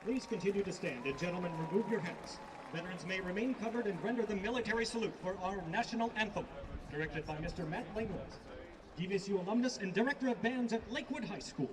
Please continue to stand, and gentlemen, remove your hats. Veterans may remain covered and render the military salute for our national anthem, directed by Mr. Matt Langworth, GVSU alumnus and director of bands at Lakewood High School.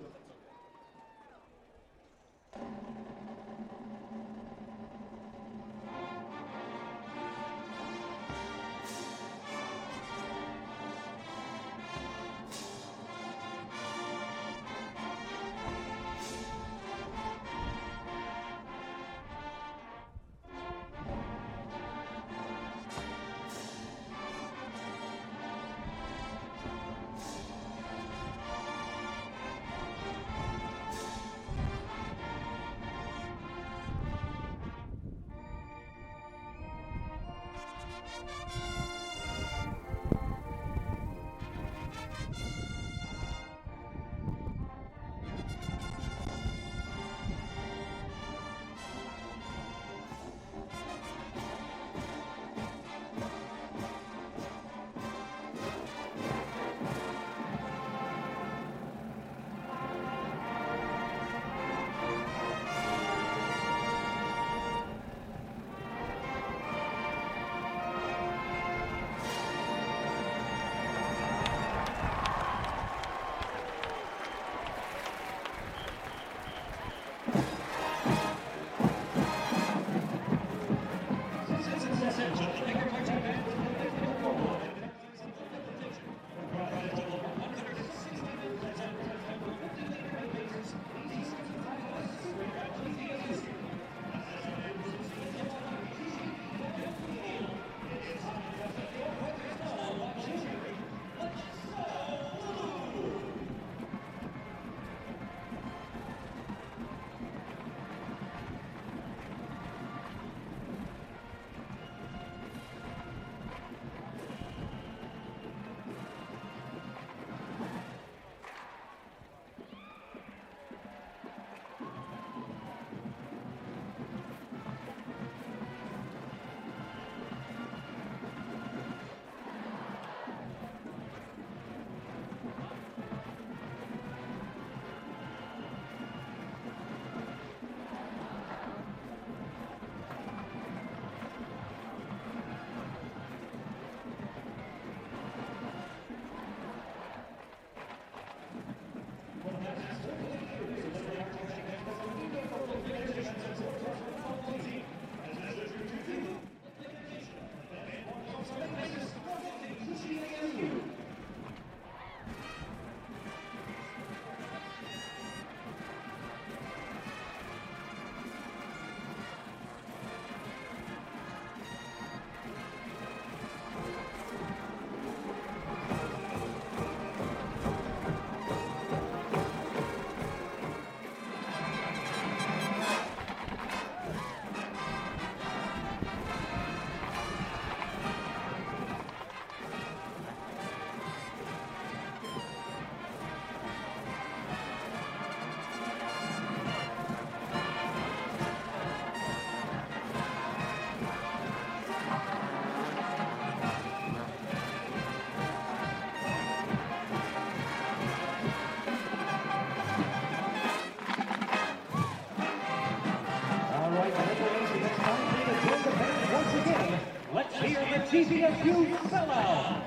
GVSU sellout.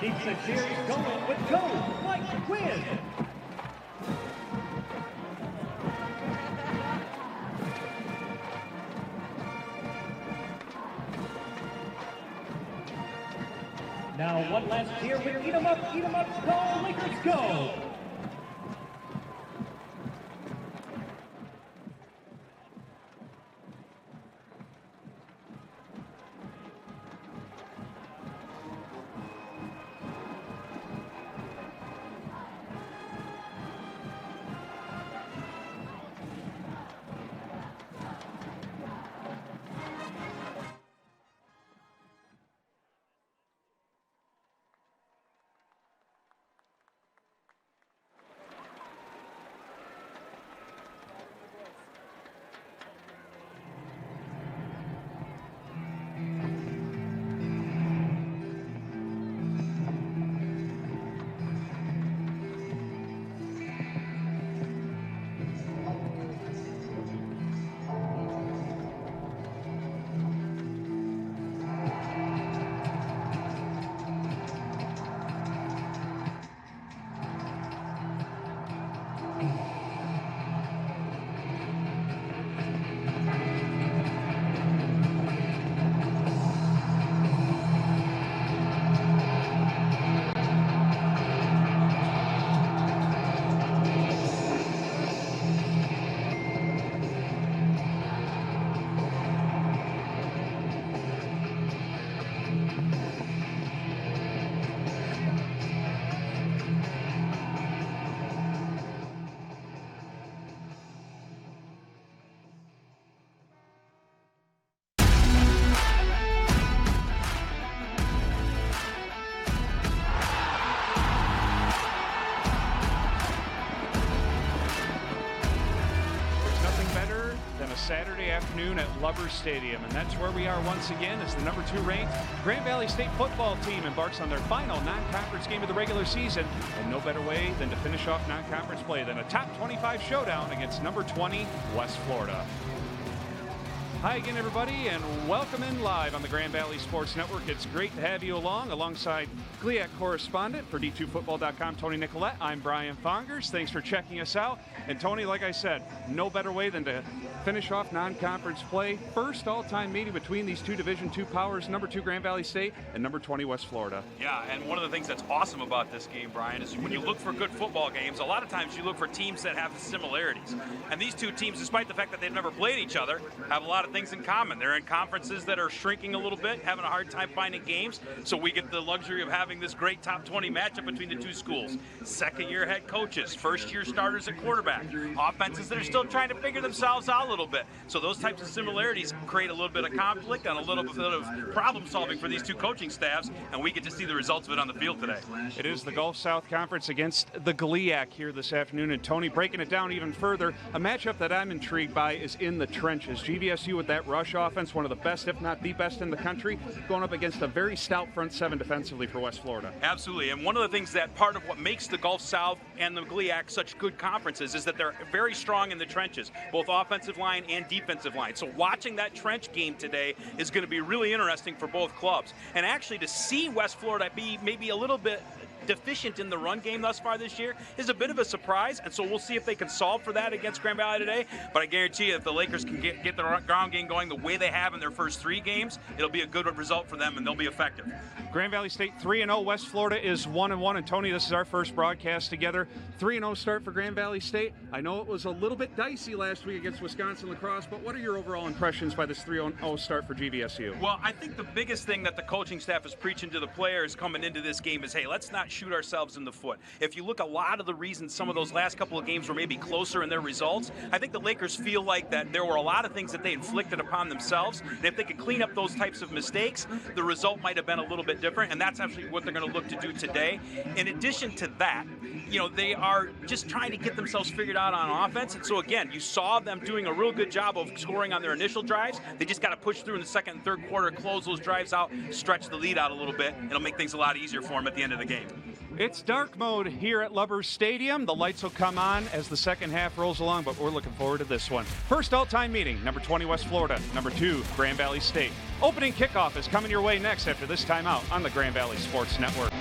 Keeps the cheers going, but go, Mike Quinn. Now one last cheer with eat 'em up, go, Lakers go! on a Saturday afternoon at Lubbers Stadium. And that's where we are once again as the number 2 ranked Grand Valley State football team embarks on their final non-conference game of the regular season. And no better way than to finish off non-conference play than a top 25 showdown against number 20 West Florida. Hi again, everybody, and welcome in live on the Grand Valley Sports Network. It's great to have you alongside GLIAC correspondent for D2Football.com, Tony Nicolette. I'm Brian Fongers. Thanks for checking us out. And Tony, like I said, no better way than to finish off non-conference play. First all-time meeting between these two Division II powers, number 2 Grand Valley State and number 20 West Florida. Yeah, and one of the things that's awesome about this game, Brian, is when you look for good football games, a lot of times you look for teams that have similarities. And these two teams, despite the fact that they've never played each other, have a lot of things in common. They're in conferences that are shrinking a little bit, having a hard time finding games, so we get the luxury of having this great top 20 matchup between the two schools. Second-year head coaches, first-year starters at quarterback, offenses that are still trying to figure themselves out a little bit. So those types of similarities create a little bit of conflict and a little bit of problem-solving for these two coaching staffs, and we get to see the results of it on the field today. It is the Gulf South Conference against the GLIAC here this afternoon, and Tony, breaking it down even further, a matchup that I'm intrigued by is in the trenches. GVSU with that rush offense, one of the best, if not the best in the country, going up against a very stout front seven defensively for West Florida. Absolutely, and one of the things that part of what makes the Gulf South and the GLIAC such good conferences is that they're very strong in the trenches, both offensive line and defensive line. So watching that trench game today is going to be really interesting for both clubs. And actually to see West Florida be maybe a little bit deficient in the run game thus far this year is a bit of a surprise, and so we'll see if they can solve for that against Grand Valley today. But I guarantee you, if the Lakers can get the ground game going the way they have in their first 3 games, it'll be a good result for them, and they'll be effective. Grand Valley State 3-0, West Florida is 1-1, and Tony, this is our first broadcast together. 3-0 start for Grand Valley State. I know it was a little bit dicey last week against Wisconsin lacrosse, but what are your overall impressions by this 3-0 start for GVSU? Well, I think the biggest thing that the coaching staff is preaching to the players coming into this game is, hey, let's not shoot ourselves in the foot. If you look, a lot of the reasons some of those last couple of games were maybe closer in their results, I think the Lakers feel like that there were a lot of things that they inflicted upon themselves, and if they could clean up those types of mistakes, the result might have been a little bit different, and that's actually what they're going to look to do today. In addition to that, they are just trying to get themselves figured out on offense, and so again, you saw them doing a real good job of scoring on their initial drives. They just got to push through in the second and third quarter, close those drives out, stretch the lead out a little bit. It'll make things a lot easier for them at the end of the game. It's dark mode here at Lubbers Stadium. The lights will come on as the second half rolls along, but we're looking forward to this one. First all-time meeting, number 20 West Florida, number 2 Grand Valley State. Opening kickoff is coming your way next after this timeout on the Grand Valley Sports Network.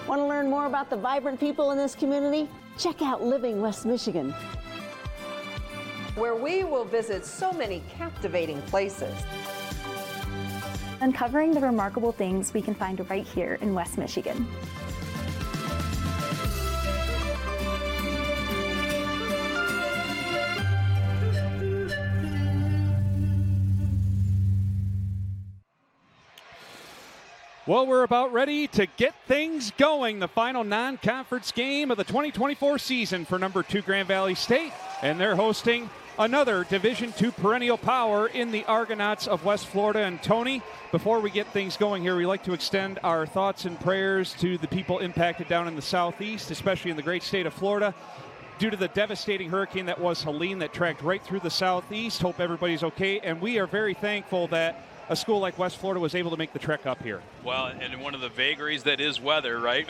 Want to learn more about the vibrant people in this community? Check out Living West Michigan, where we will visit so many captivating places. Uncovering the remarkable things we can find right here in West Michigan. Well, we're about ready to get things going. The final non-conference game of the 2024 season for number 2 Grand Valley State. And they're hosting another Division II perennial power in the Argonauts of West Florida. And Tony, before we get things going here, we like to extend our thoughts and prayers to the people impacted down in the southeast, especially in the great state of Florida, due to the devastating hurricane that was Helene that tracked right through the southeast. Hope everybody's okay. And we are very thankful that a school like West Florida was able to make the trek up here. Well, and one of the vagaries that is weather, right?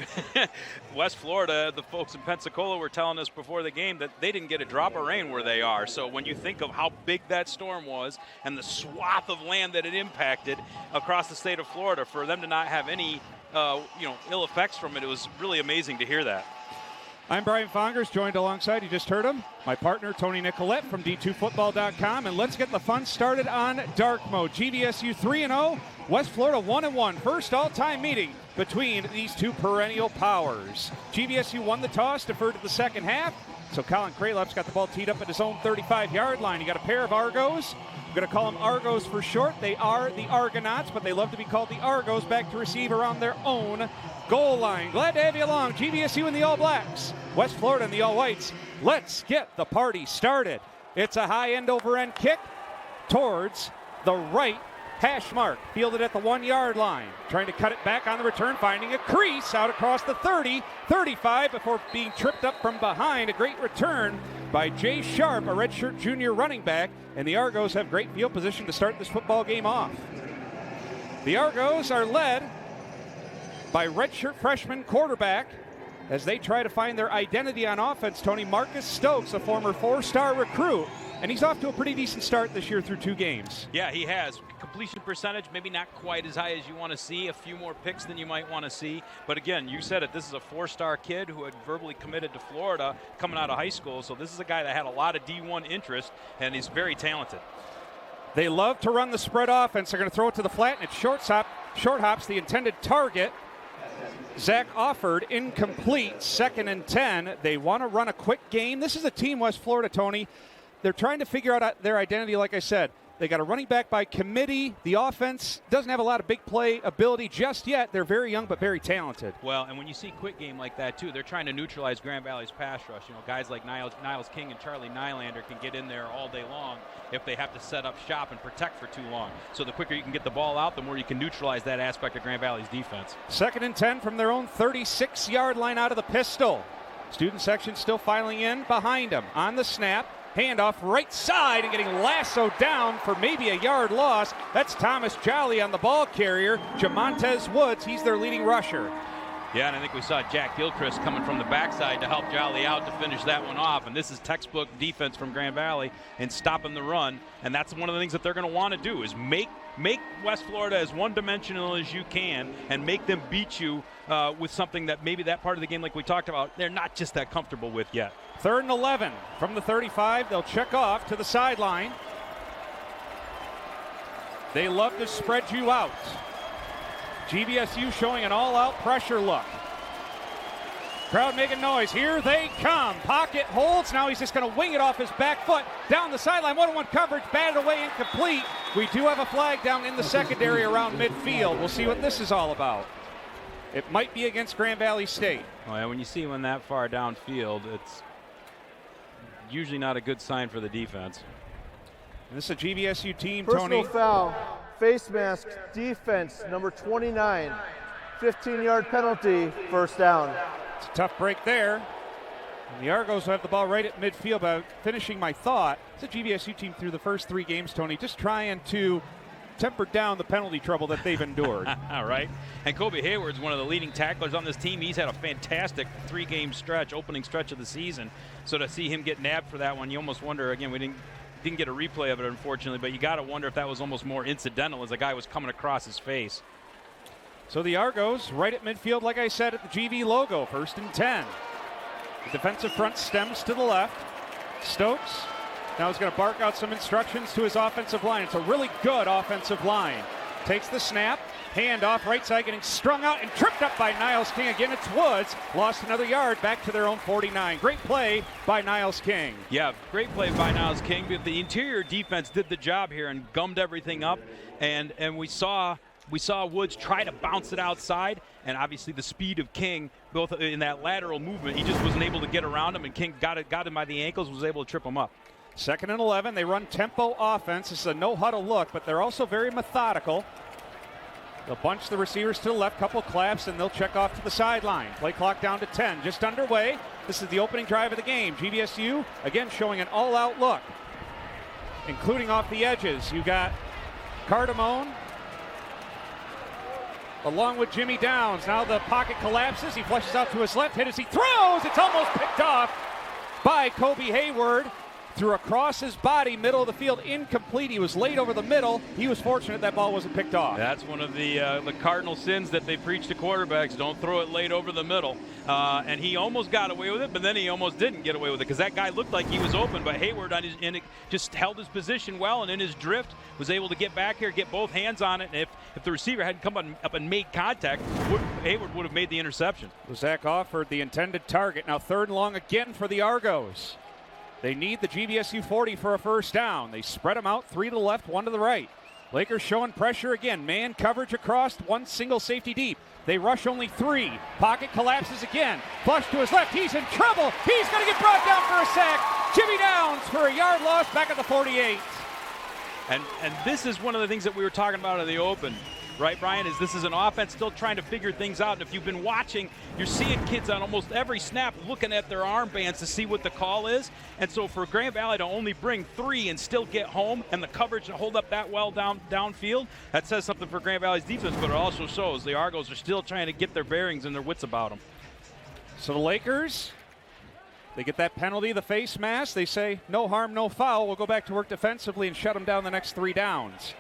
West Florida, the folks in Pensacola were telling us before the game that they didn't get a drop of rain where they are. So when you think of how big that storm was and the swath of land that it impacted across the state of Florida, for them to not have any ill effects from it, it was really amazing to hear that. I'm Brian Fongers, joined alongside, you just heard him, my partner Tony Nicolette from D2Football.com, and let's get the fun started on dark mode. GVSU 3-0, West Florida 1-1. First all-time meeting between these two perennial powers. GVSU won the toss, deferred to the second half, so Colin Kralup's got the ball teed up at his own 35-yard line. You got a pair of Argos. I'm going to call them Argos for short. They are the Argonauts, but they love to be called the Argos, back to receive around their own goal line. Glad to have you along. GVSU and the All Blacks, West Florida and the All Whites. Let's get the party started. It's a high end over end kick towards the right hash mark, fielded at the 1 yard line. Trying to cut it back on the return, finding a crease out across the 30, 35 before being tripped up from behind. A great return by Jay Sharp, a redshirt junior running back, and the Argos have great field position to start this football game off. The Argos are led by redshirt freshman quarterback as they try to find their identity on offense. Tony, Marcus Stokes, a former 4-star recruit, and he's off to a pretty decent start this year through 2 games. Yeah, he has. Completion percentage, maybe not quite as high as you want to see, a few more picks than you might want to see. But again, you said it, this is a 4-star kid who had verbally committed to Florida coming out of high school. So this is a guy that had a lot of D1 interest, and he's very talented. They love to run the spread offense. They're going to throw it to the flat, and it short hops the intended target. Zach Offord, incomplete, 2nd and 10. They want to run a quick game. This is a team, West Florida, Tony. They're trying to figure out their identity, like I said. They got a running back by committee. The offense doesn't have a lot of big play ability just yet. They're very young but very talented. Well, and when you see quick game like that, too, they're trying to neutralize Grand Valley's pass rush. You know, guys like Niles King and Charlie Nylander can get in there all day long if they have to set up shop and protect for too long. So the quicker you can get the ball out, the more you can neutralize that aspect of Grand Valley's defense. 2nd and 10 from their own 36-yard line out of the pistol. Student section still filing in behind them. On the snap, handoff right side and getting lassoed down for maybe a yard loss. That's Thomas Jolly on the ball carrier. Jamontez Woods, he's their leading rusher. Yeah, and I think we saw Jack Gilchrist coming from the backside to help Jolly out to finish that one off. And this is textbook defense from Grand Valley and stopping the run. And that's one of the things that they're going to want to do is make West Florida as one-dimensional as you can and make them beat you with something that maybe that part of the game, like we talked about, they're not just that comfortable with yet. 3rd and 11 from the 35. They'll check off to the sideline. They love to spread you out. GVSU showing an all-out pressure look. Crowd making noise. Here they come. Pocket holds. Now he's just going to wing it off his back foot. Down the sideline. 1-on-1 coverage. Batted away, incomplete. We do have a flag down in the secondary around midfield. We'll see what this is all about. It might be against Grand Valley State. Oh, yeah, when you see one that far downfield, it's usually not a good sign for the defense. And this is a GVSU team, Personal Tony. foul, face mask, defense, number 29. 15-yard penalty, first down. It's a tough break there. And the Argos have the ball right at midfield. By finishing my thought, it's a GVSU team through the first 3 games, Tony, just trying to temper down the penalty trouble that they've endured. All right. And Kobe Hayward's one of the leading tacklers on this team. He's had a fantastic 3-game stretch, opening stretch of the season. So to see him get nabbed for that one, you almost wonder, again, we didn't get a replay of it, unfortunately, but you got to wonder if that was almost more incidental as the guy was coming across his face. So the Argos right at midfield, like I said, at the GV logo, 1st and 10. The defensive front stems to the left. Stokes now is going to bark out some instructions to his offensive line. It's a really good offensive line. Takes the snap, handoff, right side, getting strung out and tripped up by Niles King. Again, it's Woods. Lost another yard back to their own 49. Great play by Niles King. Yeah, great play by Niles King. The interior defense did the job here and gummed everything up. And we saw Woods try to bounce it outside, and obviously the speed of King, both in that lateral movement, he just wasn't able to get around him, and King got him by the ankles, was able to trip him up. 2nd and 11. They run tempo offense. This is a no-huddle look, but they're also very methodical. They'll bunch the receivers to the left, couple claps, and they'll check off to the sideline. Play clock down to 10, just underway. This is the opening drive of the game. GVSU, again, showing an all-out look, including off the edges. You got Cardamone, along with Jimmy Downs. Now the pocket collapses. He flushes out to his left. Hit as he throws. It's almost picked off by Kobe Hayward. Threw across his body, middle of the field, incomplete. He was laid over the middle. He was fortunate that ball wasn't picked off. That's one of the cardinal sins that they preach to quarterbacks. Don't throw it late over the middle. And he almost got away with it, but then he almost didn't get away with it because that guy looked like he was open, but Hayward just held his position well, and in his drift was able to get back here, get both hands on it. And if the receiver hadn't come up and made contact, Hayward would have made the interception. Zach offered the intended target. Now 3rd and long again for the Argos. They need the GVSU 40 for a first down. They spread them out, 3 to the left, 1 to the right. Lakers showing pressure again. Man coverage across, 1 single safety deep. They rush only 3. Pocket collapses again. Flush to his left. He's in trouble. He's going to get brought down for a sack. Jimmy Downs for a yard loss back at the 48. And this is one of the things that we were talking about in the open. Right, Brian, this is an offense still trying to figure things out. And if you've been watching, you're seeing kids on almost every snap looking at their armbands to see what the call is. And so for Grand Valley to only bring 3 and still get home and the coverage to hold up that well downfield, that says something for Grand Valley's defense, but it also shows the Argos are still trying to get their bearings and their wits about them. So the Lakers, they get that penalty, the face mask. They say, no harm, no foul. We'll go back to work defensively and shut them down the next 3 downs.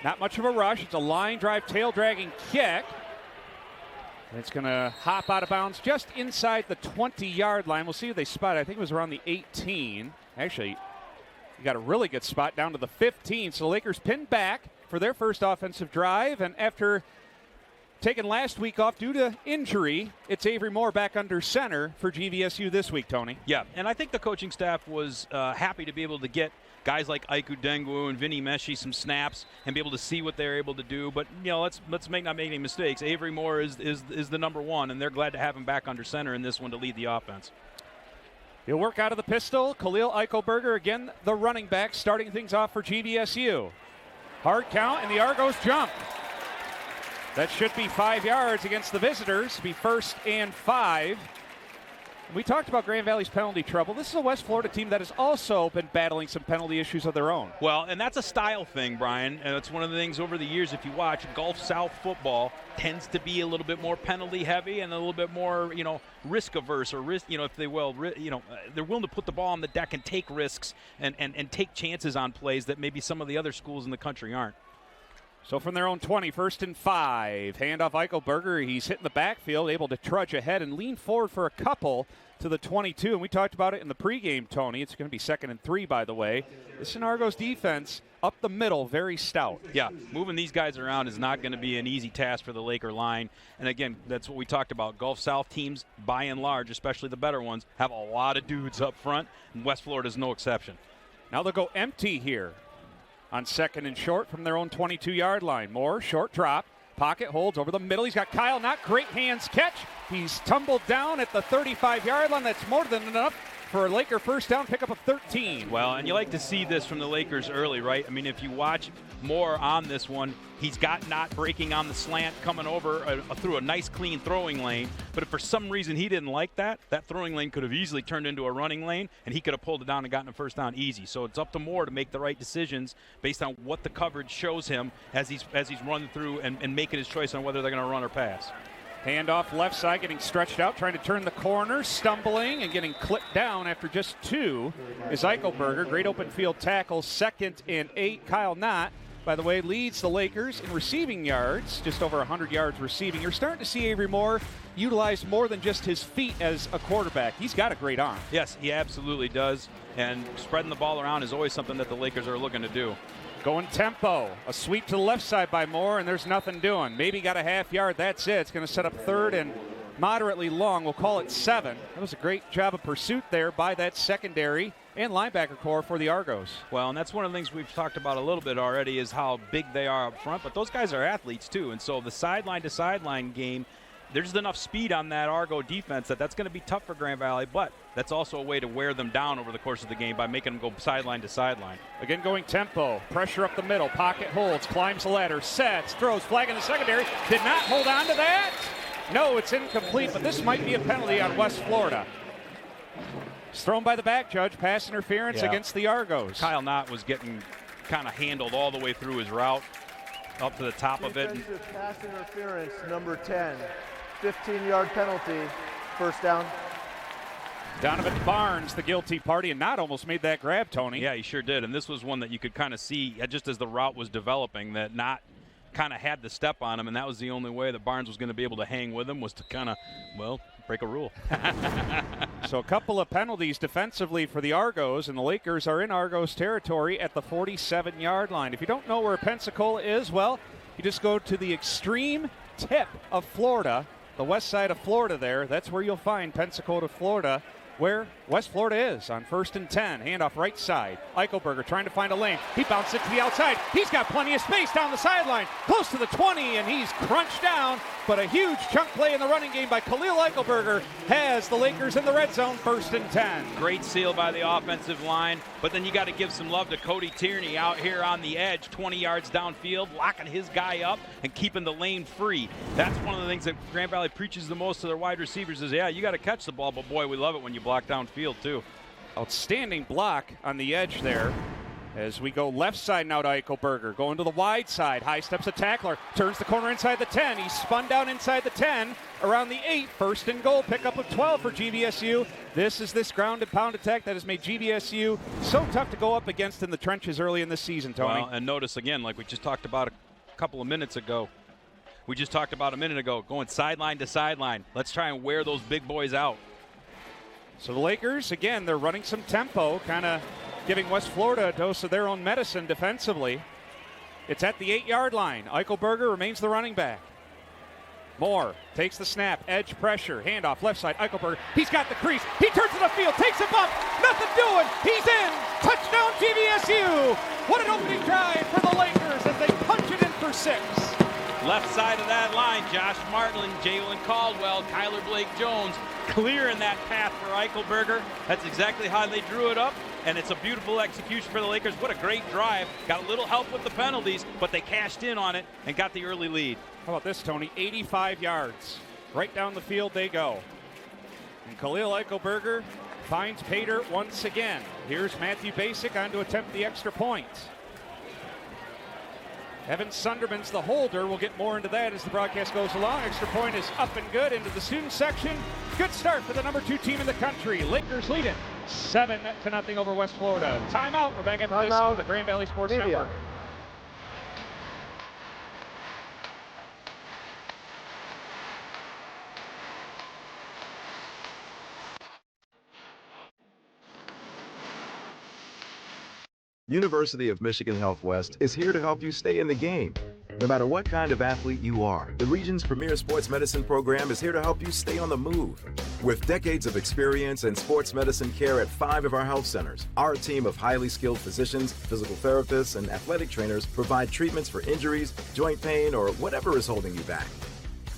Not much of a rush. It's a line drive, tail dragging kick. It's going to hop out of bounds just inside the 20-yard line. We'll see if they spot it. I think it was around the 18. Actually, you got a really good spot down to the 15. So the Lakers pinned back for their first offensive drive. And after taking last week off due to injury, it's Avery Moore back under center for GVSU this week, Tony. Yeah, and I think the coaching staff was happy to be able to get guys like Aiku Dengu and Vinny Meshi some snaps and be able to see what they're able to do. But, let's not make any mistakes. Avery Moore is the number 1, and they're glad to have him back under center in this one to lead the offense. He'll work out of the pistol. Khalil Eichelberger, again, the running back, starting things off for GVSU. Hard count, and the Argos jump. That should be 5 yards against the visitors. Be 1st and 5. We talked about Grand Valley's penalty trouble. This is a West Florida team that has also been battling some penalty issues of their own. Well, and that's a style thing, Brian. And it's one of the things over the years, if you watch, Gulf South football tends to be a little bit more penalty heavy and a little bit more, risk averse or risk, if they will, they're willing to put the ball on the deck and take risks and take chances on plays that maybe some of the other schools in the country aren't. So from their own 20, 1st and 5. Handoff Eichelberger. He's hitting the backfield, able to trudge ahead and lean forward for a couple to the 22. And we talked about it in the pregame, Tony. It's going to be 2nd and 3, by the way. This Argos defense up the middle, very stout. Yeah, moving these guys around is not going to be an easy task for the Laker line. And again, that's what we talked about. Gulf South teams, by and large, especially the better ones, have a lot of dudes up front. And West Florida is no exception. Now they'll go empty here. On 2nd and short from their own 22-yard line. Moore, short drop. Pocket holds over the middle. He's got Kyle Knott. Great hands catch. He's tumbled down at the 35-yard line. That's more than enough for a Laker first down, pick up of 13. Well, and you like to see this from the Lakers early, right? I mean, if you watch more on this one, he's got Knott breaking on the slant, coming over through a nice, clean throwing lane. But if for some reason he didn't like that throwing lane could have easily turned into a running lane, and he could have pulled it down and gotten a first down easy. So it's up to Moore to make the right decisions based on what the coverage shows him as he's running through and making his choice on whether they're going to run or pass. Handoff left side, getting stretched out, trying to turn the corner, stumbling and getting clipped down after just 2 is Eichelberger. Great open field tackle, 2nd and 8. Kyle Knott, by the way, leads the Lakers in receiving yards, just over 100 yards receiving. You're starting to see Avery Moore utilize more than just his feet as a quarterback. He's got a great arm. Yes, he absolutely does. And spreading the ball around is always something that the Lakers are looking to do. Going tempo. A sweep to the left side by Moore, and there's nothing doing. Maybe got a half yard. That's it. It's going to set up 3rd and moderately long. We'll call it 7. That was a great job of pursuit there by that secondary and linebacker core for the Argos. Well, and that's one of the things we've talked about a little bit already is how big they are up front. But those guys are athletes, too. And so the sideline-to-sideline game, there's enough speed on that Argo defense that's going to be tough for Grand Valley, but that's also a way to wear them down over the course of the game by making them go sideline to sideline. Again, going tempo, pressure up the middle, pocket holds, climbs the ladder, sets, throws, flag in the secondary. Did not hold on to that. No, it's incomplete, but this might be a penalty on West Florida. It's thrown by the back judge, pass interference against the Argos. Kyle Knott was getting kind of handled all the way through his route. up to the top of it. Defensive pass interference, number 10. 15-yard penalty, first down. Donovan Barnes, the guilty party, and not almost made that grab, Tony. Yeah, he sure did. And this was one that you could kind of see just as the route was developing that not kind of had the step on him, and that was the only way that Barnes was going to be able to hang with him was to kind of, well, break a rule. So a couple of penalties defensively for the Argos, and the Lakers are in Argos territory at the 47-yard line. If you don't know where Pensacola is, well, you just go to the extreme tip of Florida, the west side of Florida there. That's where you'll find Pensacola, Florida, where West Florida is on 1st and 10. Handoff right side. Eichelberger trying to find a lane. He bounced it to the outside. He's got plenty of space down the sideline. Close to the 20, and he's crunched down. But a huge chunk play in the running game by Khalil Eichelberger has the Lakers in the red zone, 1st and 10. Great seal by the offensive line, but then you got to give some love to Cody Tierney out here on the edge, 20 yards downfield, locking his guy up and keeping the lane free. That's one of the things that Grand Valley preaches the most to their wide receivers is, yeah, you got to catch the ball, but boy, we love it when you block downfield too. Outstanding block on the edge there. As we go left side now to Eichelberger, going to the wide side. High steps a tackler, turns the corner inside the 10. He's spun down inside the 10, around the 8. 1st and goal, pickup of 12 for GVSU. This is this ground and pound attack that has made GVSU so tough to go up against in the trenches early in the season, Tony. Well, and notice again, like we just talked about a couple of minutes ago, going sideline to sideline. Let's try and wear those big boys out. So the Lakers, again, they're running some tempo, kind of giving West Florida a dose of their own medicine defensively. It's at the 8-yard line. Eichelberger remains the running back. Moore takes the snap, edge pressure, handoff left side. Eichelberger, he's got the crease. He turns to the field, takes a bump, nothing doing. He's in. Touchdown GVSU. What an opening drive for the Lakers as they punch it in for 6. Left side of that line, Josh Martlin, Jalen Caldwell, Kyler Blake Jones clearing that path for Eichelberger. That's exactly how they drew it up, and it's a beautiful execution for the Lakers. What a great drive. Got a little help with the penalties, but they cashed in on it and got the early lead. How about this, Tony? 85 yards. Right down the field they go. And Khalil Eichelberger finds Pater once again. Here's Matthew Basic on to attempt the extra point. Evan Sunderman's the holder. We'll get more into that as the broadcast goes along. Extra point is up and good into the student section. Good start for the number 2 team in the country. Lakers lead it 7-0 over West Florida. Timeout. We're back after this on the Grand Valley Sports Network. University of Michigan Health West is here to help you stay in the game. No matter what kind of athlete you are, the region's premier sports medicine program is here to help you stay on the move. With decades of experience in sports medicine care at 5 of our health centers, our team of highly skilled physicians, physical therapists, and athletic trainers provide treatments for injuries, joint pain, or whatever is holding you back.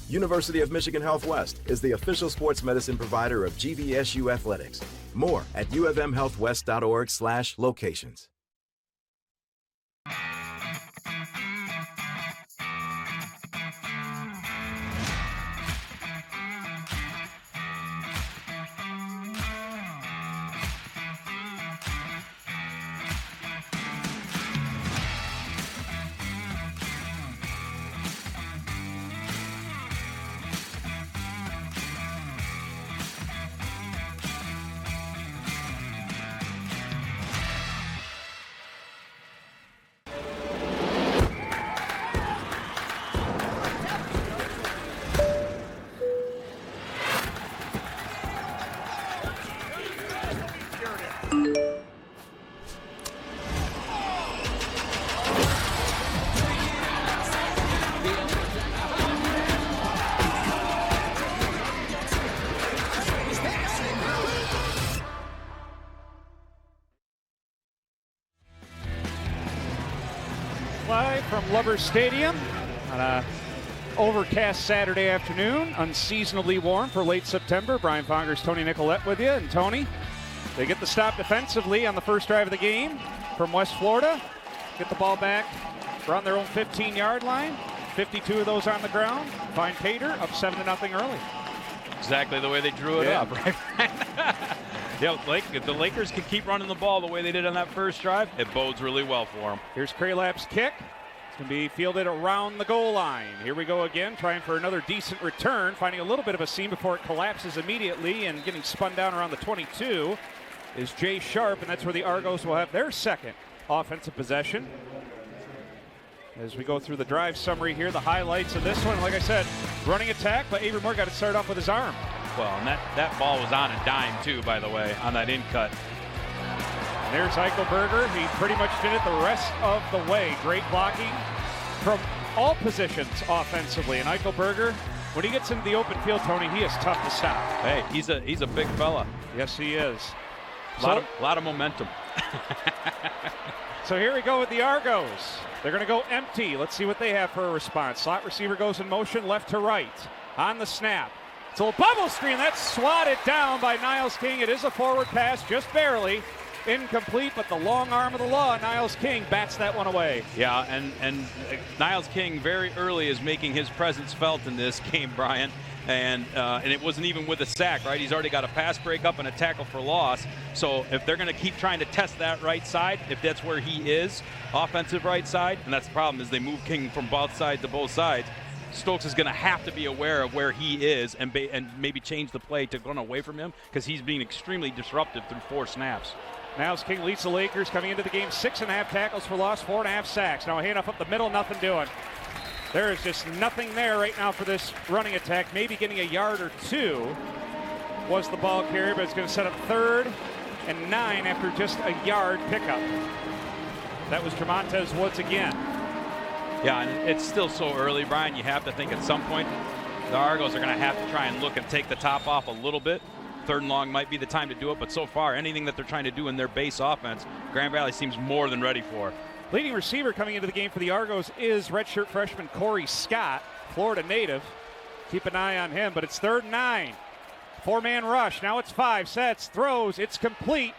University of Michigan Health West is the official sports medicine provider of GVSU Athletics. More at ufmhealthwest.org/locations. Live from Lover Stadium on a overcast Saturday afternoon, unseasonably warm for late September. Brian Fongers, Tony Nicolette with you. And Tony, they get the stop defensively on the first drive of the game from West Florida. Get the ball back around their own 15-yard line. 52 of those on the ground. Find Pater up 7-0 early. Exactly the way they drew it up, right? If the Lakers can keep running the ball the way they did on that first drive, it bodes really well for them. Here's Kralap's kick. It's going to be fielded around the goal line. Here we go again, trying for another decent return, finding a little bit of a seam before it collapses immediately, and getting spun down around the 22 is Jay Sharp, and that's where the Argos will have their second offensive possession. As we go through the drive summary here, the highlights of this one, like I said, running attack, but Avery Moore got it started off with his arm. Well, and that ball was on a dime, too, by the way, on that in cut. And there's Eichelberger. He pretty much did it the rest of the way. Great blocking from all positions offensively. And Eichelberger, when he gets into the open field, Tony, he is tough to stop. Hey, he's a big fella. Yes, he is. A lot of momentum. So here we go with the Argos. They're going to go empty. Let's see what they have for a response. Slot receiver goes in motion left to right. On the snap. It's a little bubble screen. That's swatted down by Niles King. It is a forward pass, just barely. Incomplete, but the long arm of the law, Niles King, bats that one away. Yeah, and Niles King very early is making his presence felt in this game, Brian. And it wasn't even with a sack, right? He's already got a pass breakup and a tackle for loss. So if they're going to keep trying to test that right side, if that's where he is, offensive right side, and that's the problem is they move King from both sides to both sides, Stokes is going to have to be aware of where he is and maybe change the play to run away from him because he's being extremely disruptive through 4 snaps. Niles King leads the Lakers coming into the game. 6.5 tackles for loss, 4.5 sacks. Now a handoff up the middle, nothing doing. There is just nothing there right now for this running attack. Maybe getting a yard or 2 was the ball carrier, but it's going to set up 3rd and 9 after just a yard pickup. That was Tremontez Woods again. Yeah, and it's still so early, Brian. You have to think at some point the Argos are going to have to try and look and take the top off a little bit. 3rd and long might be the time to do it, but so far, anything that they're trying to do in their base offense, Grand Valley seems more than ready for. Leading receiver coming into the game for the Argos is redshirt freshman Corey Scott, Florida native. Keep an eye on him, but it's 3rd and 9. 4-man rush. Now it's 5 sets, throws, it's complete.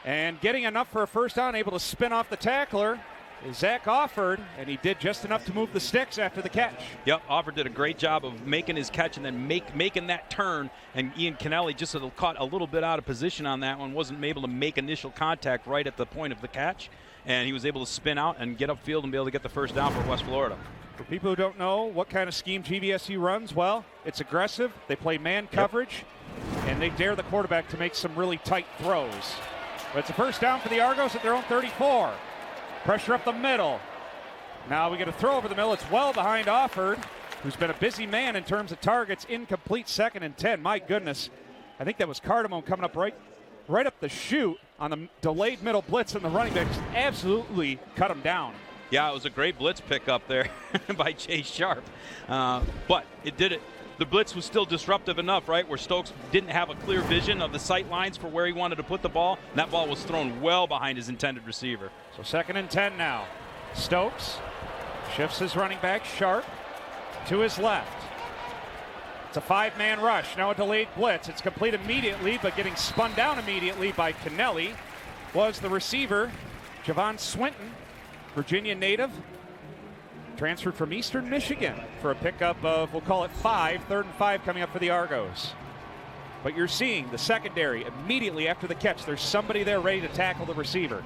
And getting enough for a first down, able to spin off the tackler is Zach Offord, and he did just enough to move the sticks after the catch. Yep, Offord did a great job of making his catch and then making that turn, and Ian Kennelly just caught a little bit out of position on that one, wasn't able to make initial contact right at the point of the catch, and he was able to spin out and get upfield and be able to get the first down for West Florida. For people who don't know what kind of scheme GVSU runs, well, it's aggressive. They play man coverage, and they dare the quarterback to make some really tight throws. But it's a first down for the Argos at their own 34. Pressure up the middle. Now we get a throw over the middle. It's well behind Offord, who's been a busy man in terms of targets. Incomplete, 2nd and 10. My goodness. I think that was Cardamone coming up right up the chute on the delayed middle blitz, and the running back just absolutely cut him down. Yeah, it was a great blitz pick up there by Jay Sharp. But it did it. The blitz was still disruptive enough, right, where Stokes didn't have a clear vision of the sight lines for where he wanted to put the ball. And that ball was thrown well behind his intended receiver. So 2nd and 10 now. Stokes shifts his running back, Sharp, to his left. It's a 5-man rush. Now a delayed blitz. It's complete immediately, but getting spun down immediately by Kennelly was the receiver, Javon Swinton, Virginia native. Transferred from Eastern Michigan for a pickup of, we'll call it 5, 3rd and 5 coming up for the Argos. But you're seeing the secondary immediately after the catch. There's somebody there ready to tackle the receiver.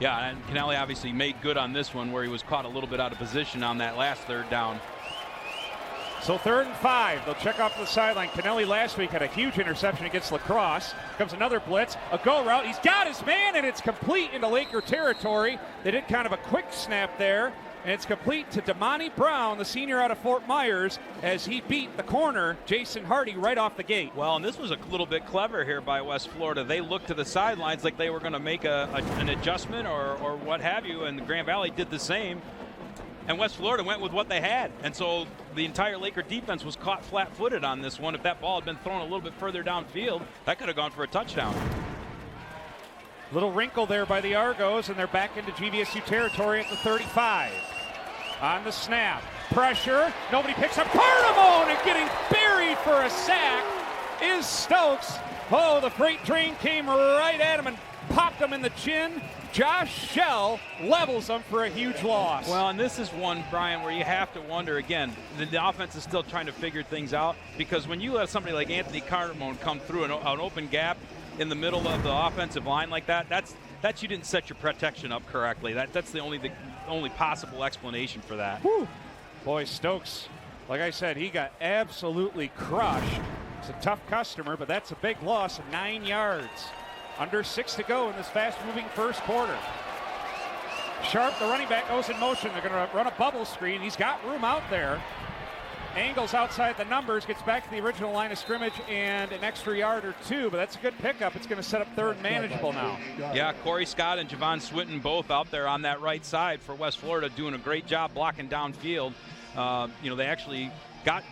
Yeah, and Kennelly obviously made good on this one where he was caught a little bit out of position on that last 3rd down. So 3rd and 5. They'll check off to the sideline. Kennelly last week had a huge interception against La Crosse. Comes another blitz, a go route. He's got his man, and it's complete into Laker territory. They did kind of a quick snap there. And it's complete to Damani Brown, the senior out of Fort Myers, as he beat the corner, Jason Hardy, right off the gate. Well, and this was a little bit clever here by West Florida. They looked to the sidelines like they were going to make an adjustment or what have you, and Grand Valley did the same. And West Florida went with what they had. And so the entire Laker defense was caught flat-footed on this one. If that ball had been thrown a little bit further downfield, that could have gone for a touchdown. Little wrinkle there by the Argos, and they're back into GVSU territory at the 35. On the snap, pressure, nobody picks up Cardamone, and getting buried for a sack is Stokes. Oh, the freight train came right at him and popped him in the chin. Josh Shell levels him for a huge loss. Well, and this is one, Brian, where you have to wonder, again, the offense is still trying to figure things out, because when you have somebody like Anthony Cardamone come through an open gap in the middle of the offensive line like that, That's you didn't set your protection up correctly. That's the only possible explanation for that. Whew. Boy, Stokes, like I said, he got absolutely crushed. He's a tough customer, but that's a big loss of 9 yards. Under 6 to go in this fast-moving first quarter. Sharp, the running back, goes in motion. They're going to run a bubble screen. He's got room out there. Angles outside the numbers, gets back to the original line of scrimmage and an extra yard or two, but that's a good pickup. It's going to set up third and manageable now. Yeah, Corey Scott and Javon Swinton both out there on that right side for West Florida, doing a great job blocking downfield. They actually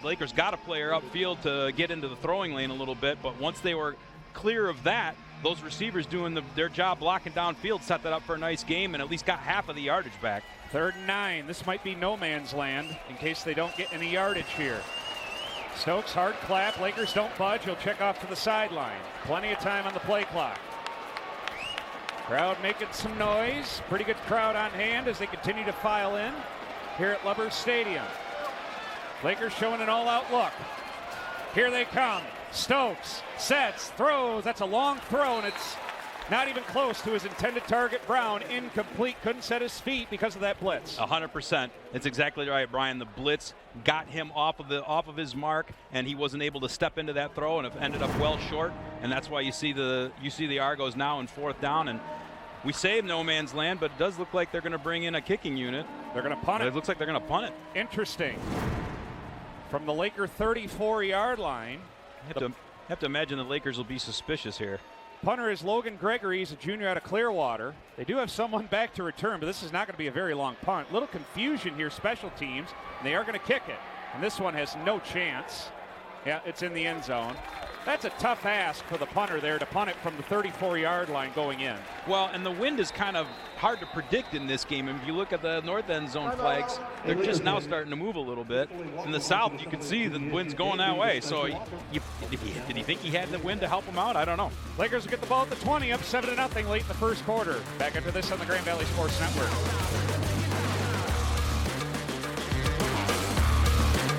Lakers got a player upfield to get into the throwing lane a little bit, but once they were clear of that, those receivers doing their job blocking downfield set that up for a nice game and at least got half of the yardage back. 3rd and 9. This might be no man's land in case they don't get any yardage here. Stokes, hard clap. Lakers don't budge. He'll check off to the sideline. Plenty of time on the play clock. Crowd making some noise. Pretty good crowd on hand as they continue to file in here at Lubbers Stadium. Lakers showing an all-out look. Here they come. Stokes sets, throws. That's a long throw, and it's not even close to his intended target. Brown, incomplete. Couldn't set his feet because of that blitz. 100%. That's exactly right, Brian. The blitz got him off of his mark, and he wasn't able to step into that throw, and it ended up well short. And that's why you see the Argos now in 4th down. And we say no man's land, but it does look like they're going to bring in a kicking unit. They're going to punt it. It looks like they're going to punt it. Interesting. From the Laker 34-yard line. You have to imagine the Lakers will be suspicious here. Punter is Logan Gregory. He's a junior out of Clearwater. They do have someone back to return, but this is not going to be a very long punt. Little confusion here, special teams, and they are going to kick it. And this one has no chance. Yeah, it's in the end zone. That's a tough ask for the punter there to punt it from the 34-yard line going in. Well, and the wind is kind of hard to predict in this game. And if you look at the north end zone flags, they're just now starting to move a little bit. In the south, you can see the wind's going that way. So did he think he had the wind to help him out? I don't know. Lakers will get the ball at the 20, up 7-0 late in the first quarter. Back after this on the Grand Valley Sports Network.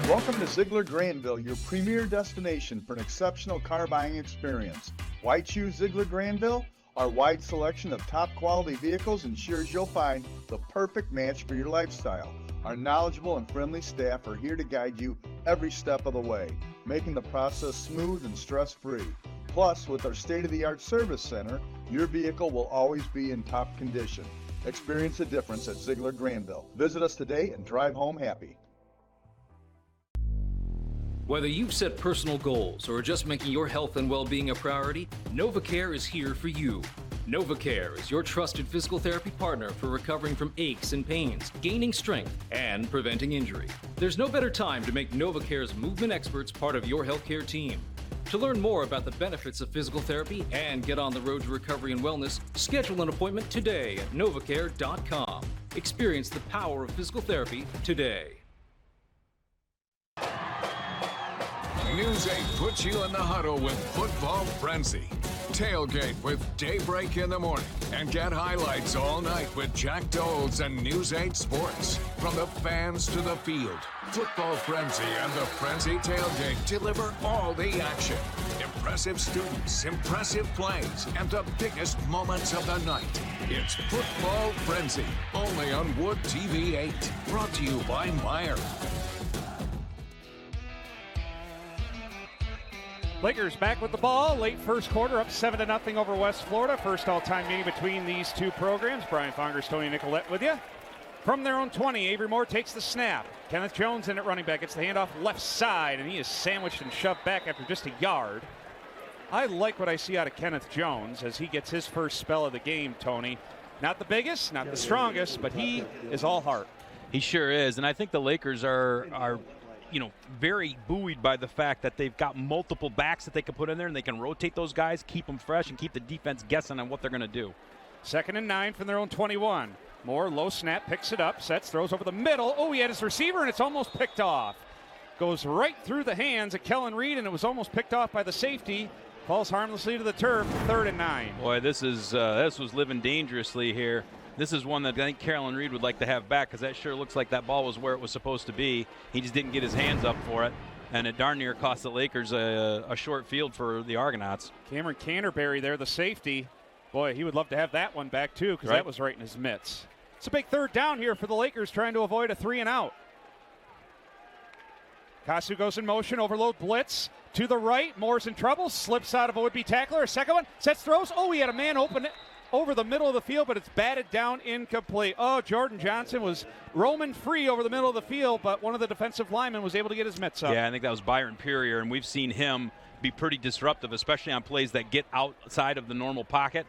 Welcome to Ziegler Granville, your premier destination for an exceptional car buying experience. Why choose Ziegler Granville? Our wide selection of top quality vehicles ensures you'll find the perfect match for your lifestyle. Our knowledgeable and friendly staff are here to guide you every step of the way, making the process smooth and stress-free. Plus, with our state-of-the-art service center, your vehicle will always be in top condition. Experience the difference at Ziegler Granville. Visit us today and drive home happy. Whether you've set personal goals or are just making your health and well-being a priority, NovaCare is here for you. NovaCare is your trusted physical therapy partner for recovering from aches and pains, gaining strength, and preventing injury. There's no better time to make NovaCare's movement experts part of your healthcare team. To learn more about the benefits of physical therapy and get on the road to recovery and wellness, schedule an appointment today at novacare.com. Experience the power of physical therapy today. News 8 puts you in the huddle with Football Frenzy. Tailgate with Daybreak in the morning and get highlights all night with Jack Doles and News 8 Sports. From the fans to the field, Football Frenzy and the Frenzy Tailgate deliver all the action. Impressive students, impressive plays, and the biggest moments of the night. It's Football Frenzy, only on Wood TV 8. Brought to you by Meyer. Lakers back with the ball. Late first quarter, up 7-0 over West Florida. First all-time meeting between these two programs. Brian Fongers, Tony Nicolette with you. From their own 20, Avery Moore takes the snap. Kenneth Jones in at running back. Gets the handoff left side, and he is sandwiched and shoved back after just a yard. I like what I see out of Kenneth Jones as he gets his first spell of the game, Tony. Not the biggest, not the strongest, but he is all heart. He sure is, and I think the Lakers are very buoyed by the fact that they've got multiple backs that they can put in there, and they can rotate those guys, keep them fresh, and keep the defense guessing on what they're going to do. 2nd and 9 from their own 21. Moore, low snap, picks it up, sets, throws over the middle. Oh, he had his receiver, and it's almost picked off. Goes right through the hands of Kellen Reed, and it was almost picked off by the safety. Falls harmlessly to the turf, 3rd and 9. Boy, this was living dangerously here. This is one that I think Carolyn Reed would like to have back because that sure looks like that ball was where it was supposed to be. He just didn't get his hands up for it, and it darn near cost the Lakers a short field for the Argonauts. Cameron Canterbury there, the safety. Boy, he would love to have that one back, too, because that was right in his mitts. It's a big third down here for the Lakers, trying to avoid a 3-and-out. Kasu goes in motion, overload blitz to the right. Moore's in trouble, slips out of a would-be tackler. A second one, sets throws. Oh, he had a man open it over the middle of the field, but it's batted down incomplete. Oh, Jordan Johnson was roaming free over the middle of the field, but one of the defensive linemen was able to get his mitts up. Yeah, I think that was Byron Perrier, and we've seen him be pretty disruptive, especially on plays that get outside of the normal pocket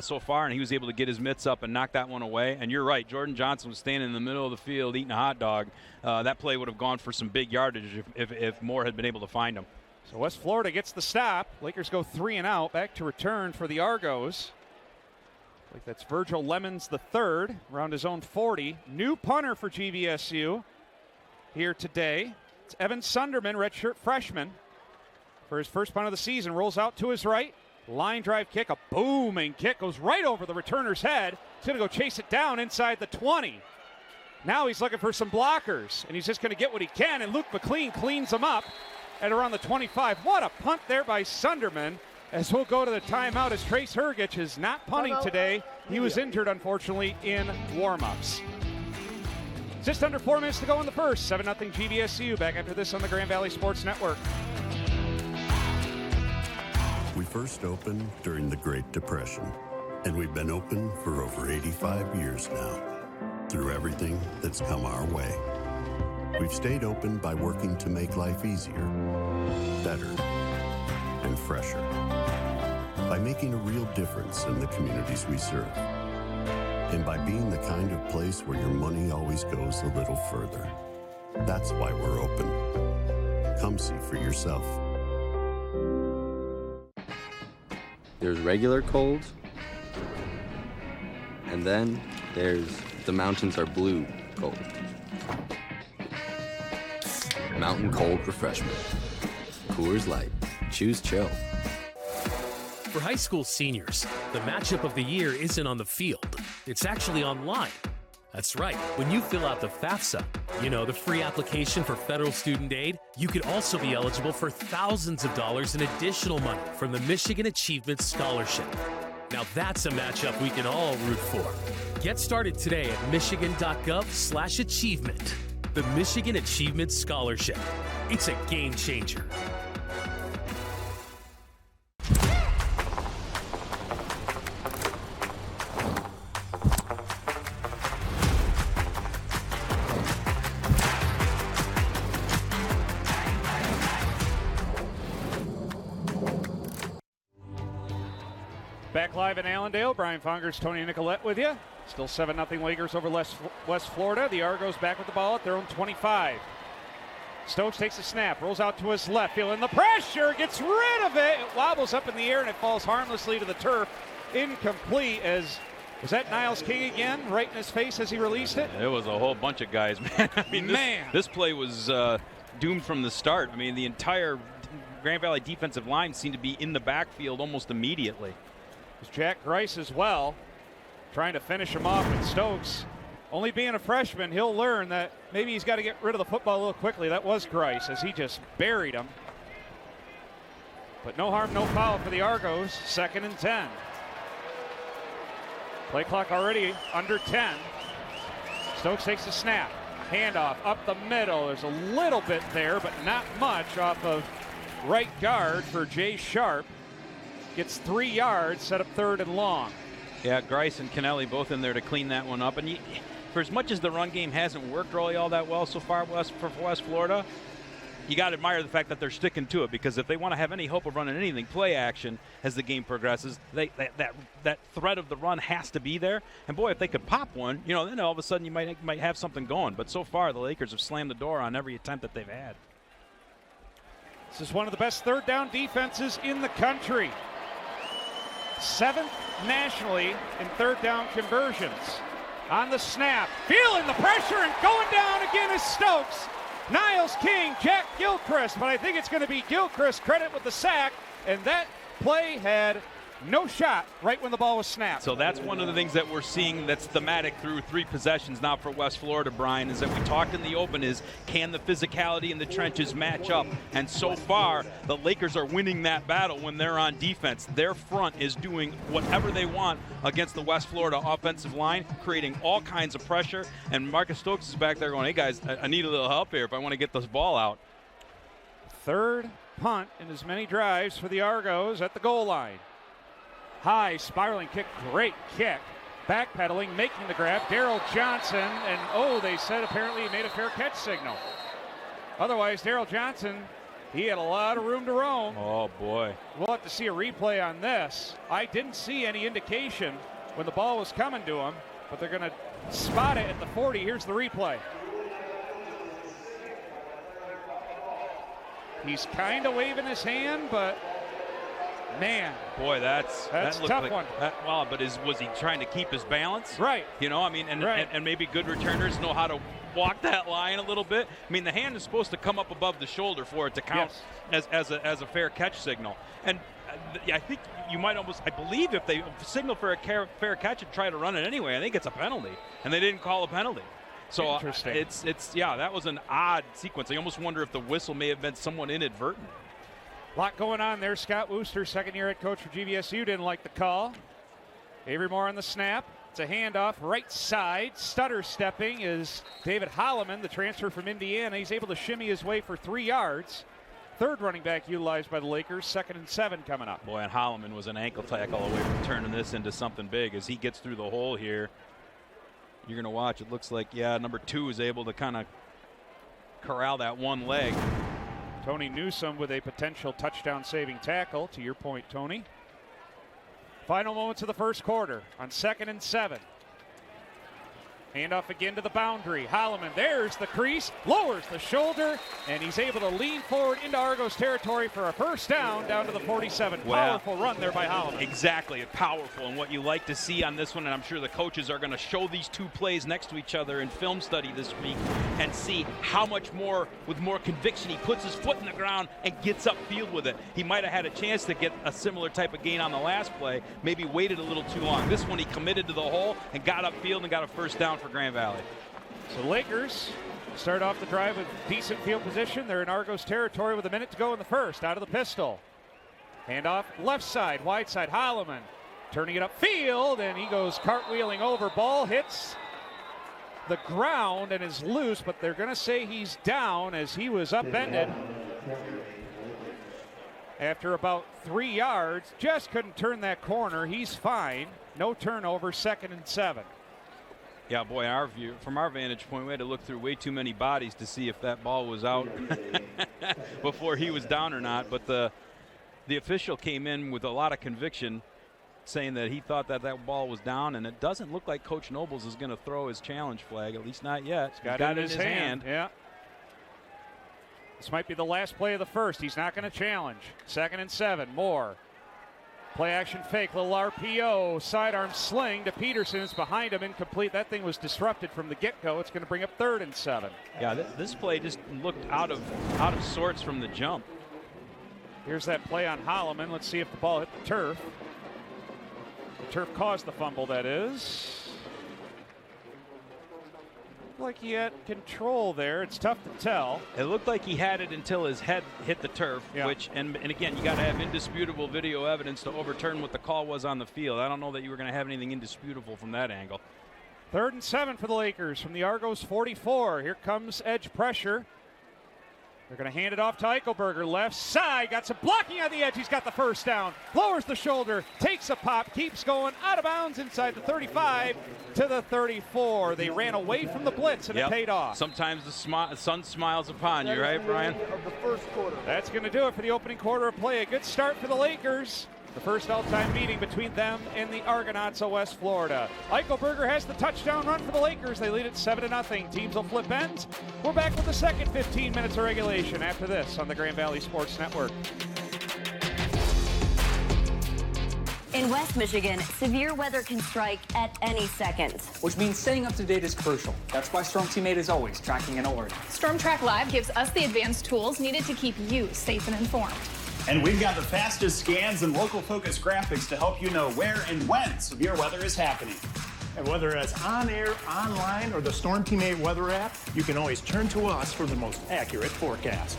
so far, and he was able to get his mitts up and knock that one away. And you're right, Jordan Johnson was standing in the middle of the field eating a hot dog. That play would have gone for some big yardage if Moore had been able to find him. So West Florida gets the stop. Lakers go 3-and-out, back to return for the Argos. Like that's Virgil Lemons the third, around his own 40. New punter for GVSU here today. It's Evan Sunderman, redshirt freshman. For his first punt of the season, rolls out to his right. Line drive kick, a booming kick, goes right over the returner's head. He's going to go chase it down inside the 20. Now he's looking for some blockers, and he's just going to get what he can, and Luke McLean cleans him up at around the 25. What a punt there by Sunderman, as we'll go to the timeout as Trace Hergich is not punting today. He was injured, unfortunately, in warm-ups. Just under 4 minutes to go in the first. 7-0 GVSU. Back after this on the Grand Valley Sports Network. We first opened during the Great Depression, and we've been open for over 85 years now. Through everything that's come our way, we've stayed open by working to make life easier, better, and fresher. By making a real difference in the communities we serve. And by being the kind of place where your money always goes a little further. That's why we're open. Come see for yourself. There's regular cold, and then there's the mountains are blue cold. Mountain Cold Refreshment. Coors Light. Choose chill. For high school seniors, the matchup of the year isn't on the field. It's actually online. That's right. When you fill out the FAFSA, the free application for federal student aid, you could also be eligible for thousands of dollars in additional money from the Michigan Achievement Scholarship. Now that's a matchup we can all root for. Get started today at michigan.gov/achievement. The Michigan Achievement Scholarship. It's a game changer. Back live in Allendale, Brian Fongers, Tony Nicolette with you. Still 7-0 Lakers over West Florida. The Argos back with the ball at their own 25. Stokes takes a snap, rolls out to his left, feeling the pressure, gets rid of it. It wobbles up in the air and it falls harmlessly to the turf. Incomplete as, was that Niles King again, right in his face as he released it? It was a whole bunch of guys, man. This play was doomed from the start. I mean, the entire Grand Valley defensive line seemed to be in the backfield almost immediately. It was Jack Grice as well, trying to finish him off, and Stokes, only being a freshman, he'll learn that maybe he's got to get rid of the football a little quickly. That was Grice as he just buried him. But no harm, no foul for the Argos. 2nd and 10. Play clock already under 10. Stokes takes a snap. Handoff up the middle. There's a little bit there, but not much off of right guard for Jay Sharp. Gets 3 yards, set up 3rd and long. Yeah, Grice and Kennelly both in there to clean that one up. And for as much as the run game hasn't worked really all that well so far for West Florida, you got to admire the fact that they're sticking to it, because if they want to have any hope of running anything, play action as the game progresses, that threat of the run has to be there. And boy, if they could pop one, then all of a sudden you might have something going. But so far, the Lakers have slammed the door on every attempt that they've had. This is one of the best 3rd down defenses in the country. 7th nationally in 3rd down conversions. On the snap, feeling the pressure and going down again is Stokes. Niles King, Jack Gilchrist, but I think it's going to be Gilchrist credit with the sack, and that play had no shot right when the ball was snapped. So that's one of the things that we're seeing that's thematic through 3 possessions now for West Florida, Brian, is that we talked in the open is, can the physicality in the trenches match up? And so far, the Lakers are winning that battle when they're on defense. Their front is doing whatever they want against the West Florida offensive line, creating all kinds of pressure. And Marcus Stokes is back there going, hey, guys, I need a little help here if I want to get this ball out. Third punt in as many drives for the Argos at the goal line. High spiraling kick, great kick. Backpedaling, making the grab, Daryl Johnson, and they said apparently he made a fair catch signal. Otherwise, Daryl Johnson, he had a lot of room to roam. Oh, boy. We'll have to see a replay on this. I didn't see any indication when the ball was coming to him, but they're going to spot it at the 40. Here's the replay. He's kind of waving his hand, but man. Boy, that's a tough one. But was he trying to keep his balance? Right. And maybe good returners know how to walk that line a little bit. I mean, the hand is supposed to come up above the shoulder for it to count as a fair catch signal. And I think you might I believe if they signal for a fair catch and try to run it anyway, I think it's a penalty. And they didn't call a penalty. So it's that was an odd sequence. I almost wonder if the whistle may have been somewhat inadvertent. A lot going on there. Scott Wooster, second-year head coach for GVSU, didn't like the call. Avery Moore on the snap. It's a handoff, right side. Stutter stepping is David Holloman, the transfer from Indiana. He's able to shimmy his way for 3 yards. Third running back utilized by the Lakers. 2nd and 7 coming up. Boy, and Holloman was an ankle tackle away from turning this into something big as he gets through the hole here. You're going to watch. It looks like, number 2 is able to kind of corral that one leg. Tony Newsome with a potential touchdown-saving tackle. To your point, Tony. Final moments of the first quarter on 2nd and 7. Handoff again to the boundary. Holloman, there's the crease, lowers the shoulder, and he's able to lean forward into Argos territory for a first down to the 47. Powerful run there by Holloman. Exactly, powerful, and what you like to see on this one, and I'm sure the coaches are going to show these 2 plays next to each other in film study this week and see how much more, with more conviction, he puts his foot in the ground and gets upfield with it. He might have had a chance to get a similar type of gain on the last play, maybe waited a little too long. This one he committed to the hole and got upfield and got a first down for Grand Valley. So Lakers start off the drive with decent field position. They're in Argos territory with a minute to go in the first. Out of the pistol. Handoff left side, wide side. Holloman turning it upfield, and he goes cartwheeling over. Ball hits the ground and is loose, but they're going to say he's down as he was upended after about 3 yards. Just couldn't turn that corner. He's fine. No turnover. 2nd and 7. Yeah, boy, from our vantage point, we had to look through way too many bodies to see if that ball was out before he was down or not. But the official came in with a lot of conviction, saying that he thought that ball was down, and it doesn't look like Coach Nobles is going to throw his challenge flag, at least not yet. He's got it in his hand. Yeah. This might be the last play of the first. He's not going to challenge. 2nd and 7. Moore. Play action fake, little RPO, sidearm sling to Peterson. It's behind him, incomplete. That thing was disrupted from the get-go. It's going to bring up 3rd and 7. Yeah, this play just looked out of sorts from the jump. Here's that play on Holloman. Let's see if the ball hit the turf. The turf caused the fumble, that is. Like he had control there. It's tough to tell. It looked like he had it until his head hit the turf, which, and again, you got to have indisputable video evidence to overturn what the call was on the field. I don't know that you were going to have anything indisputable from that angle. 3rd and 7 for the Lakers from the Argos 44. Here comes edge pressure. They're going to hand it off to Eichelberger. Left side, got some blocking on the edge. He's got the first down. Lowers the shoulder, takes a pop, keeps going out of bounds inside the 35 to the 34. They ran away from the blitz and it paid off. Sometimes the sun smiles upon you, right, Brian? Of the first quarter. That's going to do it for the opening quarter of play. A good start for the Lakers. The first all-time meeting between them and the Argonauts of West Florida. Eichelberger has the touchdown run for the Lakers. They lead it 7-0. Teams will flip ends. We're back with the second 15 minutes of regulation after this on the Grand Valley Sports Network. In West Michigan, severe weather can strike at any second. Which means staying up to date is crucial. That's why Storm Teammate is always tracking an alert. Storm Track Live gives us the advanced tools needed to keep you safe and informed. And we've got the fastest scans and local focused graphics to help you know where and when severe weather is happening. And whether it's on air, online, or the Storm Team 8 weather app, you can always turn to us for the most accurate forecast.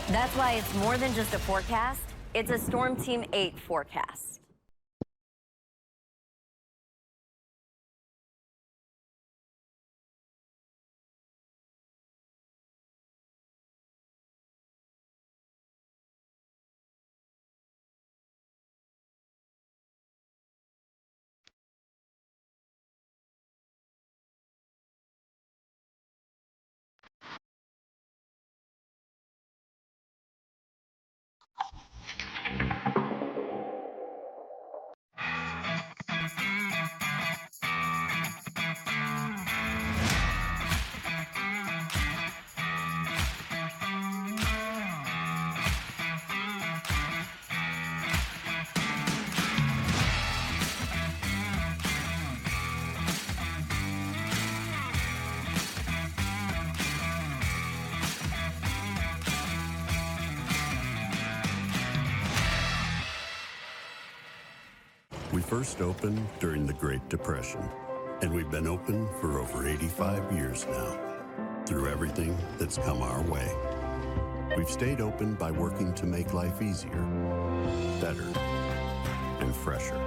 That's why it's more than just a forecast. It's a Storm Team 8 forecast. We first opened during the Great Depression, and we've been open for over 85 years now, through everything that's come our way. We've stayed open by working to make life easier, better, and fresher,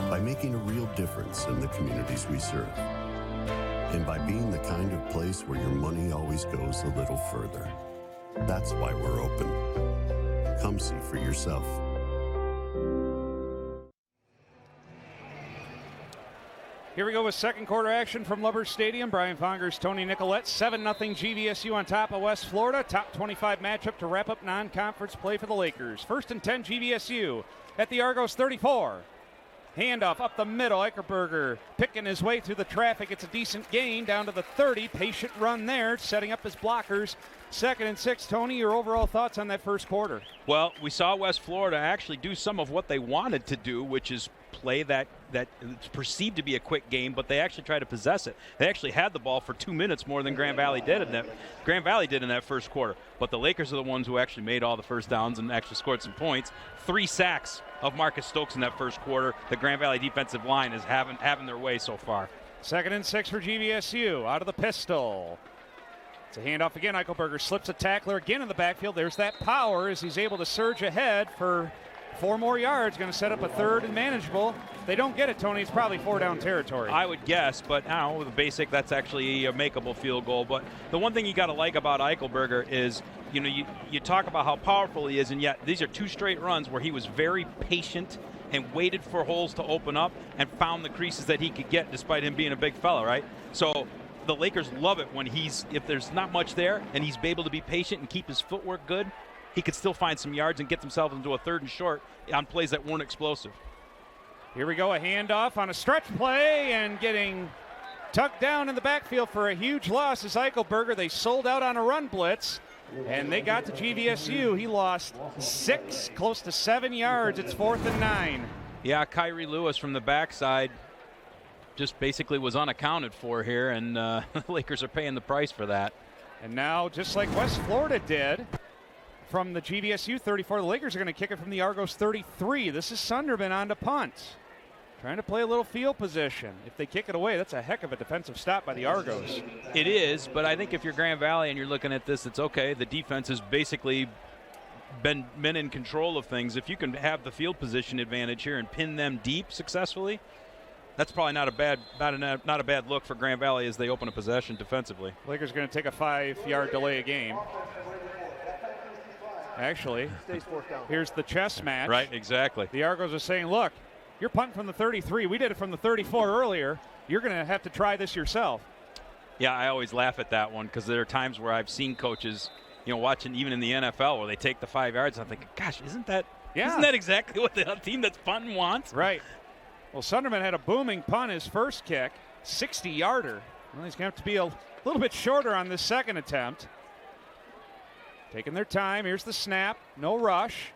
by making a real difference in the communities we serve, and by being the kind of place where your money always goes a little further. That's why we're open. Come see for yourself. Here we go with second quarter action from Lubbers Stadium. Brian Fongers, Tony Nicolette, 7-0 GVSU on top of West Florida. Top 25 matchup to wrap up non-conference play for the Lakers. First and 10 GVSU at the Argos 34. Handoff up the middle. Eichelberger picking his way through the traffic. It's a decent gain down to the 30. Patient run there, setting up his blockers. Second and 6. Tony, your overall thoughts on that first quarter? Well, we saw West Florida actually do some of what they wanted to do, which is play that it's perceived to be a quick game, but they actually tried to possess it. They actually had the ball for 2 minutes more than Grand Valley did in that first quarter. But the Lakers are the ones who actually made all the first downs and actually scored some points. 3 sacks of Marcus Stokes in that first quarter. The Grand Valley defensive line is having their way so far. Second and 6 for GVSU. Out of the pistol. It's a handoff again. Eichelberger slips a tackler again in the backfield. There's that power as he's able to surge ahead for 4 more yards. Going to set up a third and manageable. If they don't get it, Tony, it's probably 4-down territory. I would guess, but I don't know, with the basic, that's actually a makeable field goal. But the one thing you got to like about Eichelberger is, you talk about how powerful he is, and yet these are 2 straight runs where he was very patient and waited for holes to open up and found the creases that he could get despite him being a big fella, right? So the Lakers love it when if there's not much there and he's able to be patient and keep his footwork good, he could still find some yards and get themselves into a third and short on plays that weren't explosive. Here we go, a handoff on a stretch play and getting tucked down in the backfield for a huge loss is Eichelberger. They sold out on a run blitz, and they got to GVSU. He lost 6, close to 7 yards. It's 4th and 9. Yeah, Kyrie Lewis from the backside just basically was unaccounted for here, and the Lakers are paying the price for that. And now, just like West Florida did, from the GVSU 34, the Lakers are going to kick it from the Argos 33. This is Sunderman on to punt. Trying to play a little field position. If they kick it away, that's a heck of a defensive stop by the Argos. It is, but I think if you're Grand Valley and you're looking at this, it's okay. The defense has basically been in control of things. If you can have the field position advantage here and pin them deep successfully, that's probably not a bad look for Grand Valley as they open a possession defensively. Lakers are going to take a 5-yard delay a game. Actually, here's the chess match. Right, exactly. The Argos are saying, look, you're punting from the 33. We did it from the 34 earlier. You're going to have to try this yourself. Yeah, I always laugh at that one because there are times where I've seen coaches, watching even in the NFL where they take the 5 yards. And I'm thinking, gosh, isn't that exactly what the team that's punting wants? Right. Well, Sunderman had a booming punt his first kick, 60-yarder. Well, he's going to have to be a little bit shorter on this second attempt. Taking their time. Here's the snap. No rush.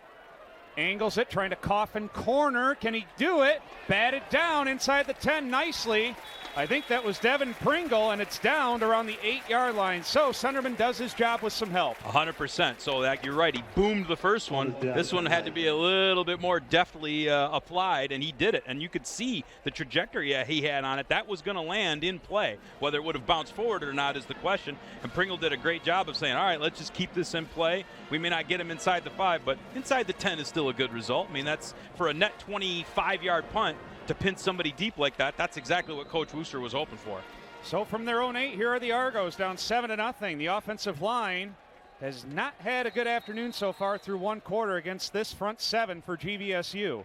Angles it, trying to coffin corner. Can he do it? Batted down inside the 10 nicely. I think that was Devin Pringle, and it's down around the 8-yard line. So Sunderman does his job with some help. 100%. So that you're right. He boomed the first one. This one had to be a little bit more deftly applied, and he did it. And you could see the trajectory he had on it. That was going to land in play. Whether it would have bounced forward or not is the question. And Pringle did a great job of saying, all right, let's just keep this in play. We may not get him inside the 5, but inside the 10 is still a good result. I mean, that's for a net 25-yard punt. To pin somebody deep like that, that's exactly what Coach Wooster was hoping for. So from their own 8, here are the Argos down 7-0. The offensive line has not had a good afternoon so far through one quarter against this front 7 for GVSU.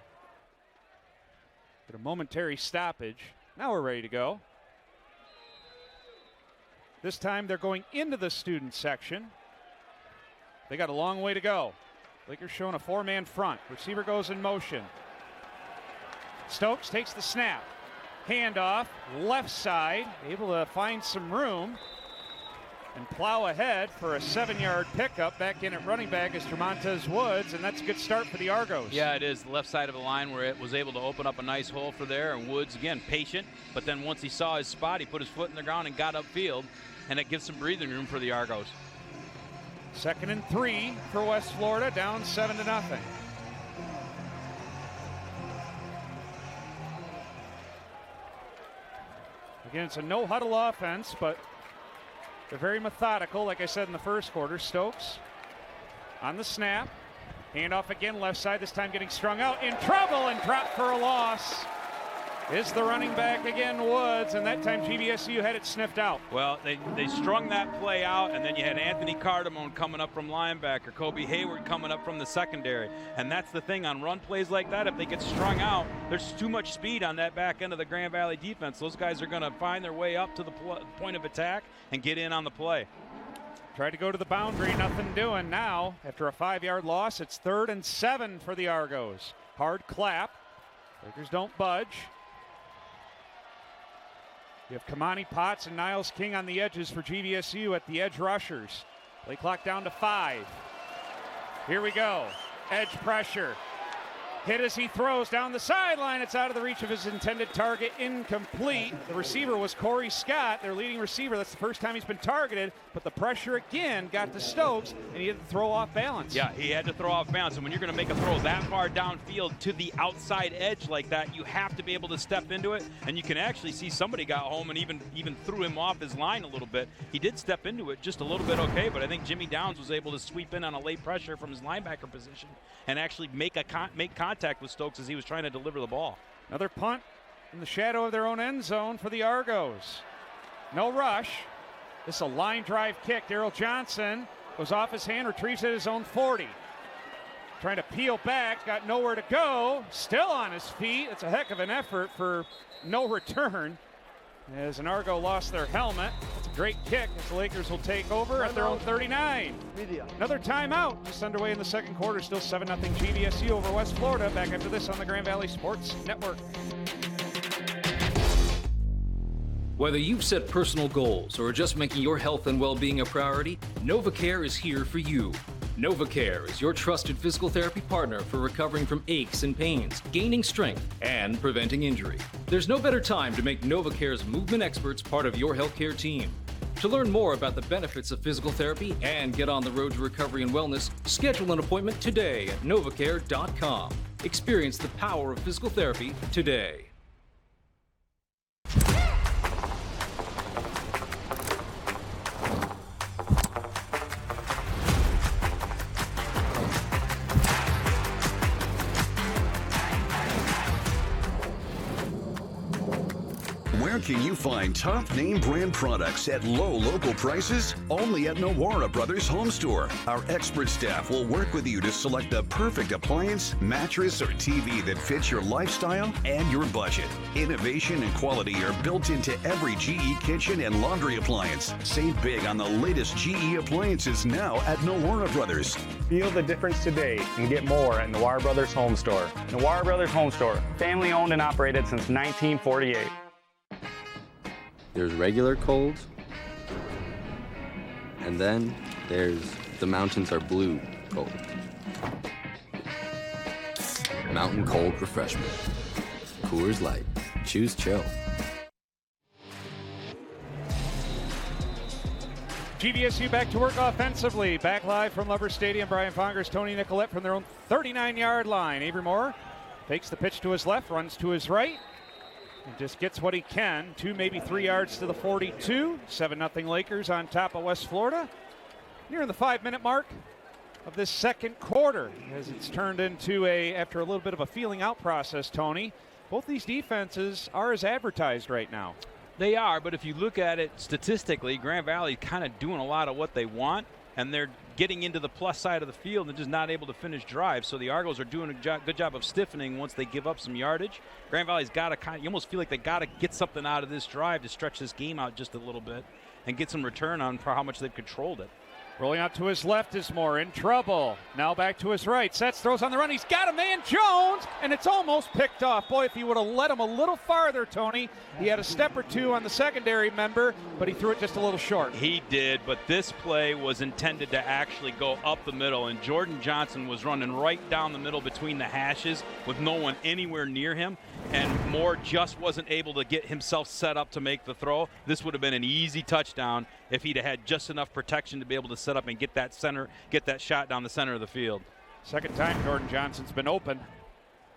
But a momentary stoppage. Now we're ready to go. This time they're going into the student section. They got a long way to go. Lakers showing a 4-man front. Receiver goes in motion. Stokes takes the snap. Handoff, left side, able to find some room and plow ahead for a 7-yard pickup. Back in at running back is Tremontez Woods, and that's a good start for the Argos. Yeah, it is. The left side of the line where it was able to open up a nice hole for there, and Woods, again, patient, but then once he saw his spot, he put his foot in the ground and got upfield, and it gives some breathing room for the Argos. 2nd and 3 for West Florida, down 7-0. Again, it's a no-huddle offense, but they're very methodical, like I said in the first quarter. Stokes on the snap. Handoff again, left side, this time getting strung out. In trouble and dropped for a loss. Is the running back again, Woods, and that time GVSU had it sniffed out. Well, they strung that play out, and then you had Anthony Cardamone coming up from linebacker, Kobe Hayward coming up from the secondary. And that's the thing on run plays like that, if they get strung out, there's too much speed on that back end of the Grand Valley defense. Those guys are going to find their way up to the point of attack and get in on the play. Tried to go to the boundary, nothing doing. Now, after a 5-yard loss, it's 3rd and 7 for the Argos. Hard clap. Lakers don't budge. You have Kamani Potts and Niles King on the edges for GVSU at the edge rushers. Play clock down to 5. Here we go. Edge pressure. Hit as he throws down the sideline. It's out of the reach of his intended target. Incomplete. The receiver was Corey Scott, their leading receiver. That's the first time he's been targeted, but the pressure again got to Stokes, and he had to throw off balance. Yeah, he had to throw off balance, and when you're going to make a throw that far downfield to the outside edge like that, you have to be able to step into it, and you can actually see somebody got home and even threw him off his line a little bit. He did step into it just a little bit okay, but I think Jimmy Downs was able to sweep in on a late pressure from his linebacker position and actually make contact with Stokes as he was trying to deliver the ball. Another punt in the shadow of their own end zone for the Argos. No rush. This is a line drive kick. Daryl Johnson goes off his hand, retrieves at his own 40. Trying to peel back, got nowhere to go. Still on his feet. It's a heck of an effort for no return. As an Argo lost their helmet. It's a great kick as the Lakers will take over at their own 39. Another timeout just underway in the second quarter. Still 7-0 GVSU over West Florida. Back after this on the Grand Valley Sports Network. Whether you've set personal goals or are just making your health and well-being a priority, NovaCare is here for you. NovaCare is your trusted physical therapy partner for recovering from aches and pains, gaining strength, and preventing injury. There's no better time to make NovaCare's movement experts part of your healthcare team. To learn more about the benefits of physical therapy and get on the road to recovery and wellness, schedule an appointment today at novacare.com. Experience the power of physical therapy today. Where can you find top name brand products at low local prices? Only at Nowara Brothers Home Store. Our expert staff will work with you to select the perfect appliance, mattress, or TV that fits your lifestyle and your budget. Innovation and quality are built into every GE kitchen and laundry appliance. Save big on the latest GE appliances now at Nowara Brothers. Feel the difference today and get more at Nowara Brothers Home Store. Nowara Brothers Home Store, family owned and operated since 1948. There's regular cold, and then there's the mountains are blue cold. Mountain Cold Refreshment. Coors Light. Choose chill. GVSU back to work offensively. Back live from Lover Stadium. Brian Fongers, Tony Nicolette from their own 39-yard line. Avery Moore takes the pitch to his left, runs to his right, and just gets what he can. 2, maybe 3 yards to the 42. 7-0 Lakers on top of West Florida. Nearing the 5-minute mark of this second quarter, as it's turned into after a little bit of a feeling out process, Tony. Both these defenses are as advertised right now. They are, but if you look at it statistically, Grand Valley kind of doing a lot of what they want, and they're getting into the plus side of the field and just not able to finish drives. So the Argos are doing a good job of stiffening once they give up some yardage. Grand Valley's got to you almost feel like they got to get something out of this drive to stretch this game out just a little bit and get some return on for how much they've controlled it. Rolling out to his left is Moore, in trouble. Now back to his right. Sets, throws on the run. He's got a man, Jones, and it's almost picked off. Boy, if he would have let him a little farther, Tony, he had a step or two on the secondary member, but he threw it just a little short. He did, but this play was intended to actually go up the middle, and Jordan Johnson was running right down the middle between the hashes with no one anywhere near him, and Moore just wasn't able to get himself set up to make the throw. This would have been an easy touchdown if he'd had just enough protection to be able to set up and get that shot down the center of the field. Second time Jordan Johnson's been open.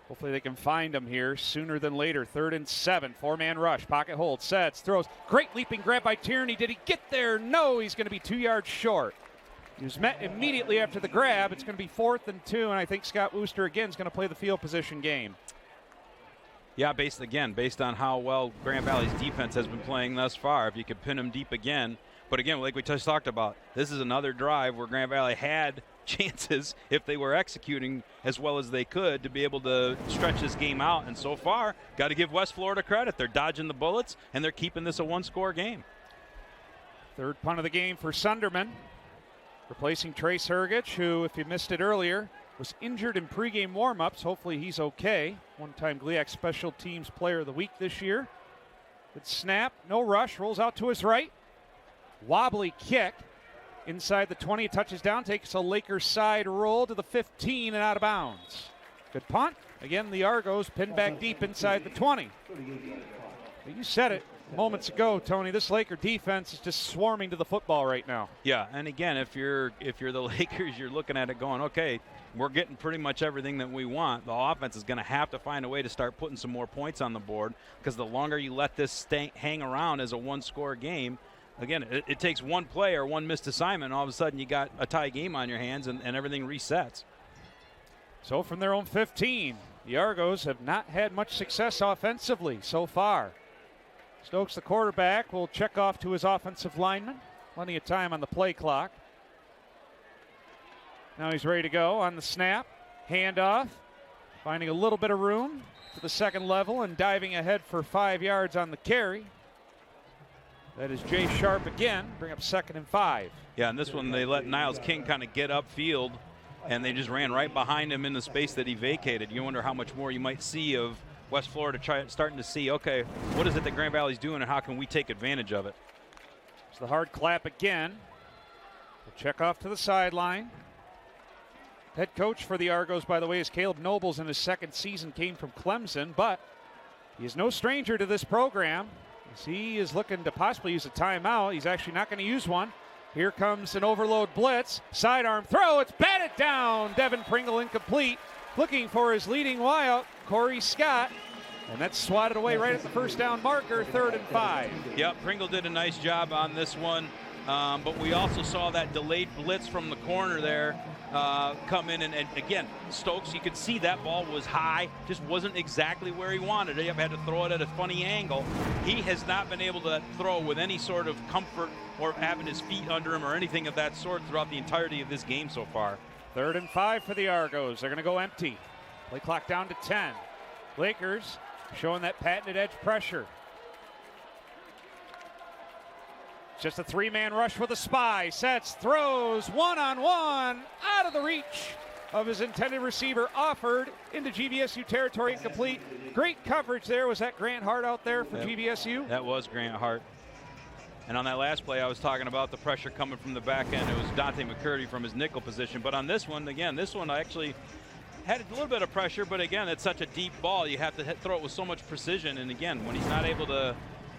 Hopefully they can find him here sooner than later. 3rd and 7, 4-man rush, pocket hold, sets, throws. Great leaping grab by Tierney. Did he get there? No, he's going to be 2 yards short. He was met immediately after the grab. It's going to be 4th and 2, and I think Scott Wooster again is going to play the field position game. Yeah, based on how well Grand Valley's defense has been playing thus far. If you could pin them deep again. But again, like we just talked about, this is another drive where Grand Valley had chances, if they were executing as well as they could, to be able to stretch this game out. And so far, got to give West Florida credit. They're dodging the bullets, and they're keeping this a one-score game. Third punt of the game for Sunderman, replacing Trace Hergich, who, if you missed it earlier, was injured in pregame warm-ups. Hopefully he's okay. One-time GLIAC Special Teams Player of the Week this year. Good snap, no rush, rolls out to his right. Wobbly kick inside the 20. It touches down, takes a Lakers side roll to the 15 and out of bounds. Good punt. Again, the Argos pinned back deep inside the 20. But you said it moments ago, Tony. This Laker defense is just swarming to the football right now. Yeah, and again, if you're the Lakers, you're looking at it going, okay, we're getting pretty much everything that we want. The offense is going to have to find a way to start putting some more points on the board, because the longer you let this hang around as a one-score game, again, it takes one play or one missed assignment, and all of a sudden you got a tie game on your hands, and everything resets. So from their own 15, the Argos have not had much success offensively so far. Stokes, the quarterback, will check off to his offensive lineman. Plenty of time on the play clock. Now he's ready to go on the snap. Handoff, finding a little bit of room to the second level and diving ahead for 5 yards on the carry. That is Jay Sharp again, bring up 2nd and 5. Yeah, and this one they let Niles King kind of get upfield, and they just ran right behind him in the space that he vacated. You wonder how much more you might see of West Florida starting to see, okay, what is it that Grand Valley's doing and how can we take advantage of it? It's the hard clap again. We'll check off to the sideline. Head coach for the Argos, by the way, is Caleb Nobles. In his second season, came from Clemson, but he is no stranger to this program. As he is looking to possibly use a timeout. He's actually not going to use one. Here comes an overload blitz. Sidearm throw. It's batted down. Devin Pringle incomplete. Looking for his leading wideout, Corey Scott. And that's swatted away right at the first down marker, 3rd and 5. Yep, Pringle did a nice job on this one. But we also saw that delayed blitz from the corner there come in. And again, Stokes, you could see that ball was high, just wasn't exactly where he wanted it. He had to throw it at a funny angle. He has not been able to throw with any sort of comfort or having his feet under him or anything of that sort throughout the entirety of this game so far. 3rd and 5 for the Argos. They're going to go empty. Play clock down to 10. Lakers showing that patented edge pressure. Just a 3-man rush with a spy. Sets, throws, one-on-one, out of the reach of his intended receiver. Offered into GVSU territory, incomplete. Great coverage there. Was that Grant Hart out there for GVSU? That was Grant Hart. And on that last play, I was talking about the pressure coming from the back end. It was Dante McCurdy from his nickel position. But on this one, again, I actually had a little bit of pressure. But again, it's such a deep ball. You have to throw it with so much precision. And again, when he's not able to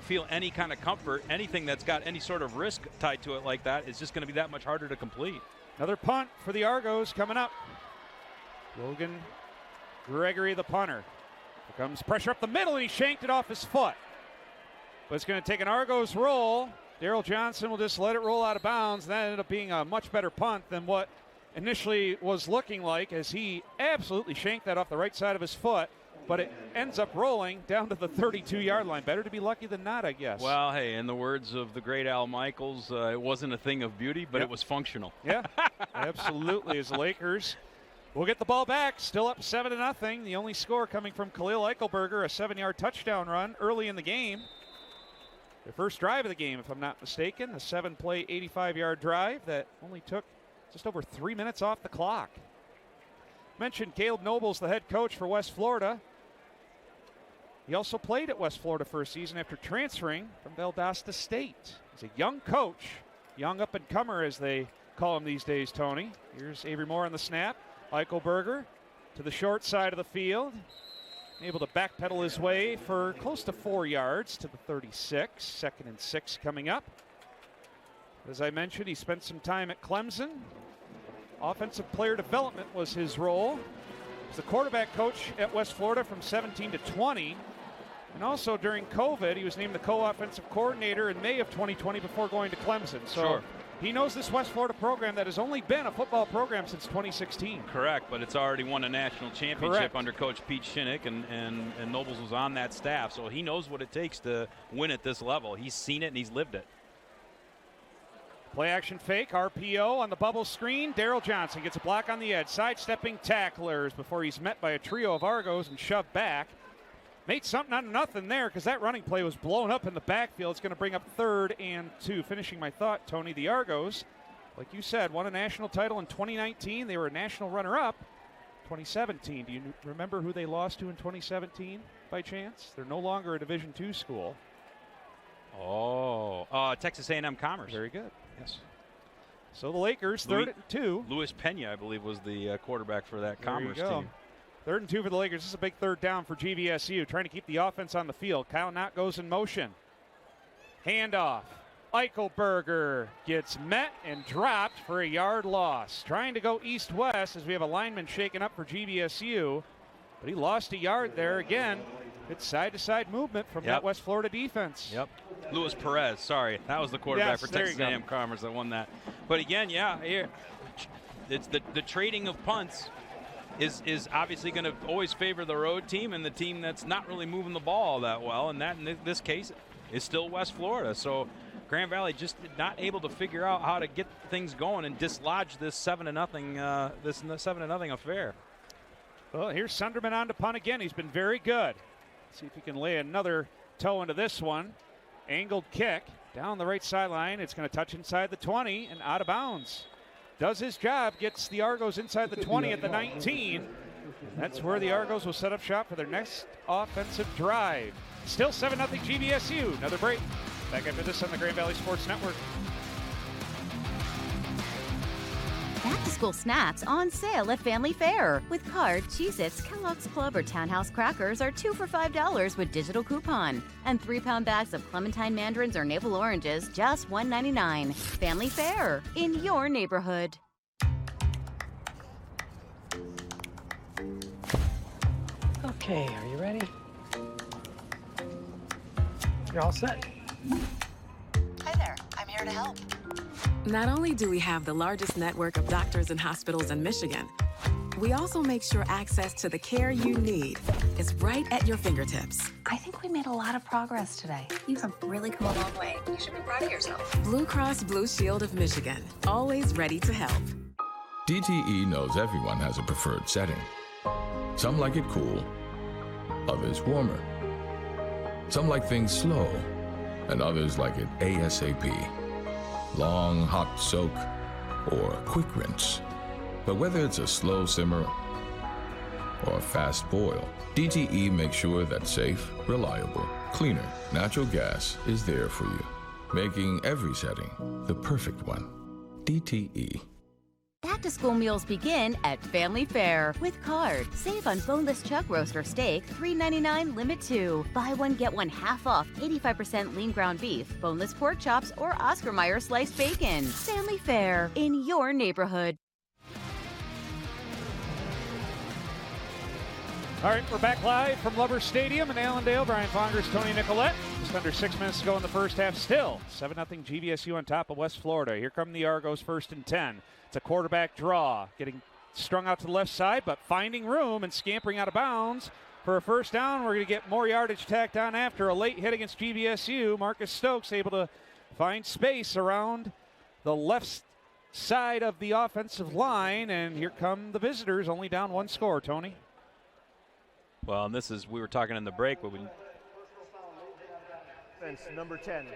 feel any kind of comfort. Anything that's got any sort of risk tied to it like that is just going to be that much harder to complete. Another punt for the Argos coming up. Logan Gregory, the punter. Here comes pressure up the middle, and he shanked it off his foot. But it's going to take an Argos roll. Daryl Johnson will just let it roll out of bounds. That ended up being a much better punt than what initially was looking like, as he absolutely shanked that off the right side of his foot. But it ends up rolling down to the 32-yard line. Better to be lucky than not, I guess. Well, hey, in the words of the great Al Michaels, it wasn't a thing of beauty, but it was functional. Yeah, absolutely. As the Lakers will get the ball back, still up 7-0. The only score coming from Khalil Eichelberger, a 7-yard touchdown run early in the game. Their first drive of the game, if I'm not mistaken, a 7-play, 85-yard drive that only took just over 3 minutes off the clock. Mentioned Caleb Nobles, the head coach for West Florida. He also played at West Florida for a season after transferring from Valdosta State. He's a young coach, young up-and-comer as they call him these days, Tony. Here's Avery Moore on the snap. Eichelberger to the short side of the field. Able to backpedal his way for close to 4 yards to the 36. 2nd and 6 coming up. As I mentioned, he spent some time at Clemson. Offensive player development was his role. He was the quarterback coach at West Florida from 17 to 20. And also during COVID, he was named the co-offensive coordinator in May of 2020 before going to Clemson. So he knows this West Florida program that has only been a football program since 2016. Correct, but it's already won a national championship under Coach Pete Shinnick, and Nobles was on that staff. So he knows what it takes to win at this level. He's seen it and he's lived it. Play action fake, RPO on the bubble screen. Daryl Johnson gets a block on the edge, sidestepping tacklers before he's met by a trio of Argos and shoved back. Made something out of nothing there because that running play was blown up in the backfield. It's going to bring up 3rd and 2. Finishing my thought, Tony, the Argos, like you said, won a national title in 2019. They were a national runner-up 2017. Do you remember who they lost to in 2017 by chance? They're no longer a Division II school. Texas A&M Commerce. Very good. Yes. So the Lakers, 3rd and 2. Luis Pena, I believe, was the quarterback for that Commerce team. 3rd and 2 for the Lakers. This is a big 3rd down for GVSU, trying to keep the offense on the field. Kyle Knott goes in motion. Handoff. Eichelberger gets met and dropped for a yard loss. Trying to go east-west as we have a lineman shaken up for GVSU. But he lost a yard there again. It's side-to-side movement from that West Florida defense. Yep. Luis Perez, sorry. That was the quarterback for Texas A&M Commerce that won that. But again, it's the trading of punts is obviously going to always favor the road team and the team that's not really moving the ball that well, and that in this case is still West Florida. So Grand Valley just not able to figure out how to get things going and dislodge this 7-0 affair. Well, here's Sunderman on to punt again. He's been very good. See if he can lay another toe into this one. Angled kick down the right sideline. It's going to touch inside the 20 and out of bounds. Does his job, gets the Argos inside the 20 at the 19. That's where the Argos will set up shop for their next offensive drive. Still 7-0 GVSU. Another break. Back after this on the Grand Valley Sports Network. Back-to-school snacks on sale at Family Fare. With card, Cheez-Its, Kellogg's Club, or Townhouse crackers are 2 for $5 with digital coupon. And 3-pound bags of Clementine mandarins or navel oranges, just $1.99. Family Fare, in your neighborhood. Okay, are you ready? You're all set. Hi there, I'm here to help. Not only do we have the largest network of doctors and hospitals in Michigan, we also make sure access to the care you need is right at your fingertips. I think we made a lot of progress today. You have really come a long way. You should be proud of yourself. Blue Cross Blue Shield of Michigan, always ready to help. DTE knows everyone has a preferred setting. Some like it cool, others warmer. Some like things slow, and others like it ASAP. Long, hot soak, or quick rinse. But whether it's a slow simmer or a fast boil, DTE makes sure that safe, reliable, cleaner natural gas is there for you, making every setting the perfect one. DTE. Back-to-school meals begin at Family Fare with card. Save on boneless chuck roast or steak, $3.99 limit 2. Buy one, get one half off 85% lean ground beef, boneless pork chops, or Oscar Mayer sliced bacon. Family Fare in your neighborhood. All right, we're back live from Lover Stadium in Allendale. Brian Fongers, Tony Nicolette. Just under 6 minutes to go in the first half. Still 7-0 GVSU on top of West Florida. Here come the Argos, 1st and 10. It's a quarterback draw, getting strung out to the left side, but finding room and scampering out of bounds for a first down. We're going to get more yardage tacked on after a late hit against GVSU. Marcus Stokes able to find space around the left side of the offensive line, and here come the visitors, only down one score, Tony. Well, and this is, we were talking in the break, but we... Number 10,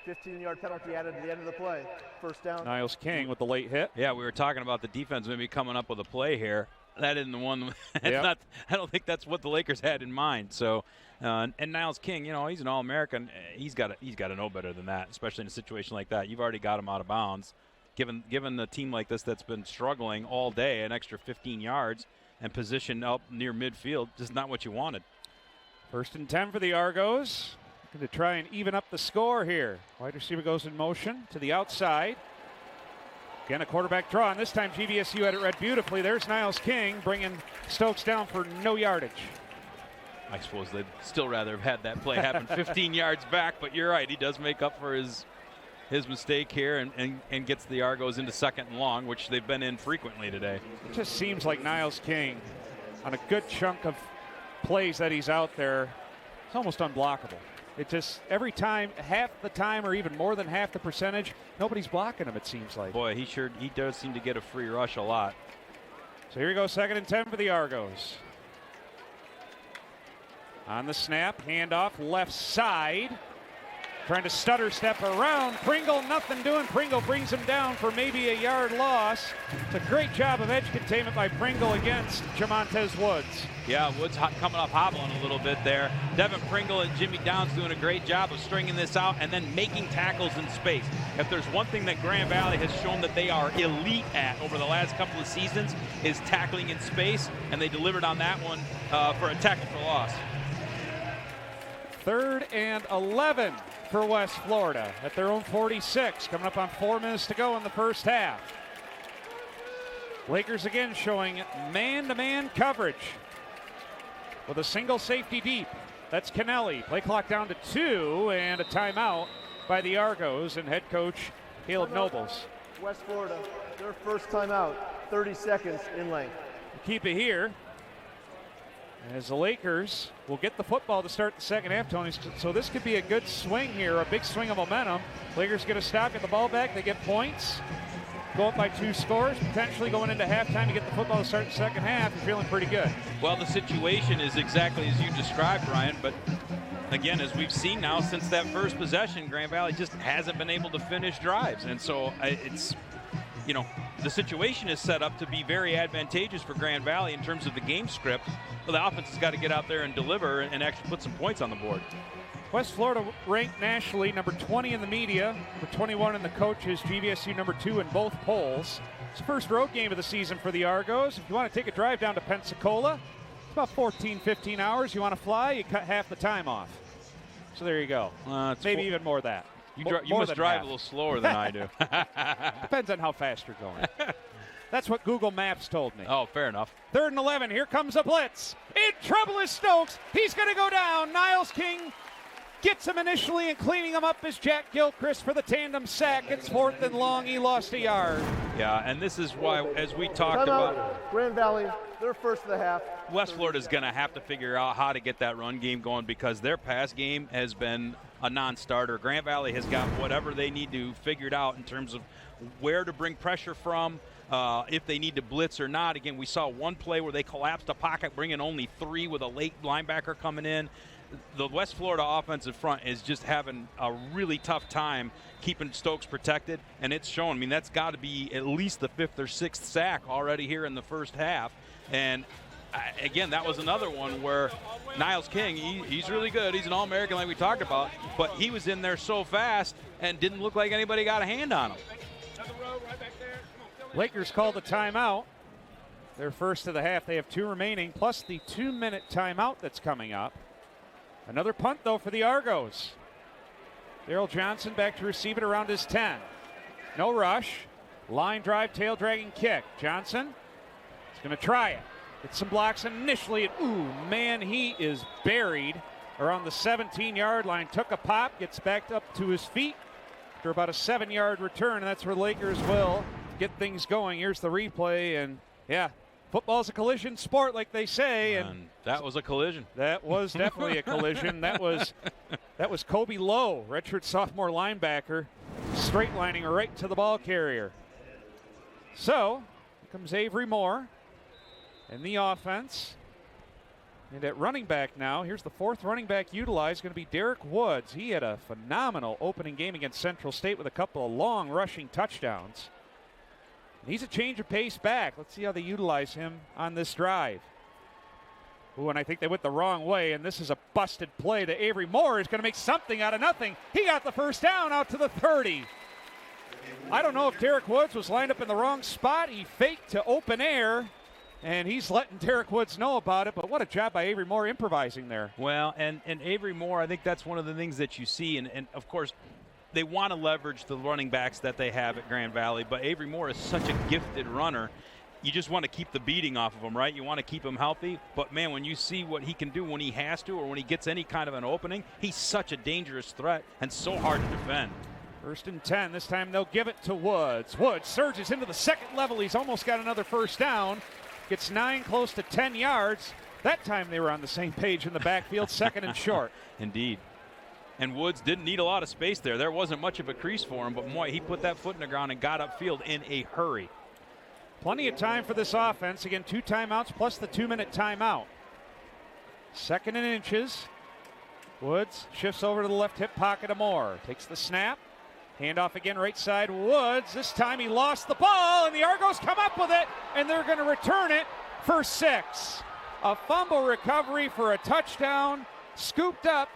15-yard penalty added at the end of the play. First down. Niles King with the late hit. Yeah, we were talking about the defense maybe coming up with a play here. That isn't the one. Yep. Not, I don't think that's what the Lakers had in mind. So, and Niles King, you know, he's an All-American. He's got to know better than that, especially in a situation like that. You've already got him out of bounds. Given a team like this that's been struggling all day, an extra 15 yards and position up near midfield, just not what you wanted. 1st and 10 for the Argos. Going to try and even up the score here. Wide receiver goes in motion to the outside. Again, a quarterback draw, and this time GVSU had it read beautifully. There's Niles King bringing Stokes down for no yardage. I suppose they'd still rather have had that play happen 15 yards back, but you're right. He does make up for his mistake here and gets the Argos into 2nd and long, which they've been in frequently today. It just seems like Niles King, on a good chunk of plays that he's out there, it's almost unblockable. It just, every time, half the time or even more than half the percentage, nobody's blocking him, it seems like. Boy, he does seem to get a free rush a lot. So here we go, 2nd and 10 for the Argos. On the snap, handoff, left side. Trying to stutter step around. Pringle, nothing doing. Pringle brings him down for maybe a yard loss. It's a great job of edge containment by Pringle against Jamontez Woods. Yeah, Woods coming up hobbling a little bit there. Devin Pringle and Jimmy Downs doing a great job of stringing this out and then making tackles in space. If there's one thing that Grand Valley has shown that they are elite at over the last couple of seasons is tackling in space, and they delivered on that one for a tackle for loss. 3rd and 11 for West Florida at their own 46, coming up on 4 minutes to go in the first half. Lakers again showing man-to-man coverage with a single safety deep. That's Kennelly. Play clock down to 2 and a timeout by the Argos and head coach Caleb Nobles. West Florida, their first timeout, 30 seconds in length. Keep it here as the Lakers will get the football to start the second half, Tony. So this could be a good swing here, a big swing of momentum. Lakers get a stop, get the ball back, they get points, go up by 2 scores, potentially going into halftime to get the football to start the second half. You're feeling pretty good. Well, the situation is exactly as you described, Brian, but again, as we've seen now since that first possession, Grand Valley just hasn't been able to finish drives. And so it's, you know, the situation is set up to be very advantageous for Grand Valley in terms of the game script. Well, the offense has got to get out there and deliver and actually put some points on the board. West Florida ranked nationally number 20 in the media, number 21 in the coaches, GVSU number 2 in both polls. It's the first road game of the season for the Argos. If you want to take a drive down to Pensacola, it's about 14, 15 hours. You want to fly, you cut half the time off. So there you go. Maybe even more than that. You must drive a little slower than I do. Depends on how fast you're going. That's what Google Maps told me. Oh, fair enough. 3rd and 11. Here comes a blitz. In trouble is Stokes. He's going to go down. Niles King gets him initially, and cleaning him up is Jack Gilchrist for the tandem sack. It's 4th and long. He lost a yard. Yeah, and this is why, as we talked about, Grand Valley, their first of the half. West Florida's going to have to figure out how to get that run game going because their pass game has been a non-starter. Grand Valley has got whatever they need to figure it out in terms of where to bring pressure from, if they need to blitz or not. Again, we saw one play where they collapsed a pocket, bringing only 3 with a late linebacker coming in. The West Florida offensive front is just having a really tough time keeping Stokes protected, and it's shown. I mean, that's got to be at least the 5th or 6th sack already here in the first half. And again, that was another one where Niles King, he's really good. He's an All-American like we talked about, but he was in there so fast and didn't look like anybody got a hand on him. Lakers called the timeout. Their first of the half. They have 2 remaining, plus the 2-minute timeout that's coming up. Another punt, though, for the Argos. Daryl Johnson back to receive it around his 10. No rush. Line drive, tail dragging kick. Johnson is going to try it. Get some blocks initially. Ooh, man, he is buried around the 17-yard line. Took a pop, gets back up to his feet after about a 7-yard return, and that's where Lakers will get things going. Here's the replay, and yeah, football's a collision sport, like they say. And that was a collision. That was definitely a collision. That was Kobe Lowe, redshirt sophomore linebacker, straight lining right to the ball carrier. So, here comes Avery Moore in the offense. And at running back now, here's the 4th running back utilized, going to be Derek Woods. He had a phenomenal opening game against Central State with a couple of long rushing touchdowns. And he's a change of pace back. Let's see how they utilize him on this drive. Ooh, and I think they went the wrong way, and this is a busted play to Avery Moore. Is going to make something out of nothing. He got the first down out to the 30. I don't know if Derek Woods was lined up in the wrong spot. He faked to open air, and he's letting Derek Woods know about it. But what a job by Avery Moore improvising there. Well, and Avery Moore, I think that's one of the things that you see. And of course, they want to leverage the running backs that they have at Grand Valley. But Avery Moore is such a gifted runner. You just want to keep the beating off of him, right? You want to keep him healthy. But, man, when you see what he can do when he has to or when he gets any kind of an opening, he's such a dangerous threat and so hard to defend. 1st and 10. This time they'll give it to Woods. Woods surges into the second level. He's almost got another first down. Gets 9, close to 10 yards. That time they were on the same page in the backfield, 2nd and short. Indeed. And Woods didn't need a lot of space there. There wasn't much of a crease for him, but boy, he put that foot in the ground and got upfield in a hurry. Plenty of time for this offense. Again, 2 timeouts plus the 2-minute timeout. 2nd and inches. Woods shifts over to the left hip pocket of Moore. Takes the snap. Handoff again, right side, Woods. This time he lost the ball, and the Argos come up with it, and they're going to return it for 6. A fumble recovery for a touchdown, scooped up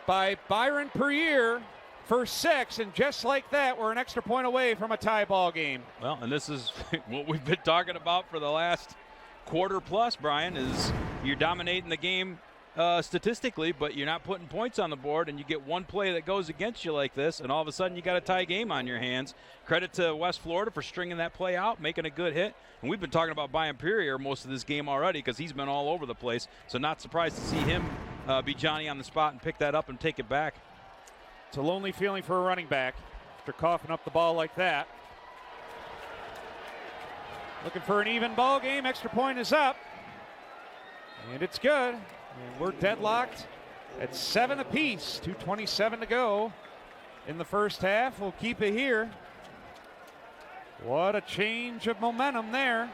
by Byron Perrier for 6, and just like that, we're an extra point away from a tie ball game. Well, and this is what we've been talking about for the last quarter plus, Brian, is you're dominating the game statistically, but you're not putting points on the board, and you get one play that goes against you like this, and all of a sudden you got a tie game on your hands. Credit to West Florida for stringing that play out, making a good hit. And we've been talking about Byron Perrier most of this game already because he's been all over the place, so not surprised to see him be Johnny on the spot and pick that up and take it back. It's a lonely feeling for a running back after coughing up the ball like that. Looking for an even ball game. Extra point is up, and it's good. And we're deadlocked at 7 apiece. 2:27 to go in the first half. We'll keep it here. What a change of momentum there.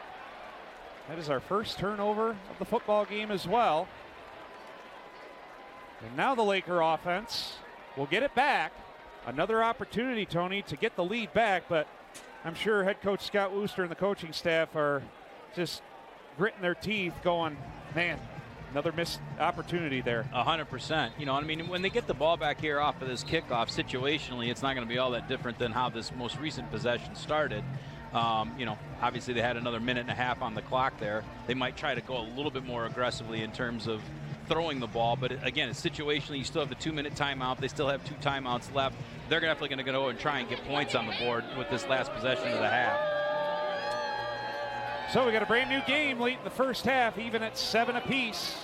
That is our first turnover of the football game as well. And now the Laker offense will get it back. Another opportunity, Tony, to get the lead back, but I'm sure head coach Scott Wooster and the coaching staff are just gritting their teeth going, man, another missed opportunity there. 100%. You know, I mean, when they get the ball back here off of this kickoff, situationally, it's not going to be all that different than how this most recent possession started. You know, obviously they had another minute and a half on the clock there. They might try to go a little bit more aggressively in terms of throwing the ball, but again, it's situationally, you still have the 2-minute timeout. They still have 2 timeouts left. They're definitely going to go and try and get points on the board with this last possession of the half. So we got a brand new game late in the first half, even at 7 apiece.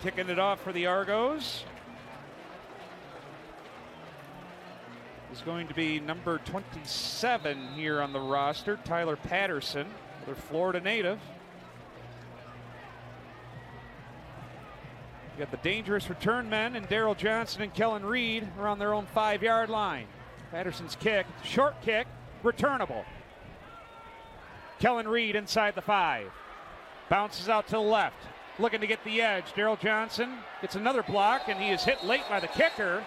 Kicking it off for the Argos is going to be number 27 here on the roster, Tyler Patterson, another Florida native. You got the dangerous return men and Daryl Johnson and Kellen Reed around their own 5-yard line. Patterson's kick, short kick, returnable. Kellen Reed inside the 5. Bounces out to the left, looking to get the edge. Daryl Johnson gets another block, and he is hit late by the kicker.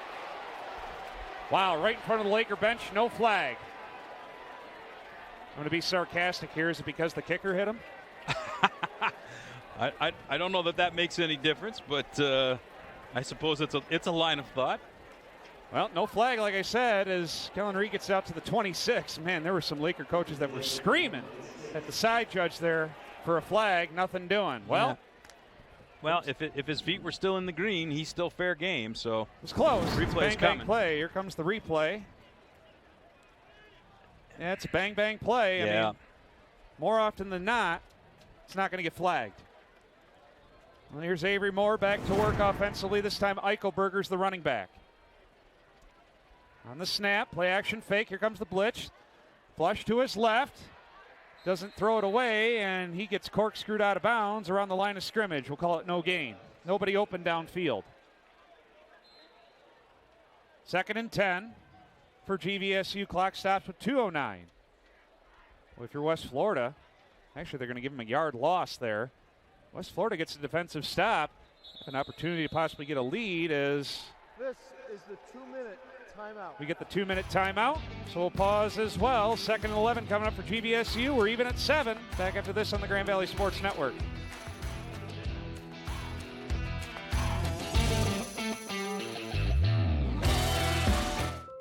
Wow, right in front of the Laker bench, no flag. I'm going to be sarcastic here. Is it because the kicker hit him? I don't know that makes any difference, but I suppose it's a line of thought. Well, no flag, like I said, as Kellen Reed gets out to the 26. Man, there were some Laker coaches that were screaming at the side judge there for a flag. Nothing doing. Well, yeah. Well, if his feet were still in the green, he's still fair game. So it was close. Replay's bang, bang play. Here comes the replay. Yeah, it's a bang, bang play. Yeah. I mean, more often than not, it's not going to get flagged. Well, here's Avery Moore back to work offensively. This time Eichelberger's the running back. On the snap, play action fake. Here comes the blitz. Flush to his left. Doesn't throw it away, and he gets corkscrewed out of bounds around the line of scrimmage. We'll call it no gain. Nobody open downfield. 2nd and 10 for GVSU. Clock stops with 2:09. Well, if you're West Florida, actually they're going to give him a yard loss there. West Florida gets a defensive stop. An opportunity to possibly get a lead as this is the 2-minute timeout. We get the 2-minute timeout, so we'll pause as well. 2nd and 11 coming up for GVSU. We're even at 7. Back after this on the Grand Valley Sports Network.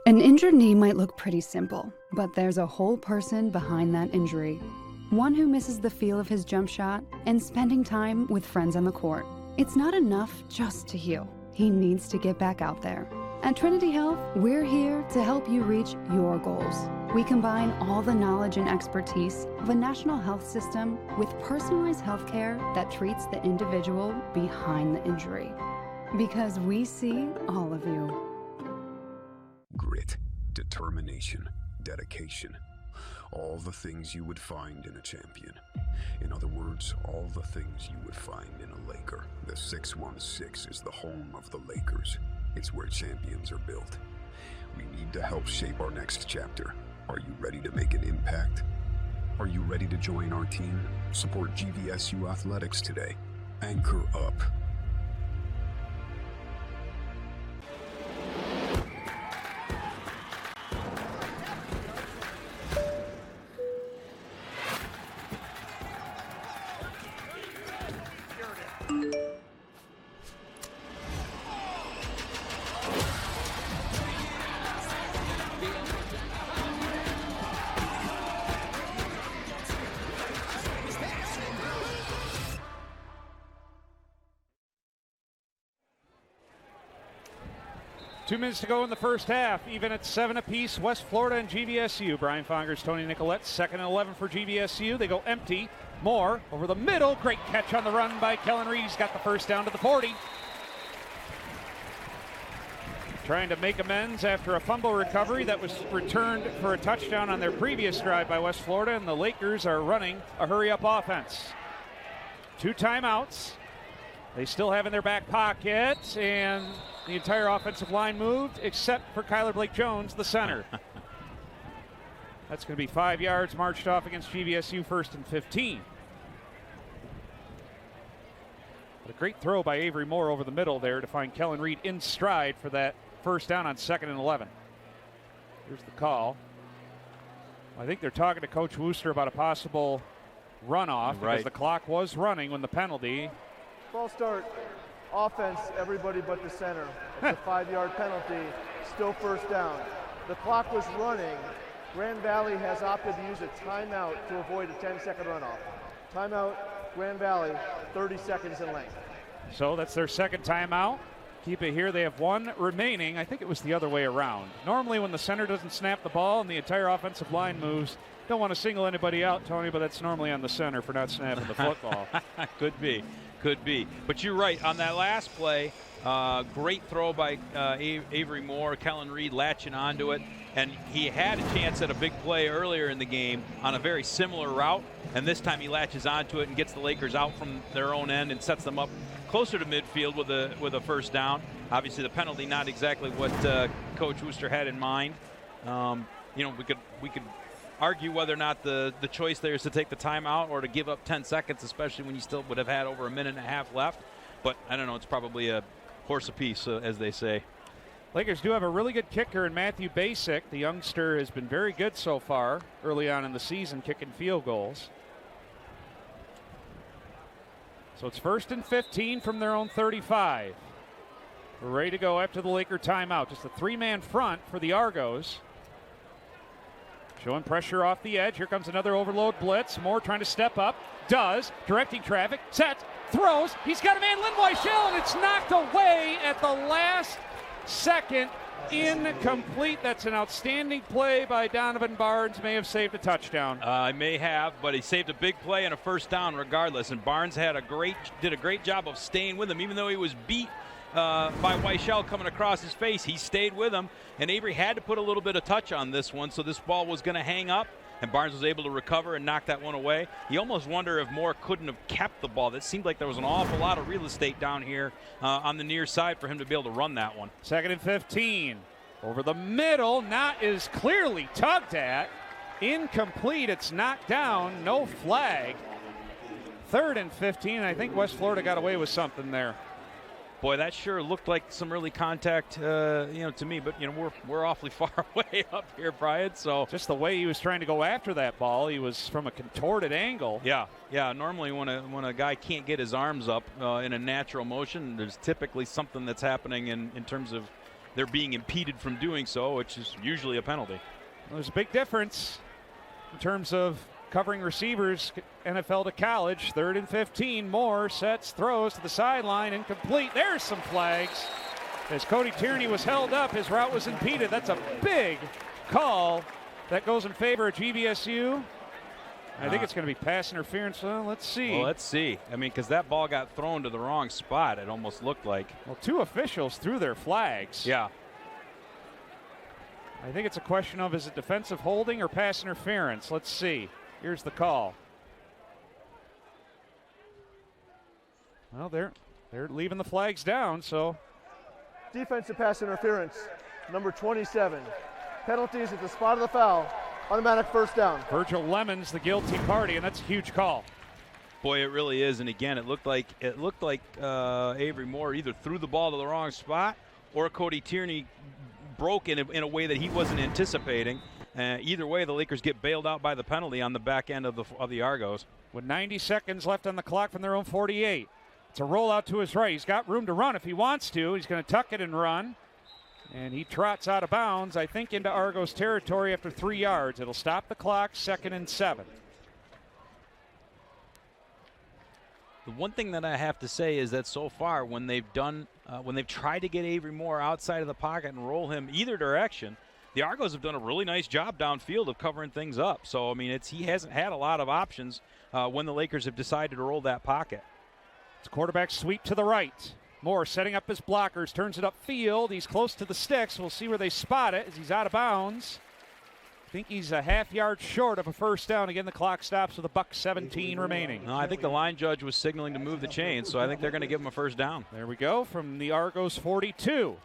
An injured knee might look pretty simple, but there's a whole person behind that injury. One who misses the feel of his jump shot and spending time with friends on the court. It's not enough just to heal. He needs to get back out there. At Trinity Health, we're here to help you reach your goals. We combine all the knowledge and expertise of a national health system with personalized health care that treats the individual behind the injury. Because we see all of you. Grit, determination, dedication. All the things you would find in a champion. In other words, all the things you would find in a Laker. The 616 is the home of the Lakers. It's where champions are built. We need to help shape our next chapter. Are you ready to make an impact? Are you ready to join our team? Support GVSU Athletics today. Anchor up. Two minutes to go in the first half, even at 7 apiece, West Florida and GVSU. Brian Fongers, Tony Nicolette, 2nd and 11 for GVSU. They go empty. Moore over the middle. Great catch on the run by Kellen Reed. He's got the first down to the 40. Trying to make amends after a fumble recovery that was returned for a touchdown on their previous drive by West Florida, and the Lakers are running a hurry-up offense. 2 timeouts. They still have in their back pocket, and the entire offensive line moved, except for Kyler Blake-Jones, the center. That's going to be 5 yards marched off against GVSU, 1st and 15. But a great throw by Avery Moore over the middle there to find Kellen Reed in stride for that first down on 2nd and 11. Here's the call. I think they're talking to Coach Wooster about a possible runoff because the clock was running when the penalty. False start. Offense, everybody but the center. It's a 5-yard penalty. Still first down. The clock was running. Grand Valley has opted to use a timeout to avoid a 10-second runoff. Timeout, Grand Valley, 30 seconds in length. So that's their second timeout. Keep it here. They have 1 remaining. I think it was the other way around. Normally when the center doesn't snap the ball and the entire offensive line moves, don't want to single anybody out, Tony, but that's normally on the center for not snapping the football. Could be. But you're right. On that last play, great throw by Avery Moore. Kellen Reed latching onto it. And he had a chance at a big play earlier in the game on a very similar route. And this time he latches onto it and gets the Lakers out from their own end and sets them up closer to midfield with a first down. Obviously the penalty not exactly what Coach Wooster had in mind. We could argue whether or not the choice there is to take the timeout or to give up 10 seconds, especially when you still would have had over a minute and a half left. But I don't know, it's probably a horse apiece, as they say. Lakers do have a really good kicker in Matthew Basic. The youngster has been very good so far early on in the season, kicking field goals. So it's 1st and 15 from their own 35. We're ready to go after the Laker timeout. Just a three-man front for the Argos. Showing pressure off the edge. Here comes another overload blitz. Moore trying to step up. Does. Directing traffic. Sets. Throws. He's got a man, Lynn Weichel, and it's knocked away at the last second. Incomplete. That's an outstanding play by Donovan Barnes. May have saved a touchdown. May have, but he saved a big play and a first down regardless. And Barnes did a great job of staying with him, even though he was beat by Weichel coming across his face. He stayed with him, and Avery had to put a little bit of touch on this one, so this ball was going to hang up, and Barnes was able to recover and knock that one away. You almost wonder if Moore couldn't have kept the ball. That seemed like there was an awful lot of real estate down here on the near side for him to be able to run that one. 2nd and 15. Over the middle, not is clearly tugged at. Incomplete, it's knocked down, no flag. 3rd and 15, I think West Florida got away with something there. Boy, that sure looked like some early contact, to me. But we're awfully far away up here, Brian. So just the way he was trying to go after that ball, he was from a contorted angle. Yeah. Normally, when a guy can't get his arms up in a natural motion, there's typically something that's happening in terms of they're being impeded from doing so, which is usually a penalty. Well, there's a big difference in terms of covering receivers, NFL to college. 3rd and 15. Moore sets, throws to the sideline, incomplete. There's some flags. As Cody Tierney was held up, his route was impeded. That's a big call that goes in favor of GVSU. I think it's going to be pass interference. Well, let's see. Well, let's see. I mean, because that ball got thrown to the wrong spot, it almost looked like. Well, 2 officials threw their flags. Yeah. I think it's a question of, is it defensive holding or pass interference? Let's see. Here's the call. Well, they're leaving the flags down, so. Defensive pass interference, number 27. Penalties at the spot of the foul. Automatic first down. Virgil Lemon's the guilty party, and that's a huge call. Boy, it really is. And again, it looked like Avery Moore either threw the ball to the wrong spot or Cody Tierney broke in a way that he wasn't anticipating. Either way, the Lakers get bailed out by the penalty on the back end of the Argos. With 90 seconds left on the clock from their own 48. It's a rollout to his right. He's got room to run if he wants to. He's going to tuck it and run. And he trots out of bounds, I think, into Argos territory after 3 yards. It'll stop the clock, 2nd and 7. The one thing that I have to say is that so far, when they've tried to get Avery Moore outside of the pocket and roll him either direction, the Argos have done a really nice job downfield of covering things up. So, I mean, he hasn't had a lot of options when the Lakers have decided to roll that pocket. It's quarterback sweep to the right. Moore setting up his blockers, turns it upfield. He's close to the sticks. We'll see where they spot it as he's out of bounds. I think he's a half yard short of a first down. Again, the clock stops with $1:17 remaining. No, I think the line judge was signaling to move the chains, so I think they're going to give him a first down. There we go from the Argos 42.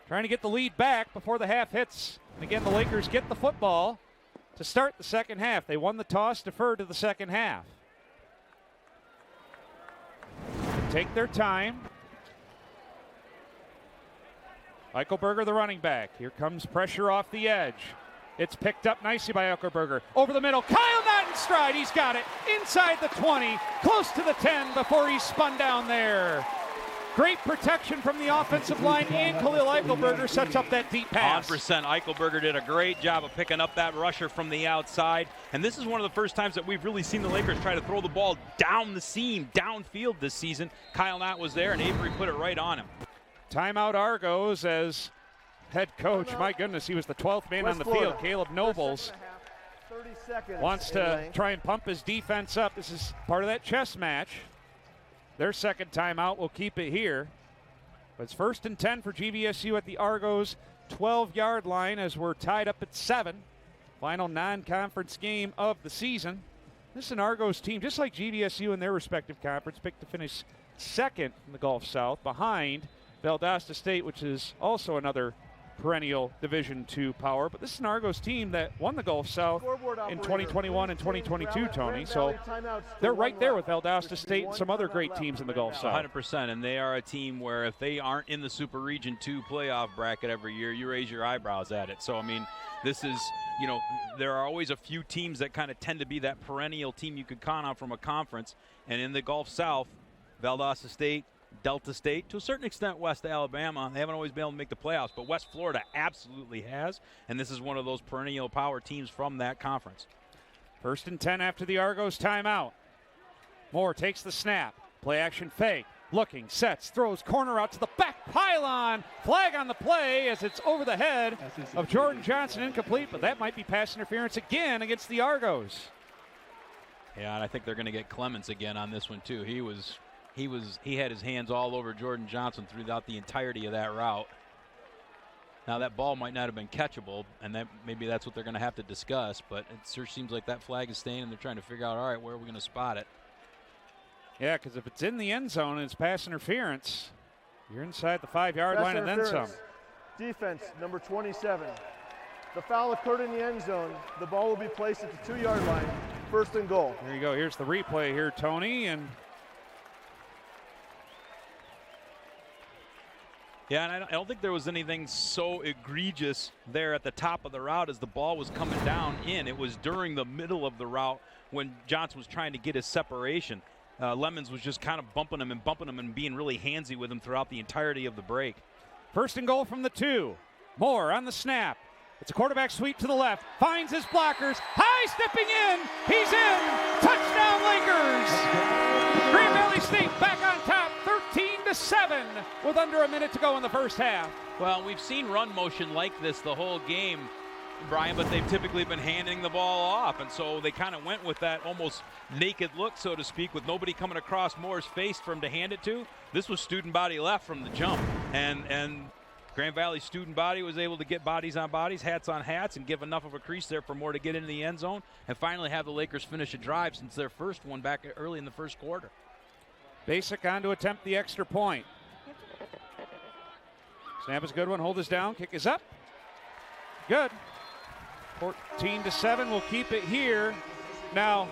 Trying to get the lead back before the half hits. And again, the Lakers get the football to start the second half. They won the toss, deferred to the second half. Take their time. Eichelberger, the running back. Here comes pressure off the edge. It's picked up nicely by Eichelberger. Over the middle, Kyle not in stride. He's got it inside the 20, close to the 10 before he's spun down there. Great protection from the offensive line, and Khalil Eichelberger sets up that deep pass. 100%. Eichelberger did a great job of picking up that rusher from the outside. And this is one of the first times that we've really seen the Lakers try to throw the ball down the seam, downfield this season. Kyle Knott was there, and Avery put it right on him. Timeout Argos as head coach. My goodness, he was the 12th man on the field. Caleb Nobles wants to try and pump his defense up. This is part of that chess match. Their second timeout will keep it here. But it's 1st and 10 for GVSU at the Argos 12-yard line as we're tied up at 7. Final non-conference game of the season. This is an Argos team, just like GVSU in their respective conference, picked to finish second in the Gulf South behind Valdosta State, which is also another perennial Division II power. But this is an Argos team that won the Gulf South in 2021 and 2022, Tony. So they're right there with Valdosta State and some other great teams in the Gulf South. 100%, and they are a team where if they aren't in the Super Region 2 playoff bracket every year, you raise your eyebrows at it. So, I mean, this is, there are always a few teams that kind of tend to be that perennial team you could count on from a conference. And in the Gulf South, Valdosta State, Delta State, to a certain extent West Alabama. They haven't always been able to make the playoffs, but West Florida absolutely has, and this is one of those perennial power teams from that conference. 1st and 10 after the Argos timeout. Moore takes the snap. Play action fake. Looking, sets, throws, corner out to the back pylon. Flag on the play as it's over the head of Jordan Johnson, incomplete, but that might be pass interference again against the Argos. Yeah, and I think they're going to get Clements again on this one too. He had his hands all over Jordan Johnson throughout the entirety of that route. Now that ball might not have been catchable, and maybe that's what they're going to have to discuss, but it sure seems like that flag is staying and they're trying to figure out, all right, where are we going to spot it? Yeah, because if it's in the end zone and it's pass interference, you're inside the 5-yard line and then some. Defense, number 27. The foul occurred in the end zone. The ball will be placed at the 2-yard line, 1st and goal. There you go. Here's the replay here, Tony. And yeah, and I don't think there was anything so egregious there at the top of the route as the ball was coming down in. It was during the middle of the route when Johnson was trying to get his separation. Lemons was just kind of bumping him and being really handsy with him throughout the entirety of the break. 1st and goal from the 2. Moore on the snap. It's a quarterback sweep to the left. Finds his blockers. High stepping in. He's in. Touchdown Lakers. Grand Valley State back on top 13-7 with under a minute to go in the first half. Well, we've seen run motion like this the whole game, Brian, but they've typically been handing the ball off, and so they kind of went with that almost naked look, so to speak, with nobody coming across Moore's face for him to hand it to. This was student body left from the jump, and Grand Valley student body was able to get bodies on bodies, hats on hats, and give enough of a crease there for Moore to get into the end zone and finally have the Lakers finish a drive since their first one back early in the first quarter. Basic on to attempt the extra point. Snap is a good one. Hold us down. Kick is up. Good. 14-7. We'll keep it here. Now,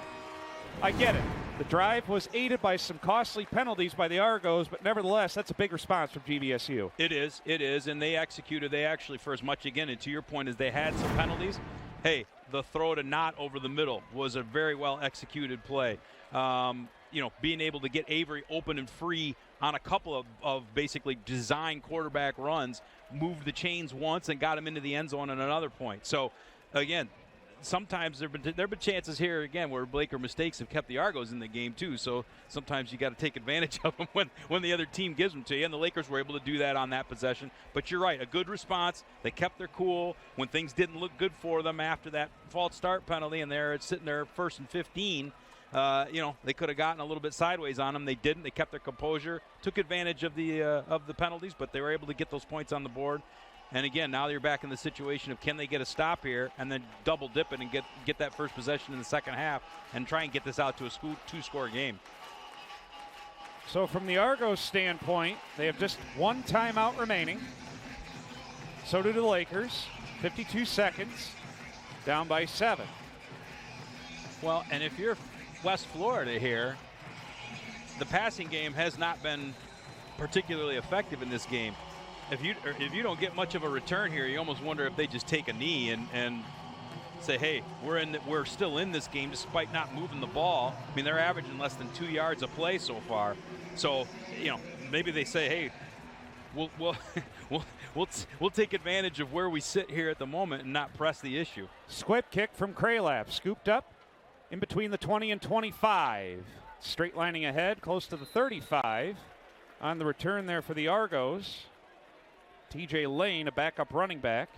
I get it. The drive was aided by some costly penalties by the Argos, but nevertheless, that's a big response from GVSU. It is, and they executed. They actually, for as much, again, and to your point, as they had some penalties, hey, the throw to Knott over the middle was a very well executed play. Being able to get Avery open and free on a couple of basically design quarterback runs, moved the chains once and got him into the end zone at another point. So, again, sometimes there have been chances here, again, where Laker mistakes have kept the Argos in the game, too. So sometimes you got to take advantage of them when the other team gives them to you. And the Lakers were able to do that on that possession. But you're right, a good response. They kept their cool when things didn't look good for them after that false start penalty, and they're sitting there 1st and 15. They could have gotten a little bit sideways on them. They didn't. They kept their composure, took advantage of the penalties, but they were able to get those points on the board. And again, now you're back in the situation of can they get a stop here and then double dip it and get that first possession in the second half and try and get this out to a 2-score game. So from the Argos standpoint, they have just one timeout remaining. So do the Lakers. 52 seconds, down by 7. Well, and if you're West Florida here, the passing game has not been particularly effective in this game. If you don't get much of a return here, you almost wonder if they just take a knee and say, hey, we're still in this game despite not moving the ball. I mean, they're averaging less than 2 yards a play so far. So, maybe they say, hey, we'll take advantage of where we sit here at the moment and not press the issue. Squib kick from Kralap, scooped up in between the 20 and 25. Straight lining ahead, close to the 35. On the return there for the Argos, TJ Lane, a backup running back.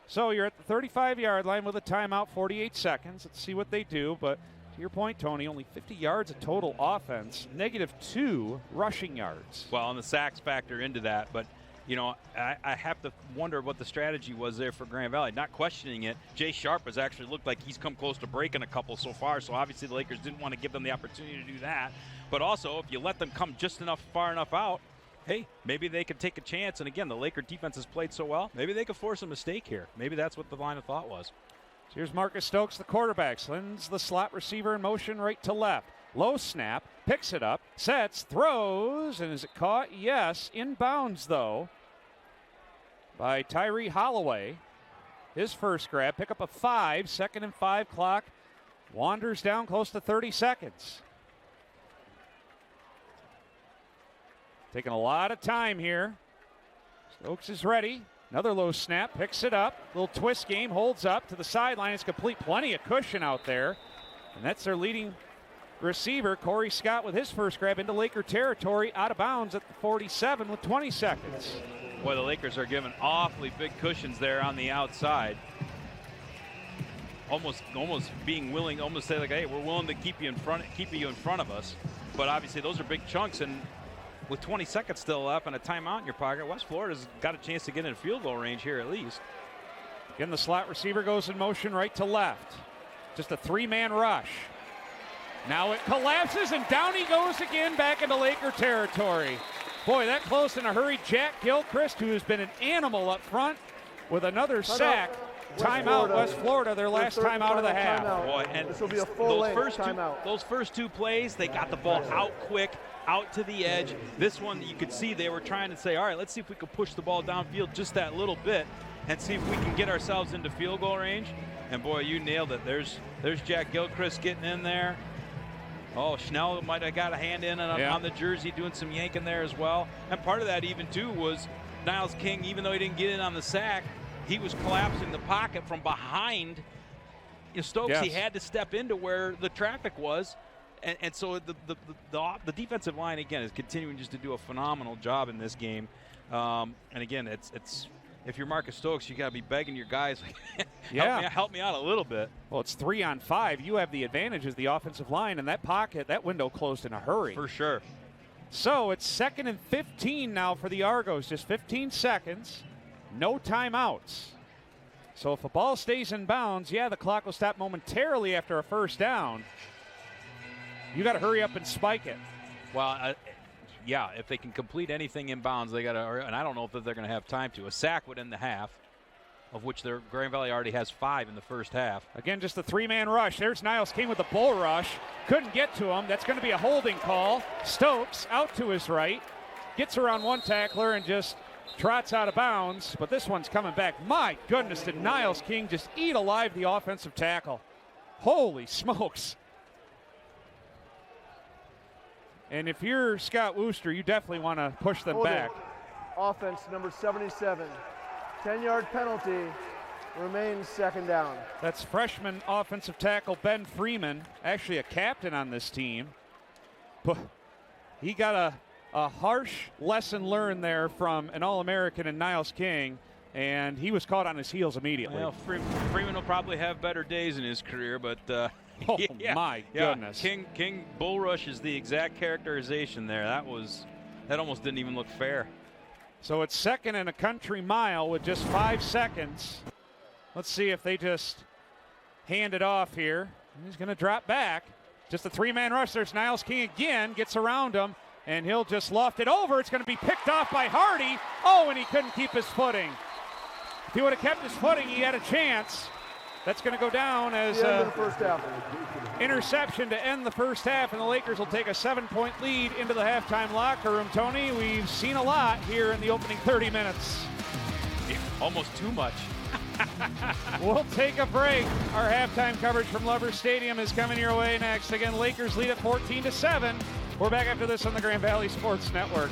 So you're at the 35-yard line with a timeout, 48 seconds. Let's see what they do. But to your point, Tony, only 50 yards of total offense, -2 rushing yards. Well, and the sacks factor into that. But, I have to wonder what the strategy was there for Grand Valley. Not questioning it, Jay Sharp has actually looked like he's come close to breaking a couple so far. So obviously the Lakers didn't want to give them the opportunity to do that. But also, if you let them come just far enough out, hey, maybe they could take a chance. And again, the Laker defense has played so well. Maybe they could force a mistake here. Maybe that's what the line of thought was. So here's Marcus Stokes, the quarterback. Sends the slot receiver in motion right to left. Low snap, picks it up, sets, throws, and is it caught? Yes. Inbounds, though, by Tyree Holloway. His first grab, pick up a 5, 2nd and 5 clock. Wanders down close to 30 seconds. Taking a lot of time here. Stokes is ready. Another low snap, picks it up. Little twist game, holds up to the sideline. It's complete. Plenty of cushion out there. And that's their leading receiver, Corey Scott, with his first grab into Laker territory, out of bounds at the 47 with 20 seconds. Boy, the Lakers are giving awfully big cushions there on the outside. Almost being willing, almost say like, hey, we're willing to keep you in front of us. But obviously those are big chunks, and with 20 seconds still left and a timeout in your pocket, West Florida's got a chance to get in field goal range here at least. Again, the slot receiver goes in motion right to left. Just a three-man rush. Now it collapses, and down he goes again back into Laker territory. Boy, that close in a hurry. Jack Gilchrist, who has been an animal up front, with another sack. Timeout, West Florida, their last time out of the half. Boy, and this will be a full-length timeout. Those first two plays, they got the ball out quick, out to the edge. This one, you could see they were trying to say, all right, let's see if we can push the ball downfield just that little bit and see if we can get ourselves into field goal range. And boy, you nailed it. There's Jack Gilchrist getting in there. Oh, Schnell might have got a hand in on the jersey, doing some yanking there as well. And part of that even too was Niles King, even though he didn't get in on the sack, he was collapsing the pocket from behind Stokes. Yes. He had to step into where the traffic was. And so the defensive line, again, is continuing just to do a phenomenal job in this game. And again, it's if you're Marcus Stokes, you got to be begging your guys, help me out a little bit. Well, it's 3-on-5. You have the advantage as the offensive line, and that pocket, that window closed in a hurry. For sure. So it's 2nd and 15 now for the Argos. Just 15 seconds. No timeouts. So if the ball stays in bounds, the clock will stop momentarily after a first down. You got to hurry up and spike it. Well, if they can complete anything in bounds, they got to, and I don't know if they're going to have time to. A sack would end the half, of which their Grand Valley already has 5 in the first half. Again, just a three-man rush. There's Niles King with the bull rush. Couldn't get to him. That's going to be a holding call. Stokes out to his right. Gets around one tackler and just trots out of bounds. But this one's coming back. My goodness, did Niles King just eat alive the offensive tackle. Holy smokes. And if you're Scott Wooster, you definitely want to push them back. Offense number 77. 10-yard penalty, remains 2nd down. That's freshman offensive tackle Ben Freeman, actually a captain on this team. But he got a harsh lesson learned there from an All-American in Niles King, and he was caught on his heels immediately. Well, Freeman will probably have better days in his career, but my goodness. King bull rush is the exact characterization there. That almost didn't even look fair. So it's 2nd and a country mile with just 5 seconds. Let's see if they just hand it off here. He's going to drop back. Just a three-man rush. There's Niles King again, gets around him, and he'll just loft it over. It's going to be picked off by Hardy. Oh, and he couldn't keep his footing. If he would have kept his footing, he had a chance. That's going to go down as the first half. Interception to end the first half, and the Lakers will take a 7-point lead into the halftime locker room. Tony, we've seen a lot here in the opening 30 minutes. Yeah, almost too much. We'll take a break. Our halftime coverage from Lover Stadium is coming your way next. Again, Lakers lead at 14-7. We're back after this on the Grand Valley Sports Network.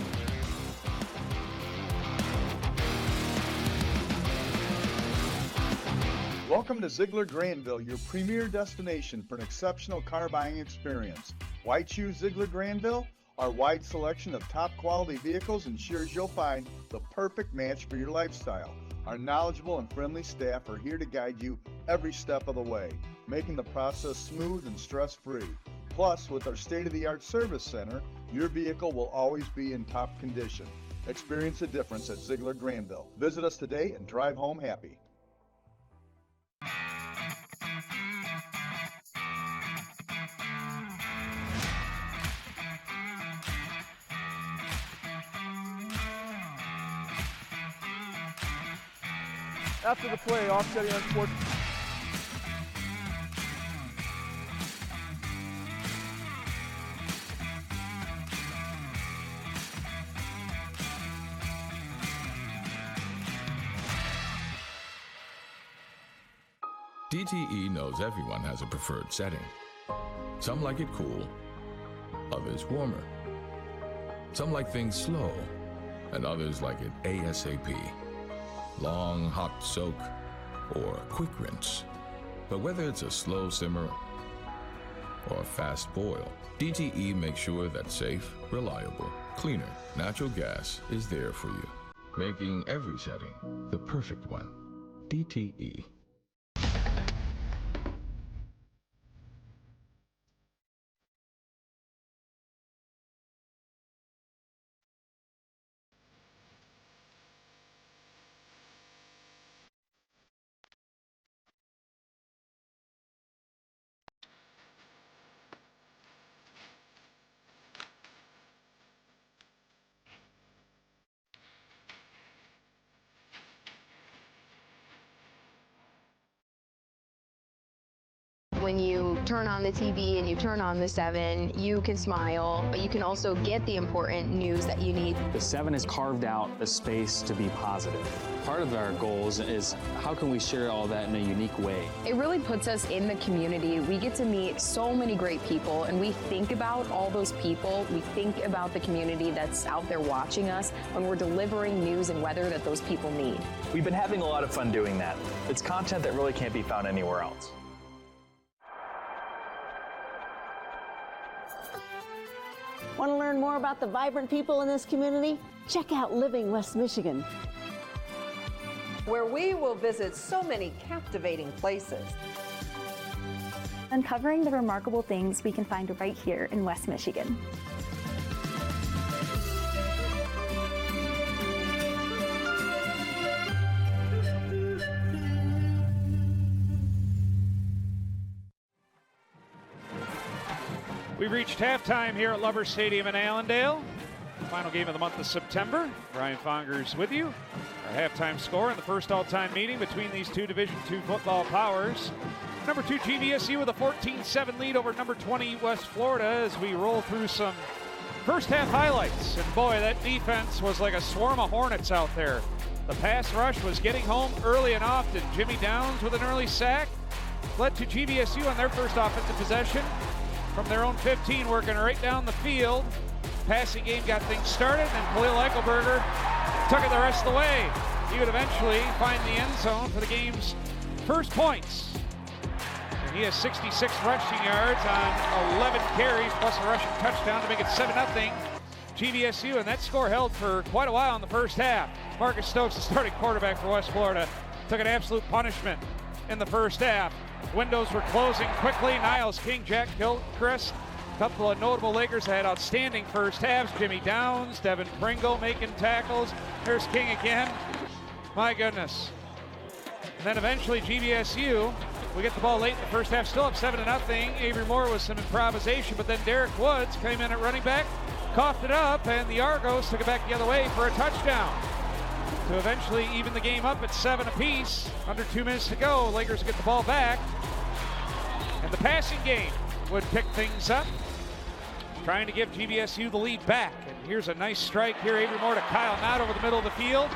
Welcome to Ziegler Granville, your premier destination for an exceptional car buying experience. Why choose Ziegler Granville? Our wide selection of top quality vehicles ensures you'll find the perfect match for your lifestyle. Our knowledgeable and friendly staff are here to guide you every step of the way, making the process smooth and stress-free. Plus, with our state-of-the-art service center, your vehicle will always be in top condition. Experience the difference at Ziegler Granville. Visit us today and drive home happy. After the play, offsetting on sports. DTE knows everyone has a preferred setting. Some like it cool, others warmer. Some like things slow, and others like it ASAP. Long, hot soak, or quick rinse. But whether it's a slow simmer or a fast boil, DTE makes sure that safe, reliable, cleaner natural gas is there for you, making every setting the perfect one. DTE. When you turn on the TV and you turn on the 7, you can smile, but you can also get the important news that you need. The 7 has carved out a space to be positive. Part of our goals is how can we share all that in a unique way? It really puts us in the community. We get to meet so many great people, and we think about all those people. We think about the community that's out there watching us when we're delivering news and weather that those people need. We've been having a lot of fun doing that. It's content that really can't be found anywhere else. Want to learn more about the vibrant people in this community? Check out Living West Michigan, where we will visit so many captivating places. Uncovering the remarkable things we can find right here in West Michigan. We've reached halftime here at Lover Stadium in Allendale. Final game of the month of September. Brian Fongers with you. Our halftime score in the first all-time meeting between these two Division II football powers. Number 2 GVSU with a 14-7 lead over number 20 West Florida as we roll through some first half highlights. And boy, that defense was like a swarm of hornets out there. The pass rush was getting home early and often. Jimmy Downs with an early sack led to GVSU on their first offensive possession from their own 15, working right down the field. Passing game got things started, and Khalil Eichelberger took it the rest of the way. He would eventually find the end zone for the game's first points. And he has 66 rushing yards on 11 carries, plus a rushing touchdown to make it 7-0 GVSU, and that score held for quite a while in the first half. Marcus Stokes, the starting quarterback for West Florida, took an absolute punishment in the first half. Windows were closing quickly. Niles King, Jack Gilchrist, a couple of notable Lakers had outstanding first halves. Jimmy Downs, Devin Pringle making tackles. There's King again. My goodness. And then eventually GVSU, we get the ball late in the first half, still up 7-0. Avery Moore with some improvisation, but then Derek Woods came in at running back, coughed it up, and the Argos took it back the other way for a touchdown to eventually even the game up at 7 apiece. Under 2 minutes to go, Lakers get the ball back, and the passing game would pick things up, trying to give GVSU the lead back. And here's a nice strike here, Avery Moore to Kyle Knott over the middle of the field.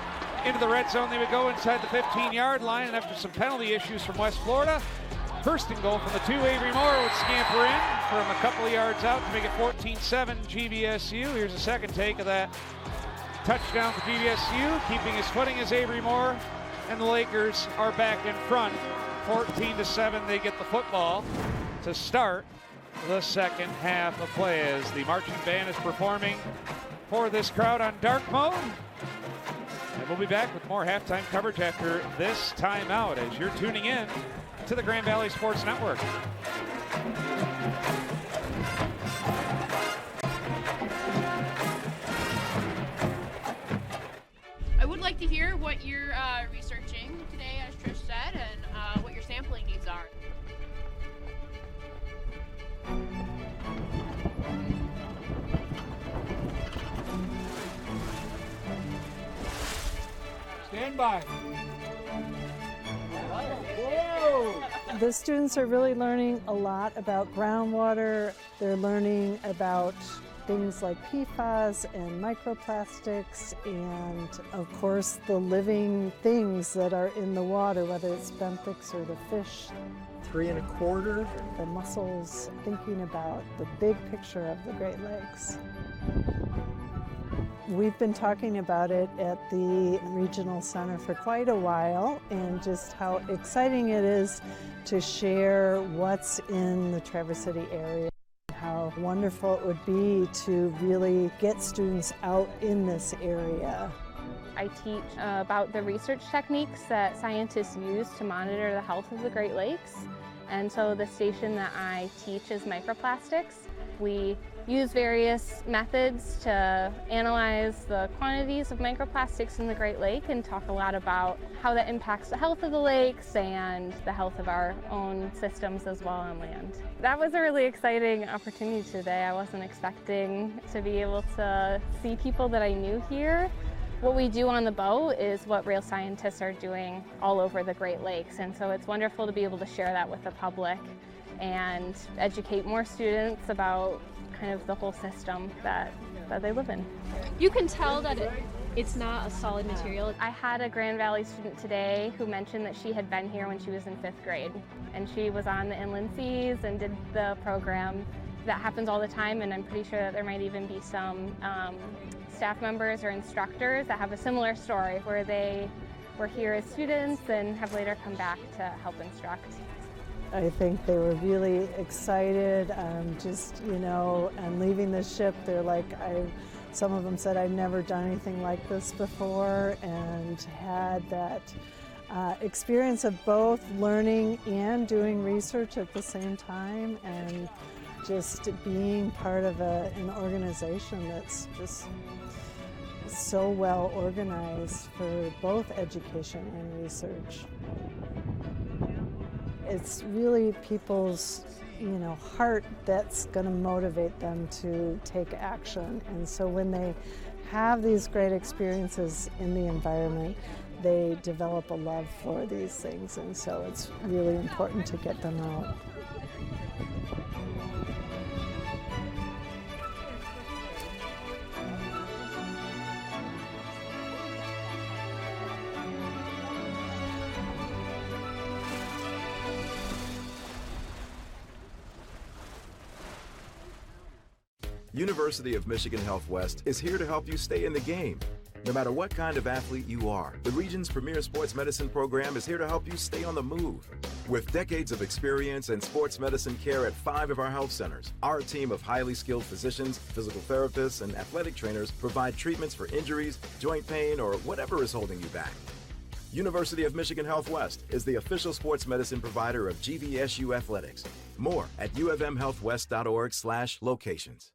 Into the red zone they would go inside the 15-yard line, and after some penalty issues from West Florida, first and goal from the 2, Avery Moore would scamper in from a couple of yards out to make it 14-7 GVSU. Here's a second take of that touchdown for GVSU. Keeping his footing is Avery Moore, and the Lakers are back in front. 14-7, they get the football to start the second half of play as the marching band is performing for this crowd on dark mode. And we'll be back with more halftime coverage after this timeout as you're tuning in to the Grand Valley Sports Network. I would like to hear what you're researching today, as Trish said, and what your sampling needs are. Stand by. The students are really learning a lot about groundwater. They're learning about things like PFAS and microplastics and, of course, the living things that are in the water, whether it's benthics or the fish. 3 1/4. The mussels, thinking about the big picture of the Great Lakes. We've been talking about it at the Regional Center for quite a while, and just how exciting it is to share what's in the Traverse City area. How wonderful it would be to really get students out in this area. I teach about the research techniques that scientists use to monitor the health of the Great Lakes. And so the station that I teach is microplastics. We use various methods to analyze the quantities of microplastics in the Great Lake and talk a lot about how that impacts the health of the lakes and the health of our own systems as well on land. That was a really exciting opportunity today. I wasn't expecting to be able to see people that I knew here. What we do on the boat is what real scientists are doing all over the Great Lakes, and so it's wonderful to be able to share that with the public and educate more students about kind of the whole system that they live in. You can tell that it's not a solid material. I had a Grand Valley student today who mentioned that she had been here when she was in 5th grade, and she was on the Inland Seas and did the program. That happens all the time, and I'm pretty sure that there might even be some staff members or instructors that have a similar story where they were here as students and have later come back to help instruct. I think they were really excited, and leaving the ship, they're like, some of them said, I've never done anything like this before, and had that experience of both learning and doing research at the same time, and just being part of an organization that's just so well organized for both education and research. It's really people's, heart that's going to motivate them to take action. And so when they have these great experiences in the environment, they develop a love for these things. And so it's really important to get them out. University of Michigan Health West is here to help you stay in the game. No matter what kind of athlete you are, the region's premier sports medicine program is here to help you stay on the move. With decades of experience in sports medicine care at 5 of our health centers, our team of highly skilled physicians, physical therapists, and athletic trainers provide treatments for injuries, joint pain, or whatever is holding you back. University of Michigan Health West is the official sports medicine provider of GVSU athletics. More at ufmhealthwest.org/locations.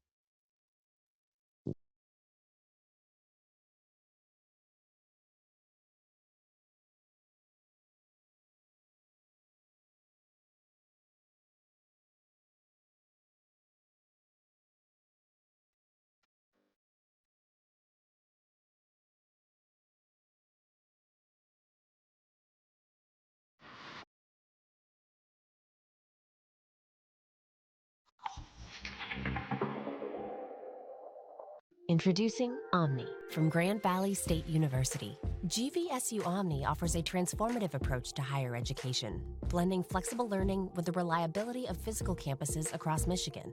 Introducing Omni from Grand Valley State University. GVSU Omni offers a transformative approach to higher education, blending flexible learning with the reliability of physical campuses across Michigan.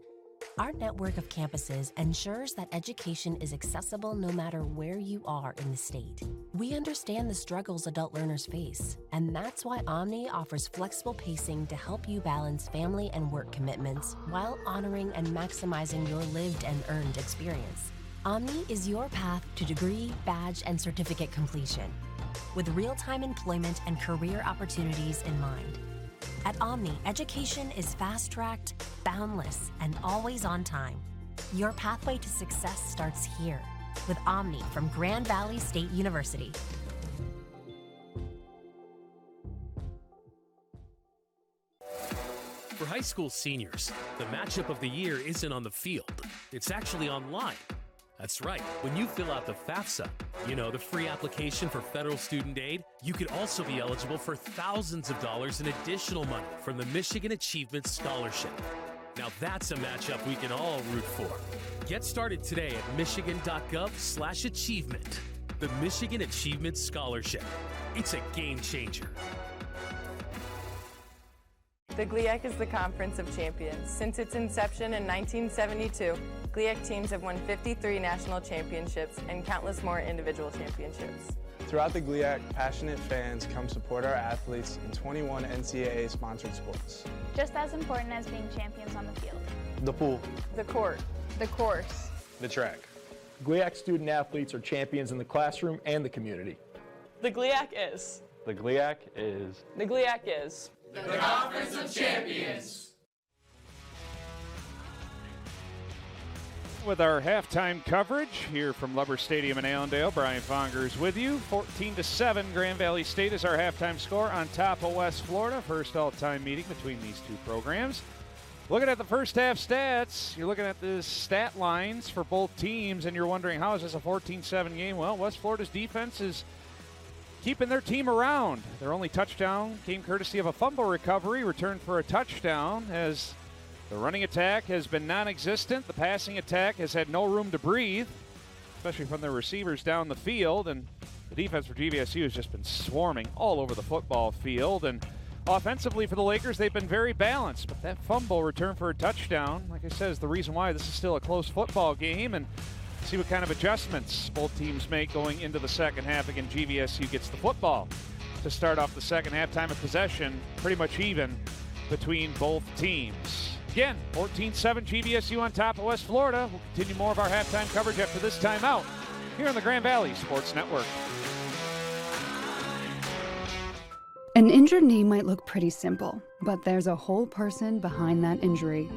Our network of campuses ensures that education is accessible no matter where you are in the state. We understand the struggles adult learners face, and that's why Omni offers flexible pacing to help you balance family and work commitments while honoring and maximizing your lived and earned experience. Omni is your path to degree, badge, and certificate completion, with real-time employment and career opportunities in mind. At Omni, education is fast-tracked, boundless, and always on time. Your pathway to success starts here with Omni from Grand Valley State University. For high school seniors, the matchup of the year isn't on the field. It's actually online. That's right. When you fill out the FAFSA, the free application for federal student aid, you could also be eligible for thousands of dollars in additional money from the Michigan Achievement Scholarship. Now that's a matchup we can all root for. Get started today at michigan.gov/achievement. The Michigan Achievement Scholarship. It's a game changer. The GLIAC is the Conference of Champions. Since its inception in 1972, GLIAC teams have won 53 national championships and countless more individual championships. Throughout the GLIAC, passionate fans come support our athletes in 21 NCAA-sponsored sports. Just as important as being champions on the field. The pool. The court. The course. The track. GLIAC student athletes are champions in the classroom and the community. The GLIAC is. The GLIAC is. The GLIAC is. The Conference of Champions. With our halftime coverage here from Lubber Stadium in Allendale, Brian Fongers with you. 14-7, Grand Valley State is our halftime score on top of West Florida. First all-time meeting between these two programs. Looking at the first half stats, you're looking at the stat lines for both teams, and you're wondering, how is this a 14-7 game? Well, West Florida's defense is keeping their team around. Their only touchdown came courtesy of a fumble recovery, returned for a touchdown, as the running attack has been non-existent. The passing attack has had no room to breathe, especially from their receivers down the field, and the defense for GVSU has just been swarming all over the football field. And offensively for the Lakers, they've been very balanced, but that fumble return for a touchdown, like I said, is the reason why this is still a close football game. And see what kind of adjustments both teams make going into the second half. Again, GVSU gets the football to start off the second half. Time of possession pretty much even between both teams. Again, 14-7 GVSU on top of West Florida. We'll continue more of our halftime coverage after this timeout here on the Grand Valley Sports Network. An injured knee might look pretty simple, but there's a whole person behind that injury.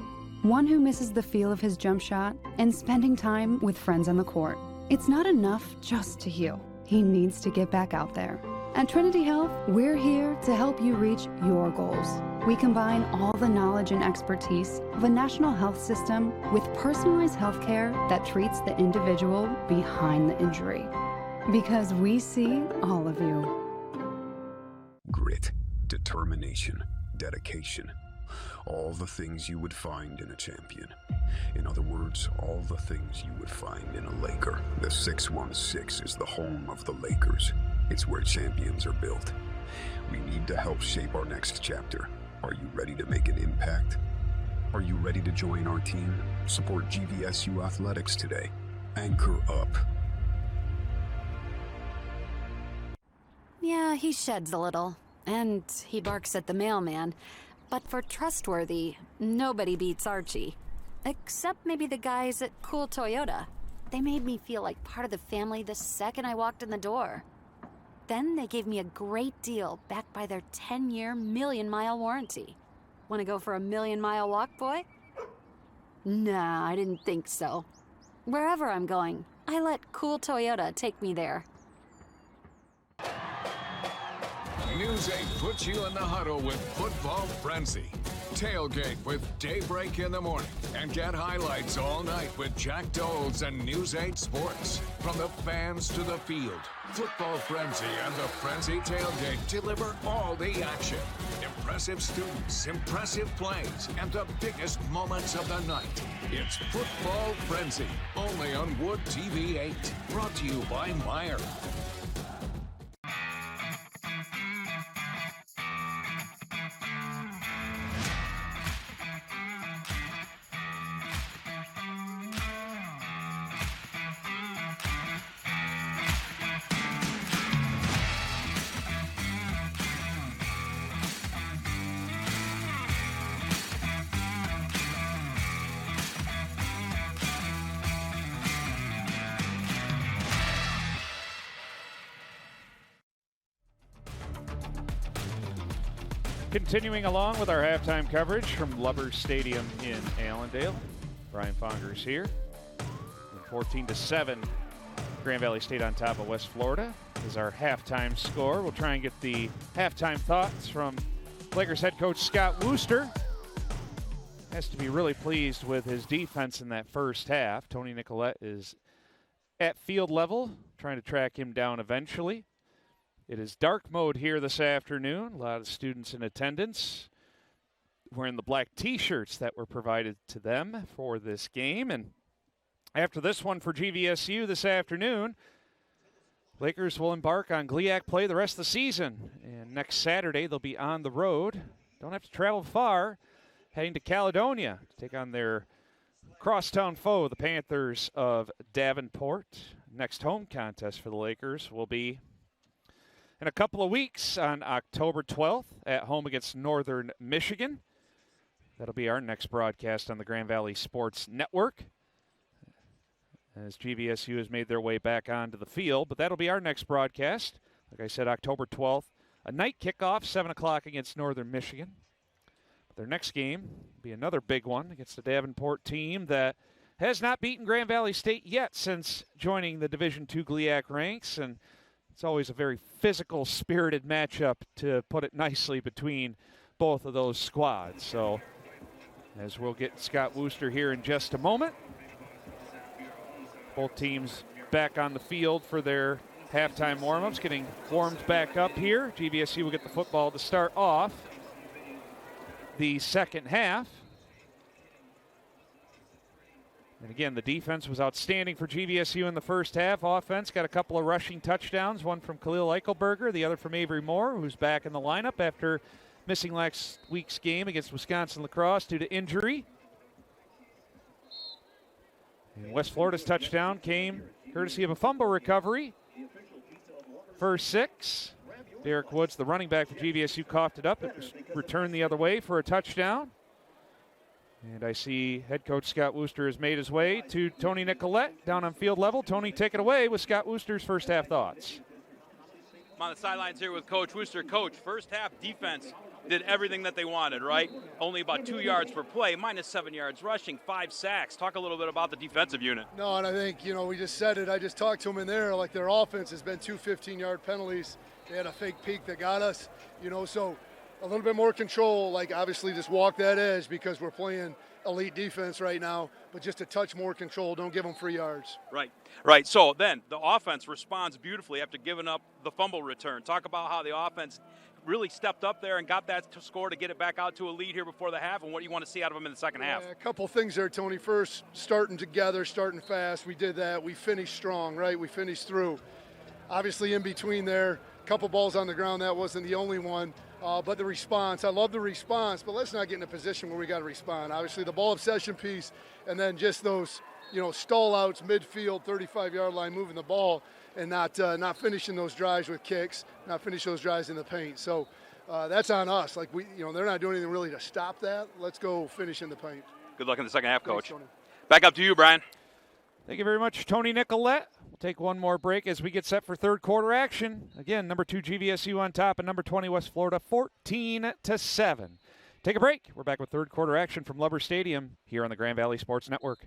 One who misses the feel of his jump shot and spending time with friends on the court. It's not enough just to heal. He needs to get back out there. At Trinity Health, we're here to help you reach your goals. We combine all the knowledge and expertise of a national health system with personalized health care that treats the individual behind the injury. Because we see all of you. Grit, determination, dedication. All the things you would find in a champion. In other words, all the things you would find in a Laker. The 616 is the home of the Lakers. It's where champions are built. We need to help shape our next chapter. Are you ready to make an impact? Are you ready to join our team? Support GVSU Athletics today. Anchor up. Yeah, he sheds a little, and he barks at the mailman. But for trustworthy, nobody beats Archie. Except maybe the guys at Cool Toyota. They made me feel like part of the family the second I walked in the door. Then they gave me a great deal backed by their 10-year, million-mile warranty. Want to go for a million-mile walk, boy? Nah, I didn't think so. Wherever I'm going, I let Cool Toyota take me there. News 8 puts you in the huddle with Football Frenzy. Tailgate with Daybreak in the morning and get highlights all night with Jack Doles and News 8 Sports. From the fans to the field, Football Frenzy and the Frenzy Tailgate deliver all the action. Impressive students, impressive plays, and the biggest moments of the night. It's Football Frenzy, only on Wood TV 8. Brought to you by Meyer. Continuing along with our halftime coverage from Lubber Stadium in Allendale. Brian Fongers here. 14-7, Grand Valley State on top of West Florida is our halftime score. We'll try and get the halftime thoughts from Lakers head coach Scott Wooster. Has to be really pleased with his defense in that first half. Tony Nicolette is at field level, trying to track him down eventually. It is dark mode here this afternoon. A lot of students in attendance wearing the black T-shirts that were provided to them for this game. And after this one for GVSU this afternoon, Lakers will embark on GLIAC play the rest of the season. And next Saturday, they'll be on the road don't have to travel far, heading to Caledonia to take on their crosstown foe, the Panthers of Davenport. Next home contest for the Lakers will be in a couple of weeks on October 12th at home against Northern Michigan. That'll be our next broadcast on the Grand Valley Sports Network as GVSU has made their way back onto the field. But that'll be our next broadcast. Like I said, October 12th, a night kickoff, 7 o'clock against Northern Michigan. But their next game will be another big one against the Davenport team that has not beaten Grand Valley State yet since joining the Division II GLIAC ranks. And it's always a very physical, spirited matchup, to put it nicely, between both of those squads. So as we'll get Scott Wooster here in just a moment. Both teams back on the field for their halftime warm-ups, getting warmed back up here. GVSU will get the football to start off the second half. And again, the defense was outstanding for GVSU in the first half. Offense got a couple of rushing touchdowns, one from Khalil Eichelberger, the other from Avery Moore, who's back in the lineup after missing last week's game against Wisconsin Lacrosse due to injury. And West Florida's touchdown came courtesy of a fumble recovery. First 6. Derek Woods, the running back for GVSU, coughed it up. It was returned the other way for a touchdown. And I see head coach Scott Wooster has made his way to Tony Nicolette down on field level. Tony, take it away with Scott Wooster's first half thoughts. I'm on the sidelines here with Coach Wooster. Coach, first half defense did everything that they wanted, right? Only about 2 yards per play, minus 7 yards rushing, 5 sacks. Talk a little bit about the defensive unit. No, and I think, we just said it. I just talked to them in there. Like, their offense has been 2 15-yard penalties. They had a fake peak that got us, so a little bit more control. Like, obviously just walk that edge because we're playing elite defense right now, but just a touch more control. Don't give them free yards. Right. So then the offense responds beautifully after giving up the fumble return. Talk about how the offense really stepped up there and got that score to get it back out to a lead here before the half, and what you want to see out of them in the second half. A couple things there, Tony. First, starting together, starting fast. We did that. We finished strong, right? We finished through. Obviously, in between there, a couple balls on the ground. That wasn't the only one. But the response, I love the response, but let's not get in a position where we got to respond. Obviously, the ball obsession piece, and then just those, stall outs, midfield, 35-yard line, moving the ball, and not finishing those drives with kicks, not finish those drives in the paint. So that's on us. Like, they're not doing anything really to stop that. Let's go finish in the paint. Good luck in the second half, Coach. Thanks, back up to you, Brian. Thank you very much, Tony Nicolette. We'll take one more break as we get set for third quarter action. Again, number 2 GVSU on top, and number 20 West Florida 14-7. Take a break. We're back with third quarter action from Lubber Stadium here on the Grand Valley Sports Network.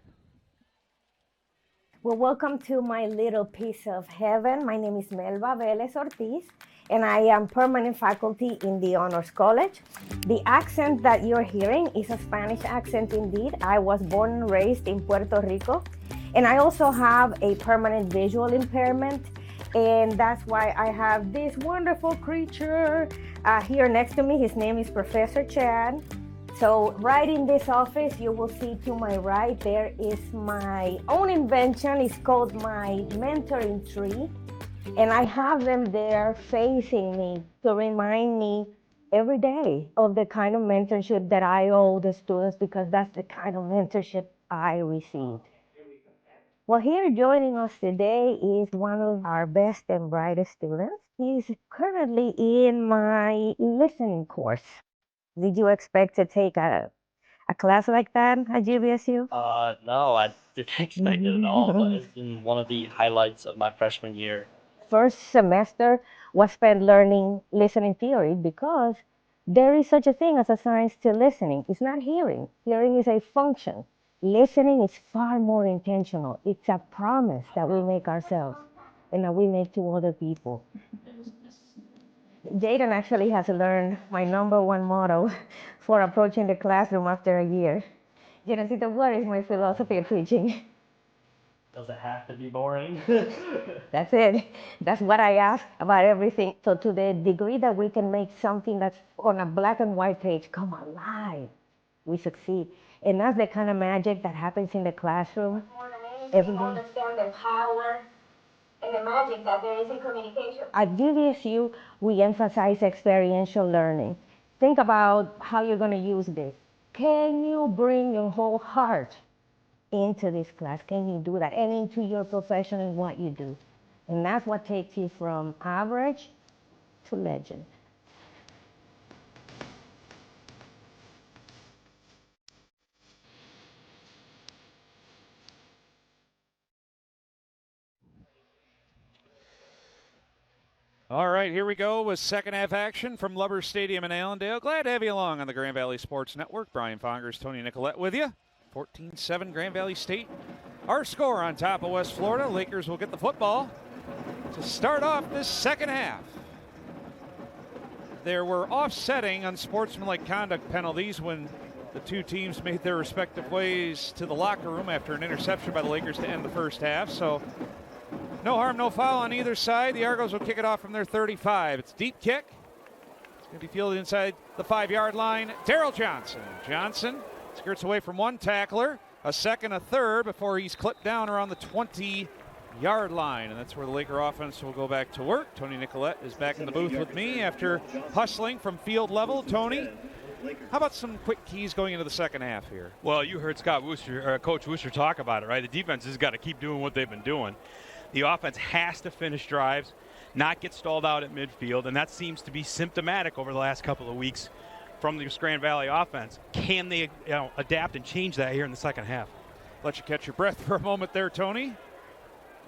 Well, welcome to my little piece of heaven. My name is Melba Velez Ortiz, and I am permanent faculty in the Honors College. The accent that you're hearing is a Spanish accent indeed. I was born and raised in Puerto Rico, and I also have a permanent visual impairment, and that's why I have this wonderful creature here next to me. His name is Professor Chad. So right in this office, you will see to my right, there is my own invention. It's called my mentoring tree. And I have them there facing me to remind me every day of the kind of mentorship that I owe the students, because that's the kind of mentorship I received. Well, here joining us today is one of our best and brightest students. He's currently in my listening course. Did you expect to take a class like that at GVSU? No, I didn't expect it at all, but it's been one of the highlights of my freshman year. First semester was spent learning listening theory, because there is such a thing as a science to listening. It's not hearing. Hearing is a function. Listening is far more intentional. It's a promise that we make ourselves and that we make to other people. Jaden actually has learned my #1 motto for approaching the classroom after a year. Jadencito, what is my philosophy of teaching? Does it have to be boring? That's it. That's what I ask about everything. So to the degree that we can make something that's on a black and white page come alive, we succeed. And that's the kind of magic that happens in the classroom. Everyone understand the power and the magic that there is in communication. At GVSU, we emphasize experiential learning. think about how you're going to use this. Can you bring your whole heart into this class? Can you do that? And into your profession and what you do? And that's what takes you from average to legend. All right, here we go with second half action from Lubbers Stadium in Allendale. Glad to have you along on the Grand Valley Sports Network. Brian Fongers, Tony Nicolette with you. 14-7 Grand Valley State. Our score on top of West Florida. Lakers will get the football to start off this second half. There were offsetting unsportsmanlike conduct penalties when the two teams made their respective ways to the locker room after an interception by the Lakers to end the first half. So no harm, no foul on either side. The Argos will kick it off from their 35. It's a deep kick. It's going to be fielded inside the 5-yard line. Darrell Johnson. Johnson skirts away from one tackler, a second, a third, before he's clipped down around the 20-yard line. And that's where the Laker offense will go back to work. Tony Nicolette is back in the booth with me after hustling from field level. Tony, how about some quick keys going into the second half here? Well, you heard Coach Wooster talk about it, right? The defense has got to keep doing what they've been doing. The offense has to finish drives, not get stalled out at midfield, and that seems to be symptomatic over the last couple of weeks from the Grand Valley offense. Can they adapt and change that here in the second half? Let you catch your breath for a moment there, Tony.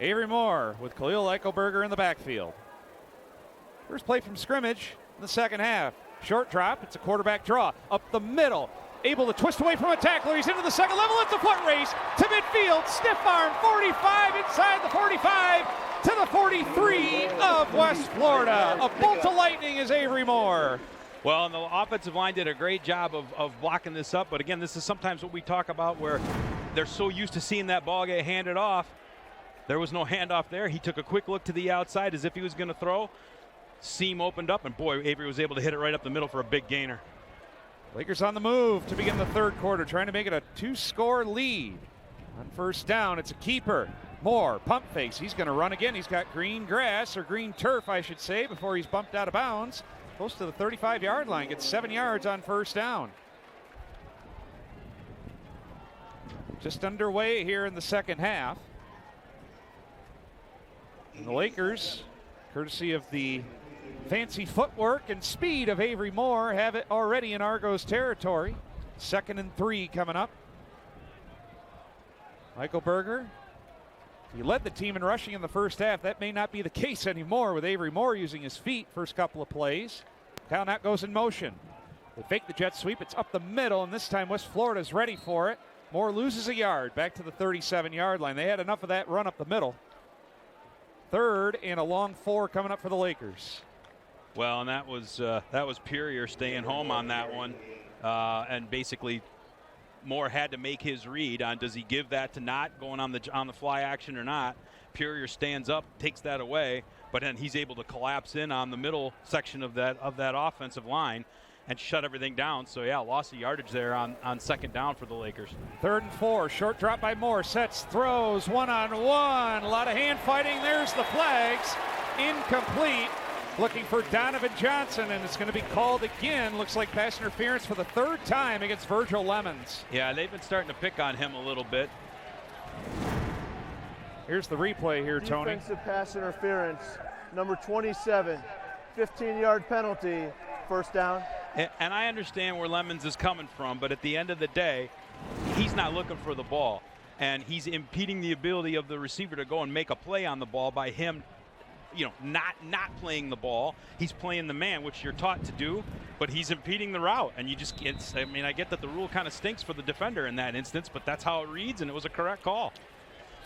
Avery Moore with Khalil Eichelberger in the backfield. First play from scrimmage in the second half. Short drop. It's a quarterback draw. Up the middle. Able to twist away from a tackler. He's into the second level. It's a foot race to midfield. Stiff arm. 45 inside the 45 to the 43 of West Florida. A bolt of lightning is Avery Moore. Well, and the offensive line did a great job of blocking this up. But again, this is sometimes what we talk about where they're so used to seeing that ball get handed off. There was no handoff there. He took a quick look to the outside as if he was going to throw. Seam opened up, and boy, Avery was able to hit it right up the middle for a big gainer. Lakers on the move to begin the third quarter, trying to make it a 2-score lead. On first down, it's a keeper. Moore, pump fakes. He's going to run again. He's got green grass, or green turf, I should say, before he's bumped out of bounds. Close to the 35-yard line. Gets 7 yards on first down. Just underway here in the second half. And the Lakers, courtesy of the fancy footwork and speed of Avery Moore, have it already in Argos territory. 2nd and 3 coming up. Eichelberger, he led the team in rushing in the first half. That may not be the case anymore with Avery Moore using his feet first couple of plays. Kyle Knott goes in motion. They fake the jet sweep. It's up the middle, and this time West Florida's ready for it. Moore loses a yard back to the 37-yard line. They had enough of that run up the middle. 3rd and a long 4 coming up for the Lakers. Well, and that was Purier staying home on that one, and basically Moore had to make his read on does he give that to Knott going on the fly action or not. Purier stands up, takes that away, but then he's able to collapse in on the middle section of that offensive line and shut everything down. So yeah, loss of yardage there on second down for the Lakers. 3rd and 4, short drop by Moore, sets, throws, one-on-one, a lot of hand fighting. There's the flags, incomplete. Looking for Donovan Johnson, and it's going to be called again. Looks like pass interference for the 3rd time against Virgil Lemons. Yeah, they've been starting to pick on him a little bit. Here's the replay here, Tony. Defensive pass interference, number 27, 15-yard penalty, first down. And I understand where Lemons is coming from, but at the end of the day, he's not looking for the ball, and he's impeding the ability of the receiver to go and make a play on the ball by him not playing the ball. He's playing the man, which you're taught to do, but he's impeding the route. And I get that the rule kind of stinks for the defender in that instance, but that's how it reads, and it was a correct call.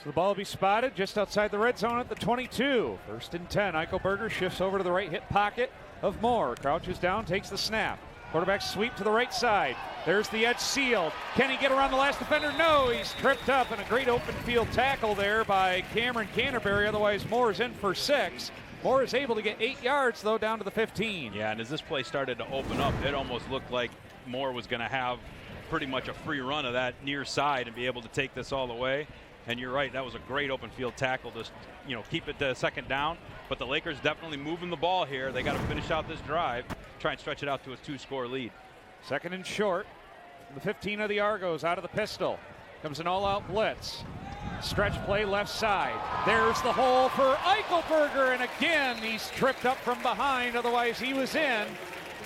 So the ball will be spotted just outside the red zone at the 22. 1st and 10. Eichelberger shifts over to the right hip pocket of Moore. Crouches down, takes the snap. Quarterback sweep to the right side. There's the edge sealed. Can he get around the last defender? No, he's tripped up, and a great open field tackle there by Cameron Canterbury. Otherwise, Moore is in for 6. Moore is able to get 8 yards, though, down to the 15. Yeah, and as this play started to open up, it almost looked like Moore was going to have pretty much a free run of that near side and be able to take this all the way. And you're right, that was a great open field tackle to keep it to second down. But the Lakers definitely moving the ball here. They got to finish out this drive. try and stretch it out to a 2-score lead. Second and short. The 15 of the Argos out of the pistol. Comes an all-out blitz. Stretch play left side. There's the hole for Eichelberger, and again he's tripped up from behind, otherwise he was in.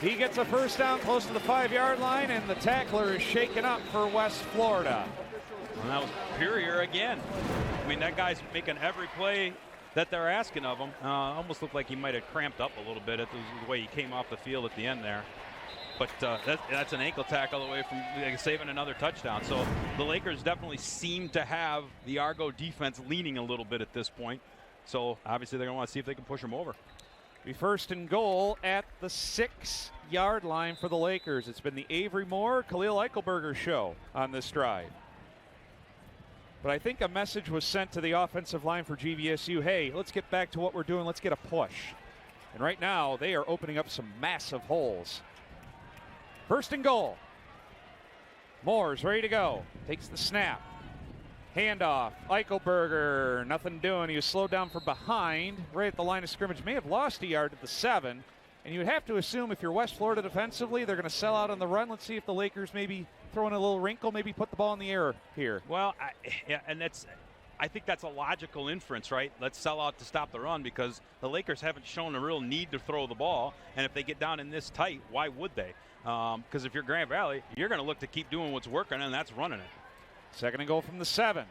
He gets a first down close to the 5-yard line, and the tackler is shaken up for West Florida. And that was Purier again. I mean, that guy's making every play that they're asking of him. Almost looked like he might have cramped up a little bit at the way he came off the field at the end there. But that's an ankle tackle away from saving another touchdown. So the Lakers definitely seem to have the Argo defense leaning a little bit at this point. So obviously they're going to want to see if they can push them over. Be first and goal at the 6-yard line for the Lakers. It's been the Avery Moore, Khalil Eichelberger show on this drive. But I think a message was sent to the offensive line for GVSU. Hey, let's get back to what we're doing. Let's get a push. And right now they are opening up some massive holes. First and goal. Moore's ready to go. Takes the snap. Handoff. Eichelberger, nothing doing. He was slowed down from behind, right at the line of scrimmage. May have lost a yard at the 7. And you would have to assume if you're West Florida defensively, they're going to sell out on the run. Let's see if the Lakers maybe throw in a little wrinkle, maybe put the ball in the air here. Well, I think that's a logical inference, right? Let's sell out to stop the run because the Lakers haven't shown a real need to throw the ball. And if they get down in this tight, why would they? Because if you're Grand Valley, you're going to look to keep doing what's working, and that's running it. Second and goal from the 7.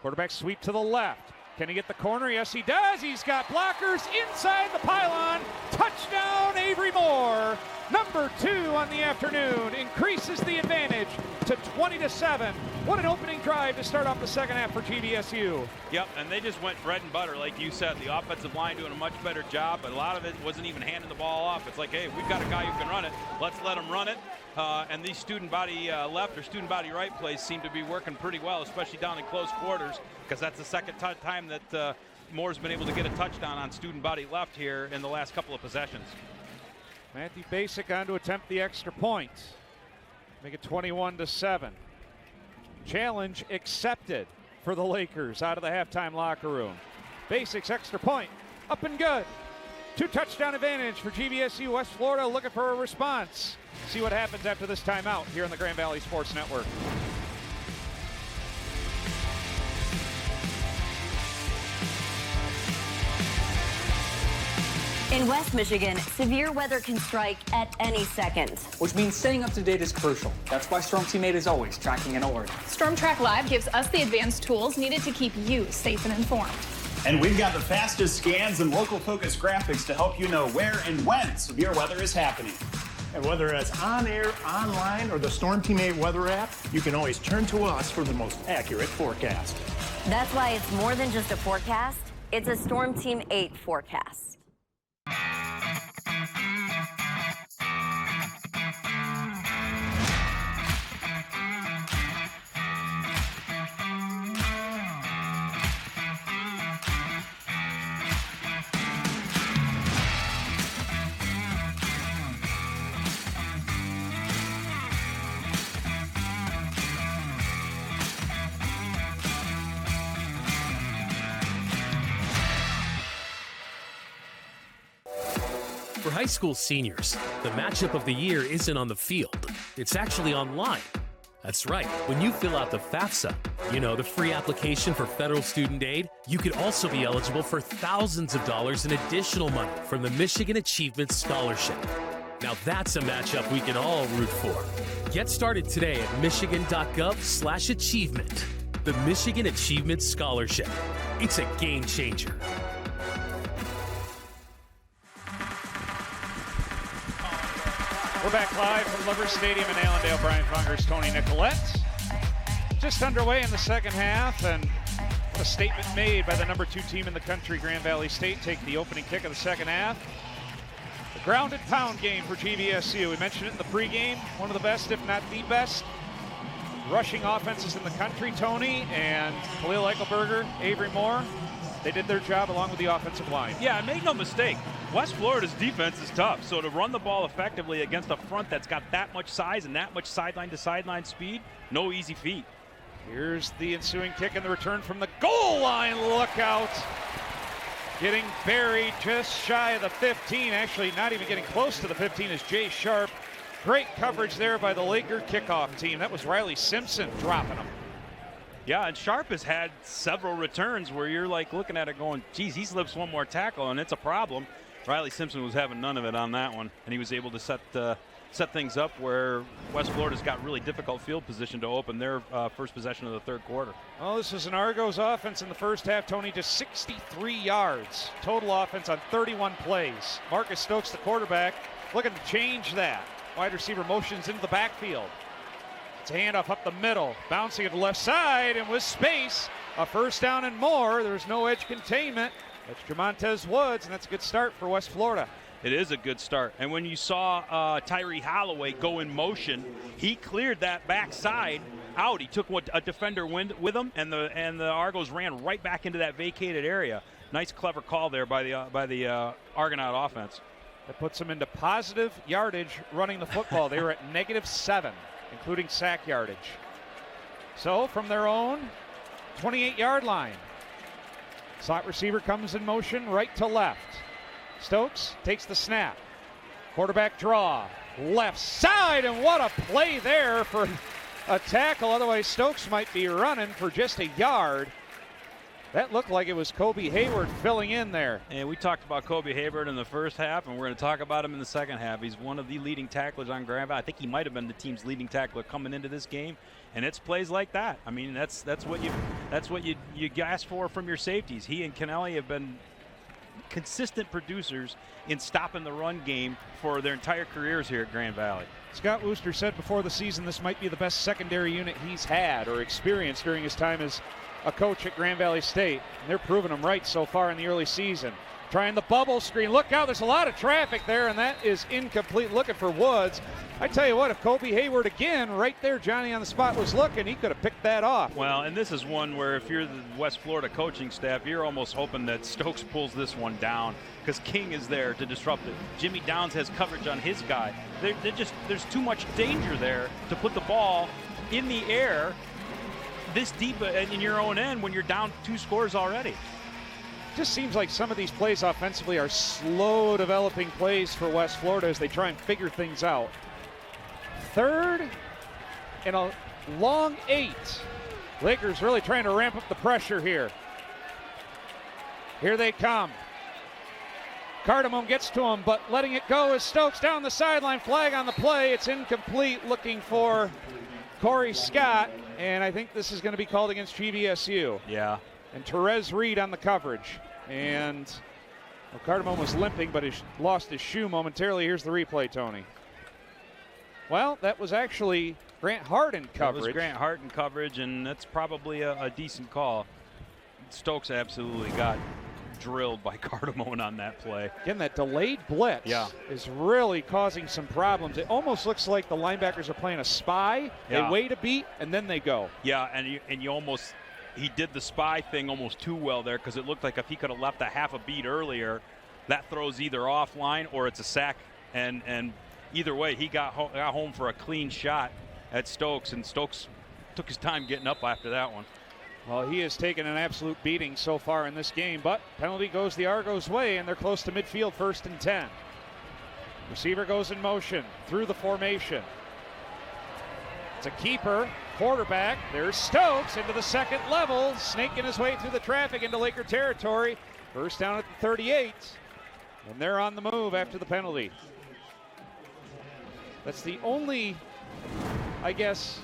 Quarterback sweep to the left. Can he get the corner? Yes, he does. He's got blockers inside the pylon. Touchdown, Avery Moore. Number 2 on the afternoon increases the advantage to 20-7. What an opening drive to start off the second half for GVSU. Yep, and they just went bread and butter, like you said. The offensive line doing a much better job, but a lot of it wasn't even handing the ball off. It's like, hey, we've got a guy who can run it. Let's let him run it. And these student body left or student body right plays seem to be working pretty well, especially down in close quarters, because that's the second time that Moore's been able to get a touchdown on student body left here in the last couple of possessions. Matthew Basic on to attempt the extra point. Make it 21-7. Challenge accepted for the Lakers out of the halftime locker room. Basic's extra point, up and good. 2 touchdown advantage for GVSU. West Florida looking for a response. See what happens after this timeout here on the Grand Valley Sports Network. In West Michigan, severe weather can strike at any second. Which means staying up to date is crucial. That's why Storm Team 8 is always tracking an alert. Storm Track Live gives us the advanced tools needed to keep you safe and informed. And we've got the fastest scans and local focus graphics to help you know where and when severe weather is happening. And whether it's on air, online, or the Storm Team 8 weather app, you can always turn to us for the most accurate forecast. That's why it's more than just a forecast. It's a Storm Team 8 forecast. For high school seniors, the matchup of the year isn't on the field. It's actually online. That's right. When you fill out the FAFSA, the free application for federal student aid, you could also be eligible for thousands of dollars in additional money from the Michigan Achievement Scholarship. Now that's a matchup we can all root for. Get started today at michigan.gov/achievement. The Michigan Achievement Scholarship. It's a game changer. We're back live from Liver Stadium in Allendale. Brian Fungers, Tony Nicolette. Just underway in the second half, and what a statement made by the number 2 team in the country, Grand Valley State, take the opening kick of the second half. The ground and pound game for GVSU. We mentioned it in the pregame. One of the best, if not the best, rushing offenses in the country, Tony, and Khalil Eichelberger, Avery Moore. They did their job along with the offensive line. Yeah, make no mistake. West Florida's defense is tough, so to run the ball effectively against a front that's got that much size and that much sideline-to-sideline speed, no easy feat. Here's the ensuing kick and the return from the goal line. Look out. Getting buried just shy of the 15, actually not even getting close to the 15 is Jay Sharp. Great coverage there by the Laker kickoff team. That was Riley Simpson dropping him. Yeah, and Sharp has had several returns where you're like looking at it going, geez, he slips one more tackle and it's a problem. Riley Simpson was having none of it on that one, and he was able to set things up where West Florida's got really difficult field position to open their first possession of the third quarter. Well, this is an Argos offense in the first half, Tony, just 63 yards. Total offense on 31 plays. Marcus Stokes, the quarterback, looking to change that. Wide receiver motions into the backfield. It's a handoff up the middle, bouncing at the left side, and with space, a first down and more. There's no edge containment. That's Jamontez Woods, and that's a good start for West Florida. It is a good start. And when you saw Tyree Holloway go in motion, he cleared that backside out. He took a defender with him, and the Argos ran right back into that vacated area. Nice, clever call there by the Argonaut offense. That puts them into positive yardage running the football. They were at -7, including sack yardage. So from their own 28-yard line, slot receiver comes in motion right to left. Stokes takes the snap. Quarterback draw. Left side, and what a play there for a tackle. Otherwise, Stokes might be running for just a yard. That looked like it was Kobe Hayward filling in there. And we talked about Kobe Hayward in the first half, and we're going to talk about him in the second half. He's one of the leading tacklers on Grand Valley. I think he might have been the team's leading tackler coming into this game. And it's plays like that. I mean, that's what you ask for from your safeties. He and Kennelly have been consistent producers in stopping the run game for their entire careers here at Grand Valley. Scott Wooster said before the season this might be the best secondary unit he's had or experienced during his time as a coach at Grand Valley State. And they're proving him right so far in the early season. Trying the bubble screen. Look out, there's a lot of traffic there, and that is incomplete. Looking for Woods. I tell you what, if Kobe Hayward again, right there, Johnny on the spot was looking, he could have picked that off. Well, and this is one where if you're the West Florida coaching staff, you're almost hoping that Stokes pulls this one down because King is there to disrupt it. Jimmy Downs has coverage on his guy. There's too much danger there to put the ball in the air this deep in your own end when you're down 2 scores already. Just seems like some of these plays offensively are slow developing plays for West Florida as they try and figure things out. 3rd and a long 8. Lakers really trying to ramp up the pressure here. Here they come. Cardamone gets to him, but letting it go is Stokes down the sideline. Flag on the play. It's incomplete, looking for Corey Scott, and I think this is going to be called against GVSU. Yeah. And Therese Reed on the coverage. And Cardamone was limping, but he lost his shoe momentarily. Here's the replay, Tony. Well, that was actually Grant Harden coverage. That was Grant Harden coverage, and that's probably a decent call. Stokes absolutely got drilled by Cardamone on that play. Again, that delayed blitz is really causing some problems. It almost looks like the linebackers are playing a spy. They wait a beat, and then they go. Yeah, and you almost – he did the spy thing almost too well there because it looked like if he could have left a half a beat earlier, that throws either offline or it's a sack. And either way, he got home for a clean shot at Stokes, and Stokes took his time getting up after that one. Well, he has taken an absolute beating so far in this game, but penalty goes the Argos' way, and they're close to midfield, 1st and 10. Receiver goes in motion through the formation. It's a keeper. Quarterback, there's Stokes into the second level, snaking his way through the traffic into Laker territory. First down at the 38, and they're on the move after the penalty. That's the only, I guess,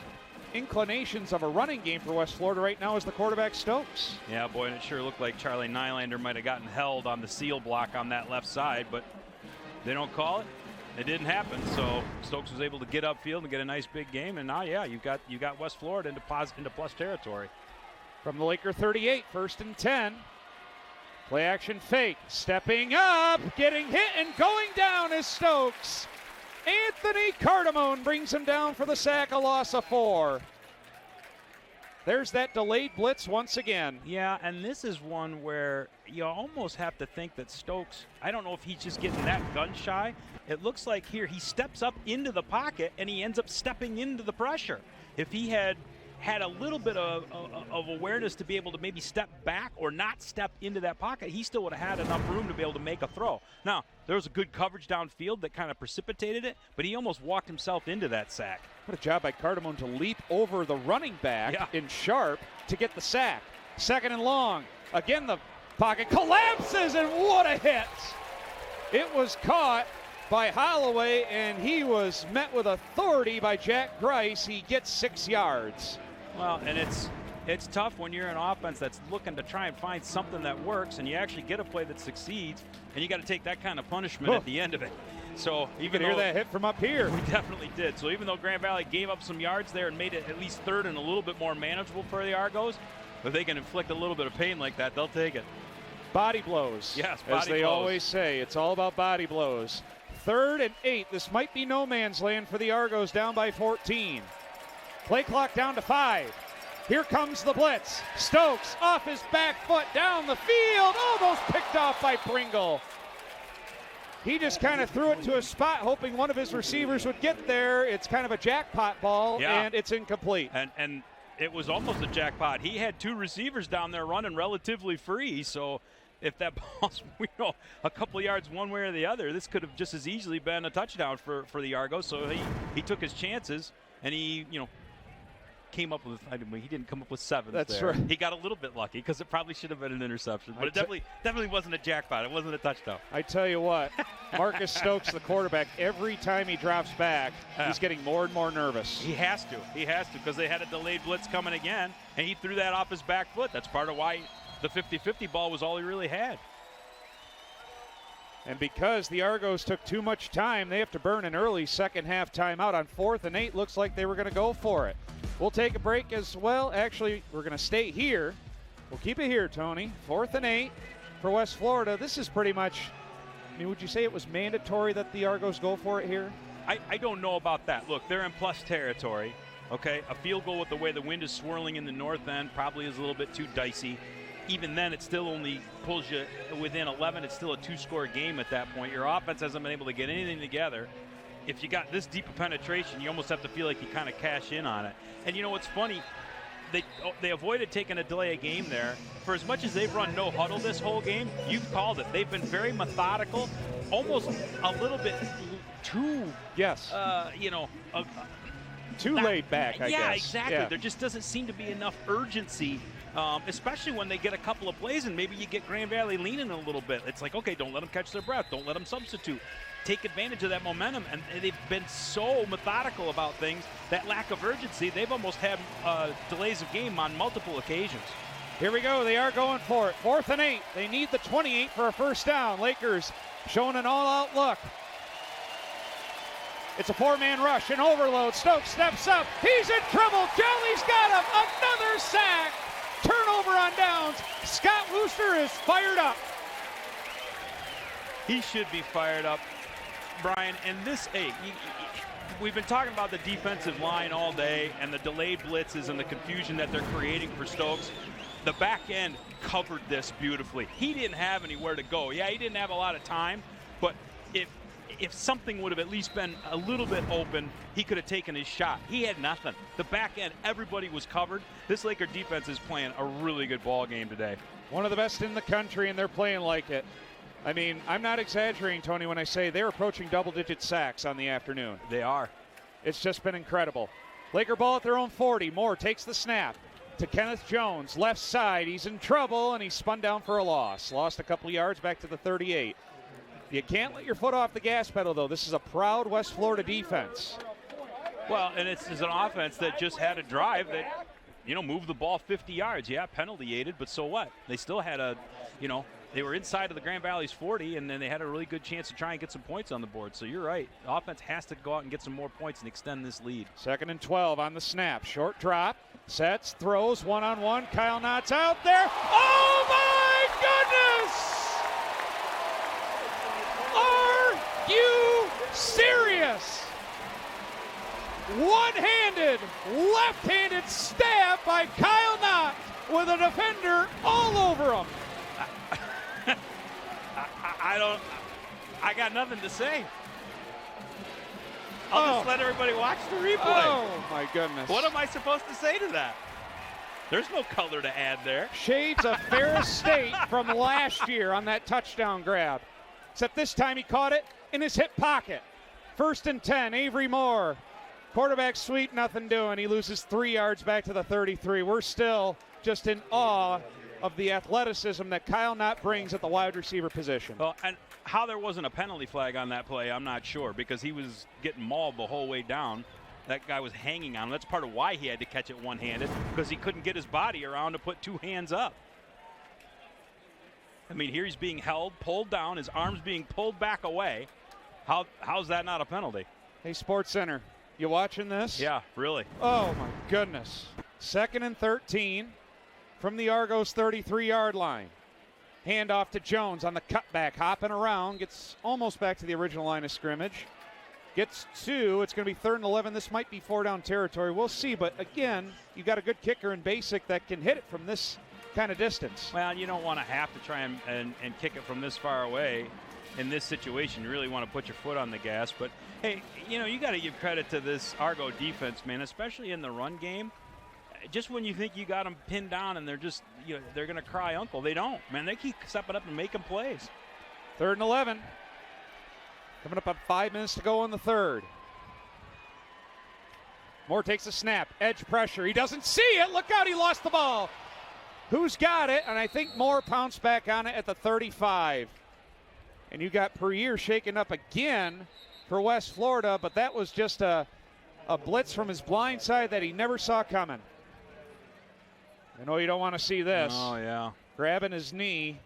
inclinations of a running game for West Florida right now is the quarterback Stokes. Yeah, boy, and it sure looked like Charlie Nylander might have gotten held on the seal block on that left side, but they don't call it. It didn't happen, so Stokes was able to get upfield and get a nice big game, and now, yeah, you got West Florida into plus territory. From the Laker 38, 1st and 10. Play action fake, stepping up, getting hit, and going down is Stokes. Anthony Cardamone brings him down for the sack, a loss of 4. There's that delayed blitz once again. Yeah, and this is one where you almost have to think that Stokes, I don't know if he's just getting that gun shy. It looks like here he steps up into the pocket and he ends up stepping into the pressure. If he had had a little bit of awareness to be able to maybe step back or not step into that pocket, he still would have had enough room to be able to make a throw. Now, there was a good coverage downfield that kind of precipitated it, but he almost walked himself into that sack. What a job by Cardamone to leap over the running back in Sharp to get the sack. 2nd and long. Again, the pocket collapses, and what a hit. It was caught by Holloway, and he was met with authority by Jack Grice. He gets 6 yards. Well, and it's tough when you're an offense that's looking to try and find something that works, and you actually get a play that succeeds, and you got to take that kind of punishment at the end of it. So you can hear that hit from up here. We definitely did. So even though Grand Valley gave up some yards there and made it at least 3rd and a little bit more manageable for the Argos, if they can inflict a little bit of pain like that, they'll take it. Body blows. Yes, body blows. As they always say, it's all about body blows. 3rd and 8. This might be no man's land for the Argos, down by 14. Play clock down to 5. Here comes the blitz. Stokes off his back foot down the field, almost picked off by Pringle. He just kind of threw it to a spot, hoping one of his receivers would get there. It's kind of a jackpot ball, and it's incomplete. And it was almost a jackpot. He had 2 receivers down there running relatively free, so if that ball's a couple of yards one way or the other, this could have just as easily been a touchdown for the Argos. So he took his chances, and he came up with, he didn't come up with 7. That's there. right. He got a little bit lucky because it probably should have been an interception, but it definitely wasn't a jackpot. It wasn't a touchdown. I tell you what, Marcus Stokes, the quarterback, every time he drops back, he's getting more and more nervous. He has to because they had a delayed blitz coming again, and he threw that off his back foot. That's part of why the 50-50 ball was all he really had. And because the Argos took too much time, they have to burn an early second half timeout. On 4th and 8, looks like they were going to go for it. We'll take a break as well. Actually, we're going to stay here. We'll keep it here, Tony. 4th and 8 for West Florida. This is pretty much, would you say it was mandatory that the Argos go for it here? I don't know about that. Look, they're in plus territory, okay? A field goal with the way the wind is swirling in the north end probably is a little bit too dicey. Even then, it still only pulls you within 11. It's still a 2-score game at that point. Your offense hasn't been able to get anything together. If you got this deep of penetration, you almost have to feel like you kind of cash in on it. And you know what's funny? They avoided taking a delay of game there. For as much as they've run no huddle this whole game, you've called it. They've been very methodical, almost a little bit too, too laid back, I guess. Yeah, exactly. Yeah. There just doesn't seem to be enough urgency, especially when they get a couple of plays and maybe you get Grand Valley leaning a little bit. It's like, okay, don't let them catch their breath. Don't let them substitute. Take advantage of that momentum, and they've been so methodical about things. That lack of urgency, they've almost had delays of game on multiple occasions. Here we go. They are going for it. 4th and 8. They need the 28 for a first down. Lakers showing an all-out look. It's a 4-man rush, an overload. Stokes steps up. He's in trouble. Jolly's got him. Another sack. Turnover on downs. Scott Wooster is fired up. He should be fired up, Brian. And this, we've been talking about the defensive line all day and the delayed blitzes and the confusion that they're creating for Stokes. The back end covered this beautifully. He didn't have anywhere to go. Yeah, he didn't have a lot of time, but if something would have at least been a little bit open, he could have taken his shot. He had nothing. The back end, everybody was covered. This Laker defense is playing a really good ball game today. One of the best in the country, and they're playing like it. I mean, I'm not exaggerating, Tony, when I say they're approaching double-digit sacks on the afternoon. They are. It's just been incredible. Laker ball at their own 40. Moore takes the snap to Kenneth Jones. Left side, he's in trouble, and he's spun down for a loss. Lost a couple of yards back to the 38. You can't let your foot off the gas pedal, though. This is a proud West Florida defense. Well, and it's an offense that just had a drive that, moved the ball 50 yards. Yeah, penalty-aided, but so what? They still had they were inside of the Grand Valley's 40, and then they had a really good chance to try and get some points on the board. So you're right. The offense has to go out and get some more points and extend this lead. 2nd and 12 on the snap. Short drop. Sets, throws, one-on-one. Kyle Knott's out there. Oh, my goodness! Are you serious? One-handed, left-handed stab by Kyle Knott with a defender all over him. I got nothing to say. I'll just let everybody watch the replay. Oh, my my goodness. What am I supposed to say to that? There's no color to add there. Shades of Ferris State from last year on that touchdown grab. Except this time he caught it in his hip pocket. 1st and 10, Avery Moore. Quarterback sweep, nothing doing. He loses 3 yards back to the 33. We're still just in awe of the athleticism that Kyle Knott brings at the wide receiver position. Well, and how there wasn't a penalty flag on that play, I'm not sure, because he was getting mauled the whole way down. That guy was hanging on him. That's part of why he had to catch it one-handed, because he couldn't get his body around to put 2 hands up. I mean, here he's being held, pulled down, his arm's being pulled back away. How's that not a penalty? Hey, Sports Center, you watching this? Yeah, really. Oh, my goodness. 2nd and 13 from the Argos 33-yard line. Handoff to Jones on the cutback, hopping around, gets almost back to the original line of scrimmage. Gets 2. It's going to be 3rd and 11. This might be 4-down territory. We'll see. But, again, you got a good kicker in Basic that can hit it from this kind of distance. Well, you don't want to have to try and kick it from this far away in this situation. You really want to put your foot on the gas. But, hey, you got to give credit to this Argo defense, man, especially in the run game. Just when you think you got them pinned down and they're just, they're going to cry uncle, they don't. Man, they keep stepping up and making plays. 3rd and 11. Coming up on 5 minutes to go in the 3rd. Moore takes a snap. Edge pressure. He doesn't see it. Look out, he lost the ball. Who's got it? And I think Moore pounced back on it at the 35. And you got Puryear shaken up again for West Florida, but that was just a blitz from his blind side that he never saw coming. I know you don't want to see this. Oh, yeah. Grabbing his knee.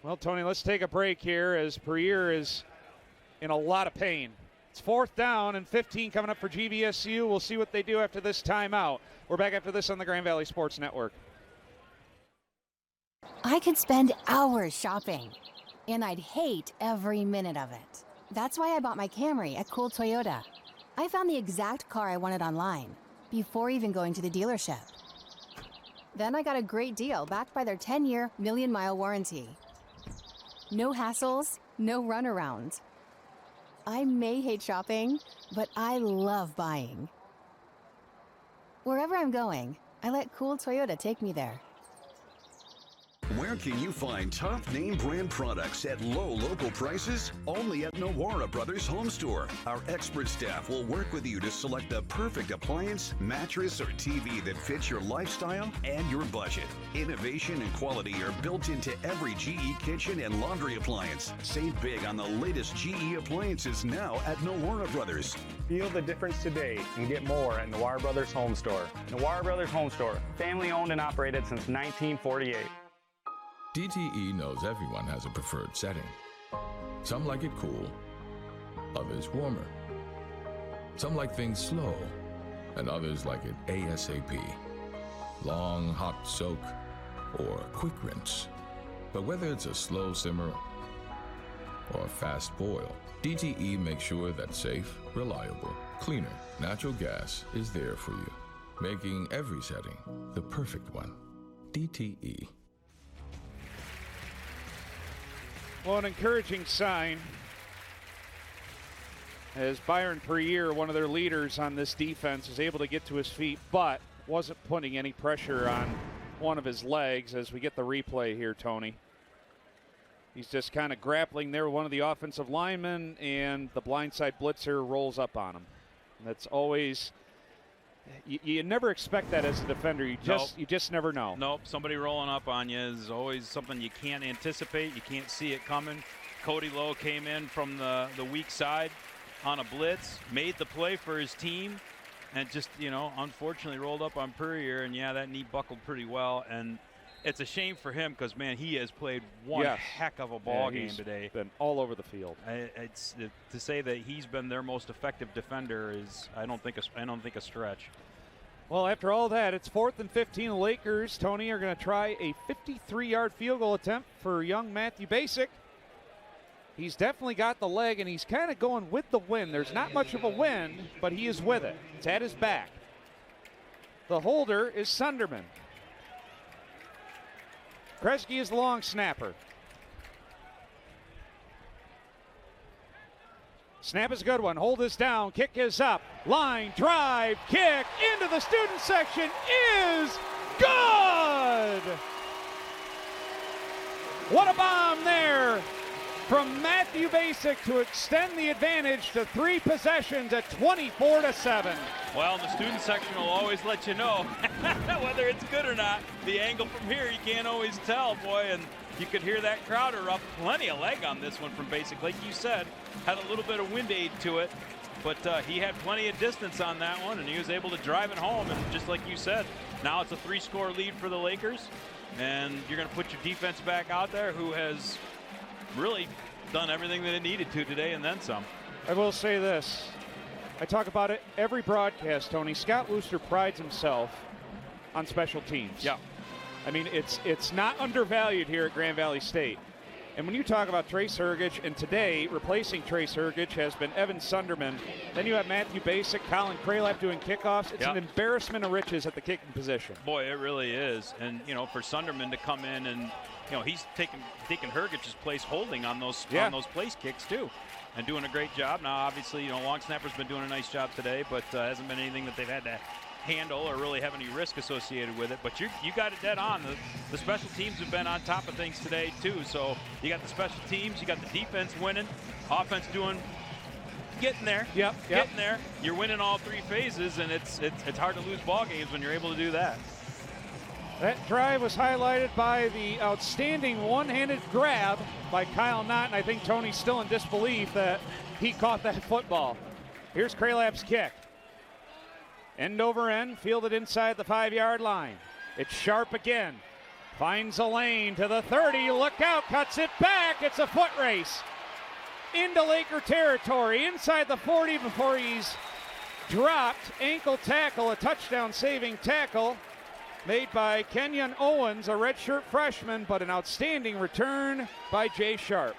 Well, Tony, let's take a break here as Puryear is in a lot of pain. It's 4th down and 15 coming up for GVSU. We'll see what they do after this timeout. We're back after this on the Grand Valley Sports Network. I could spend hours shopping, and I'd hate every minute of it. That's why I bought my Camry at Cool Toyota. I found the exact car I wanted online before even going to the dealership. Then I got a great deal backed by their 10-year, million-mile warranty. No hassles, no runaround. I may hate shopping, but I love buying. Wherever I'm going, I let Cool Toyota take me there. Where can you find top name brand products at low local prices? Only at Nowara Brothers Home Store. Our expert staff will work with you to select the perfect appliance, mattress, or TV that fits your lifestyle and your budget. Innovation and quality are built into every GE kitchen and laundry appliance. Save big on the latest GE appliances now at Nowara Brothers. Feel the difference today and get more at Nowara Brothers Home Store. Nowara Brothers Home Store, family owned and operated since 1948. DTE knows everyone has a preferred setting. Some like it cool, others warmer. Some like things slow, and others like it ASAP. Long hot soak or quick rinse. But whether it's a slow simmer or a fast boil, DTE makes sure that safe, reliable, cleaner natural gas is there for you, making every setting the perfect one. DTE. Well, an encouraging sign as Byron Puryear, one of their leaders on this defense, is able to get to his feet, but wasn't putting any pressure on one of his legs as we get the replay here, Tony. He's just kind of grappling there with one of the offensive linemen, and the blindside blitzer rolls up on him. And that's always... You never expect that as a defender. You just never know. Nope. Somebody rolling up on you is always something you can't anticipate. You can't see it coming. Cody Lowe came in from the weak side on a blitz, made the play for his team, and just, unfortunately rolled up on Puryear, and that knee buckled pretty well. And it's a shame for him because, man, he has played one heck of a ball game today. Been all over the field. It's to say that he's been their most effective defender is I don't think a stretch. Well, after all that, it's 4th and 15. The Lakers, Tony, are going to try a 53-yard field goal attempt for young Matthew Basic. He's definitely got the leg, and he's kind of going with the wind. There's not much of a wind, but he is with it. It's at his back. The holder is Sunderman. Kresge is the long snapper. Snap is a good one. Hold this down. Kick is up. Line, drive, kick into the student section is good! What a bomb there from Matthew Basic to extend the advantage to 3 possessions at 24-7. Well, the student section will always let you know whether it's good or not. The angle from here, you can't always tell, boy, and you could hear that crowd erupt. Plenty of leg on this one from Basic. Like you said, had a little bit of wind aid to it, but he had plenty of distance on that one, and he was able to drive it home. And just like you said, now it's a 3-score lead for the Lakers, and you're going to put your defense back out there, who has really done everything that it needed to today and then some. I will say this. I talk about it every broadcast, Tony. Scott Wooster prides himself on special teams. Yeah. I mean, it's not undervalued here at Grand Valley State. And when you talk about Trace Hergich, and today replacing Trace Hergich has been Evan Sunderman. Then you have Matthew Basic, Colin Kralap doing kickoffs. It's an embarrassment of riches at the kicking position. Boy, it really is. And, you know, for Sunderman to come in and, you know, he's taking Hergich's place holding on those place kicks too, and doing a great job. Now, obviously, you know, long snapper's been doing a nice job today, but hasn't been anything that they've had to handle or really have any risk associated with it. But you got it dead on. The special teams have been on top of things today too. So you got the special teams, you got the defense winning, offense getting there. Getting there. You're winning all 3 phases, and it's hard to lose ball games when you're able to do that. That drive was highlighted by the outstanding one-handed grab by Kyle Knott, and I think Tony's still in disbelief that he caught that football. Here's Kralap's kick. End over end, fielded inside the 5-yard line. It's Sharp again. Finds a lane to the 30. Look out, cuts it back. It's a foot race into Laker territory, inside the 40 before he's dropped. Ankle tackle, a touchdown-saving tackle made by Kenyon Owens, a redshirt freshman, but an outstanding return by Jay Sharp.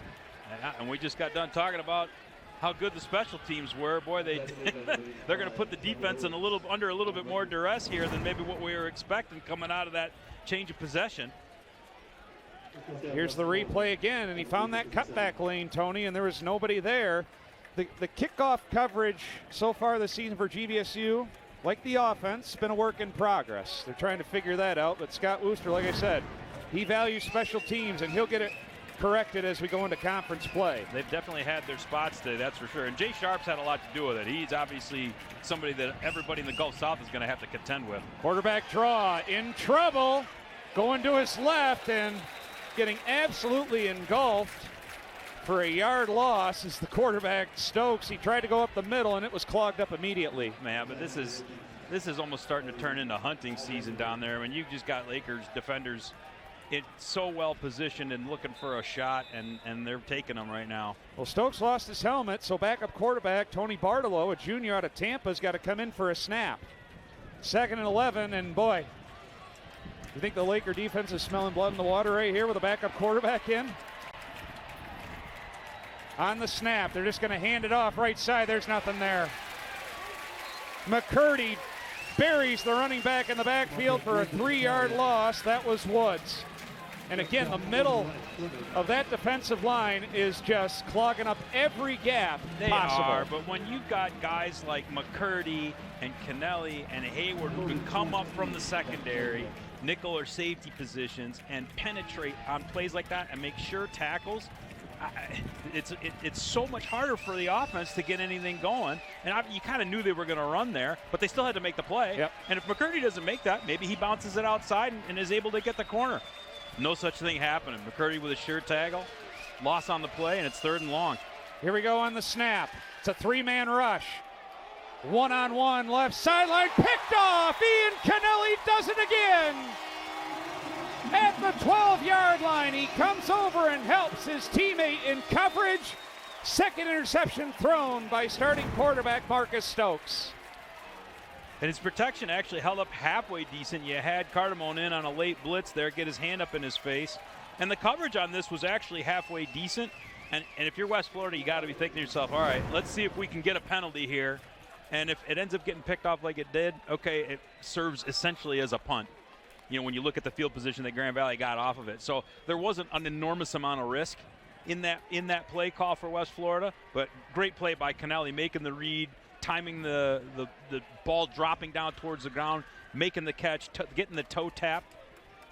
And we just got done talking about how good the special teams were. Boy, they're going to put the defense in under a little bit more duress here than maybe what we were expecting coming out of that change of possession. Here's the replay again, and he found that cutback lane, Tony, and there was nobody there. The kickoff coverage so far this season for GVSU, like the offense, been a work in progress. They're trying to figure that out, but Scott Wooster, like I said, he values special teams, and he'll get it corrected as we go into conference play. They've definitely had their spots today, that's for sure. And Jay Sharp's had a lot to do with it. He's obviously somebody that everybody in the Gulf South is going to have to contend with. Quarterback draw, in trouble, going to his left and getting absolutely engulfed for a yard loss is the quarterback, Stokes. He tried to go up the middle, and it was clogged up immediately. Man, but this is almost starting to turn into hunting season down there. When you've just got Lakers defenders so well positioned and looking for a shot, and they're taking them right now. Well, Stokes lost his helmet, so backup quarterback Tony Bartolo, a junior out of Tampa, has got to come in for a snap. 2nd and 11, and boy, you think the Laker defense is smelling blood in the water right here with a backup quarterback in? On the snap, they're just going to hand it off right side. There's nothing there. McCurdy buries the running back in the backfield for a 3-yard loss. That was Woods. And again, the middle of that defensive line is just clogging up every gap possible. They are, but when you've got guys like McCurdy and Kennelly and Hayward who can come up from the secondary, nickel or safety positions, and penetrate on plays like that and make sure tackles, it's so much harder for the offense to get anything going. And you kind of knew they were going to run there, but they still had to make the play. Yep. And if McCurdy doesn't make that, maybe he bounces it outside and is able to get the corner. No such thing happening. McCurdy with a sure tackle, loss on the play, and it's 3rd and long. Here we go on the snap. It's a 3-man rush. 1-on-1 left sideline, picked off. Ian Kennelly does it again. At the 12-yard line, he comes over and helps his teammate in coverage. 2nd interception thrown by starting quarterback Marcus Stokes. And his protection actually held up halfway decent. You had Cardamone in on a late blitz there, get his hand up in his face. And the coverage on this was actually halfway decent. And if you're West Florida, you got to be thinking to yourself, all right, let's see if we can get a penalty here. And if it ends up getting picked off like it did, okay, it serves essentially as a punt. You know, when you look at the field position that Grand Valley got off of it. So there wasn't an enormous amount of risk. in that play call for West Florida. But great play by Kennelly, making the read, timing the ball dropping down towards the ground, making the catch, getting the toe tap.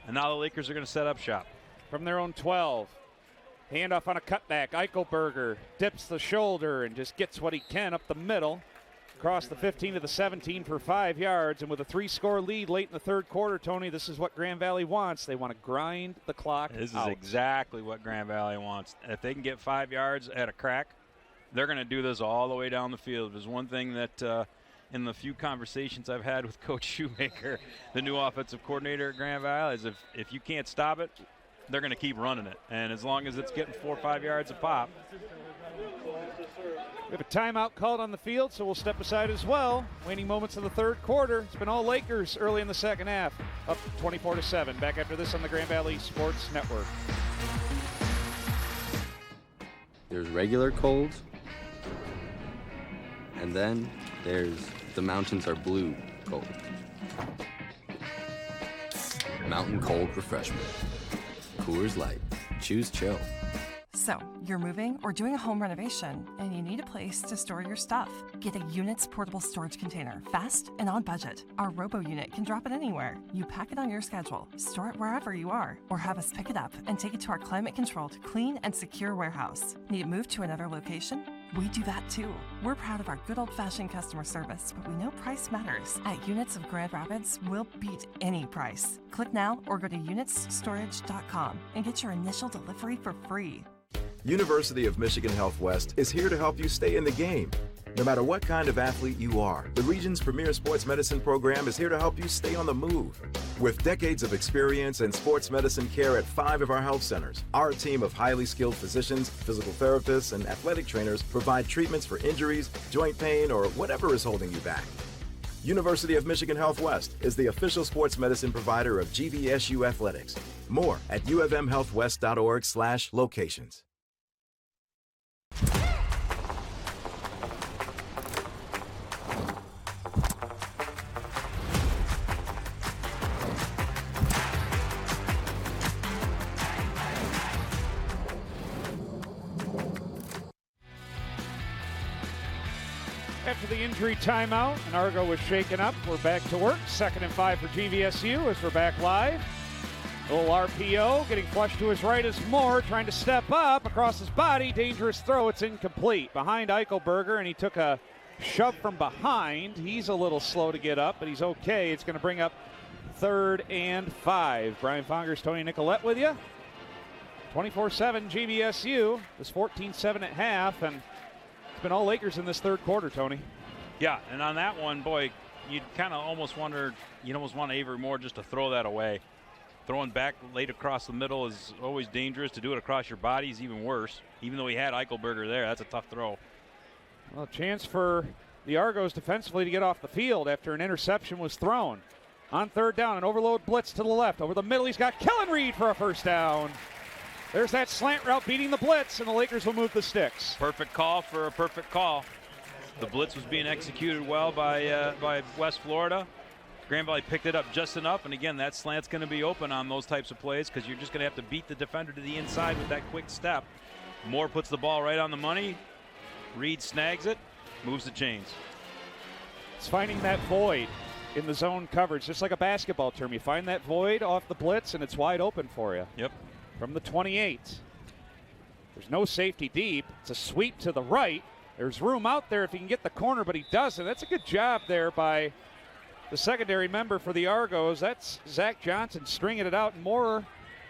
And now the Lakers are going to set up shop. From their own 12. Handoff on a cutback. Eichelberger dips the shoulder and just gets what he can up the middle. Across the 15 to the 17 for 5 yards. And with a 3-score lead late in the third quarter, Tony, this is what Grand Valley wants. They want to grind the clock This out. is exactly what Grand Valley wants. If they can get 5 yards at a crack, they're going to do this all the way down the field. There's one thing that in the few conversations I've had with Coach Shoemaker, the new offensive coordinator at Grand Valley, is if you can't stop it, they're going to keep running it. And as long as it's getting 4 or 5 yards a pop. We have a timeout called on the field, so we'll step aside as well. Waning moments of the third quarter. It's been all Lakers early in the second half, up 24-7. Back after this on the Grand Valley Sports Network. There's regular cold, and then there's the mountains are blue cold. Mountain Cold Refreshment. Coors Light. Choose chill. So, you're moving or doing a home renovation, and you need a place to store your stuff. Get a Unit's portable storage container, fast and on budget. Our Robo Unit can drop it anywhere. You pack it on your schedule, store it wherever you are, or have us pick it up and take it to our climate-controlled, clean, and secure warehouse. Need it moved to another location? We do that too. We're proud of our good old-fashioned customer service, but we know price matters. At Units of Grand Rapids, we'll beat any price. Click now or go to unitsstorage.com and get your initial delivery for free. University of Michigan Health West is here to help you stay in the game. No matter what kind of athlete you are, the region's premier sports medicine program is here to help you stay on the move. With decades of experience in sports medicine care at 5 of our health centers, our team of highly skilled physicians, physical therapists, and athletic trainers provide treatments for injuries, joint pain, or whatever is holding you back. University of Michigan Health West is the official sports medicine provider of GVSU athletics. More at ufmhealthwest.org/locations. After the injury timeout, and Argo was shaken up, we're back to work. 2nd and 5 for GVSU as we're back live. A little RPO, getting flushed to his right is Moore, trying to step up across his body. Dangerous throw, it's incomplete. Behind Eichelberger, and he took a shove from behind. He's a little slow to get up, but he's okay. It's going to bring up 3rd and 5. Brian Fongers, Tony Nicolette with you. 24-7 GVSU. It's 14-7 at half, and it's been all Lakers in this third quarter, Tony. Yeah, and on that one, boy, you'd kind of almost wonder, you'd almost want Avery Moore just to throw that away. Throwing back late across the middle is always dangerous. To do it across your body is even worse. Even though he had Eichelberger there, that's a tough throw. Well, a chance for the Argos defensively to get off the field after an interception was thrown. On 3rd down, an overload blitz to the left. Over the middle, he's got Kellen Reed for a first down. There's that slant route beating the blitz, and the Lakers will move the sticks. Perfect call for a perfect call. The blitz was being executed well by West Florida. Grand Valley picked it up just enough, and again, that slant's going to be open on those types of plays because you're just going to have to beat the defender to the inside with that quick step. Moore puts the ball right on the money. Reed snags it, moves the chains. It's finding that void in the zone coverage, just like a basketball term. You find that void off the blitz, and it's wide open for you. Yep. From the 28. There's no safety deep. It's a sweep to the right. There's room out there if he can get the corner, but he doesn't. That's a good job there by the secondary member for the Argos. That's Zach Johnson stringing it out. And Moore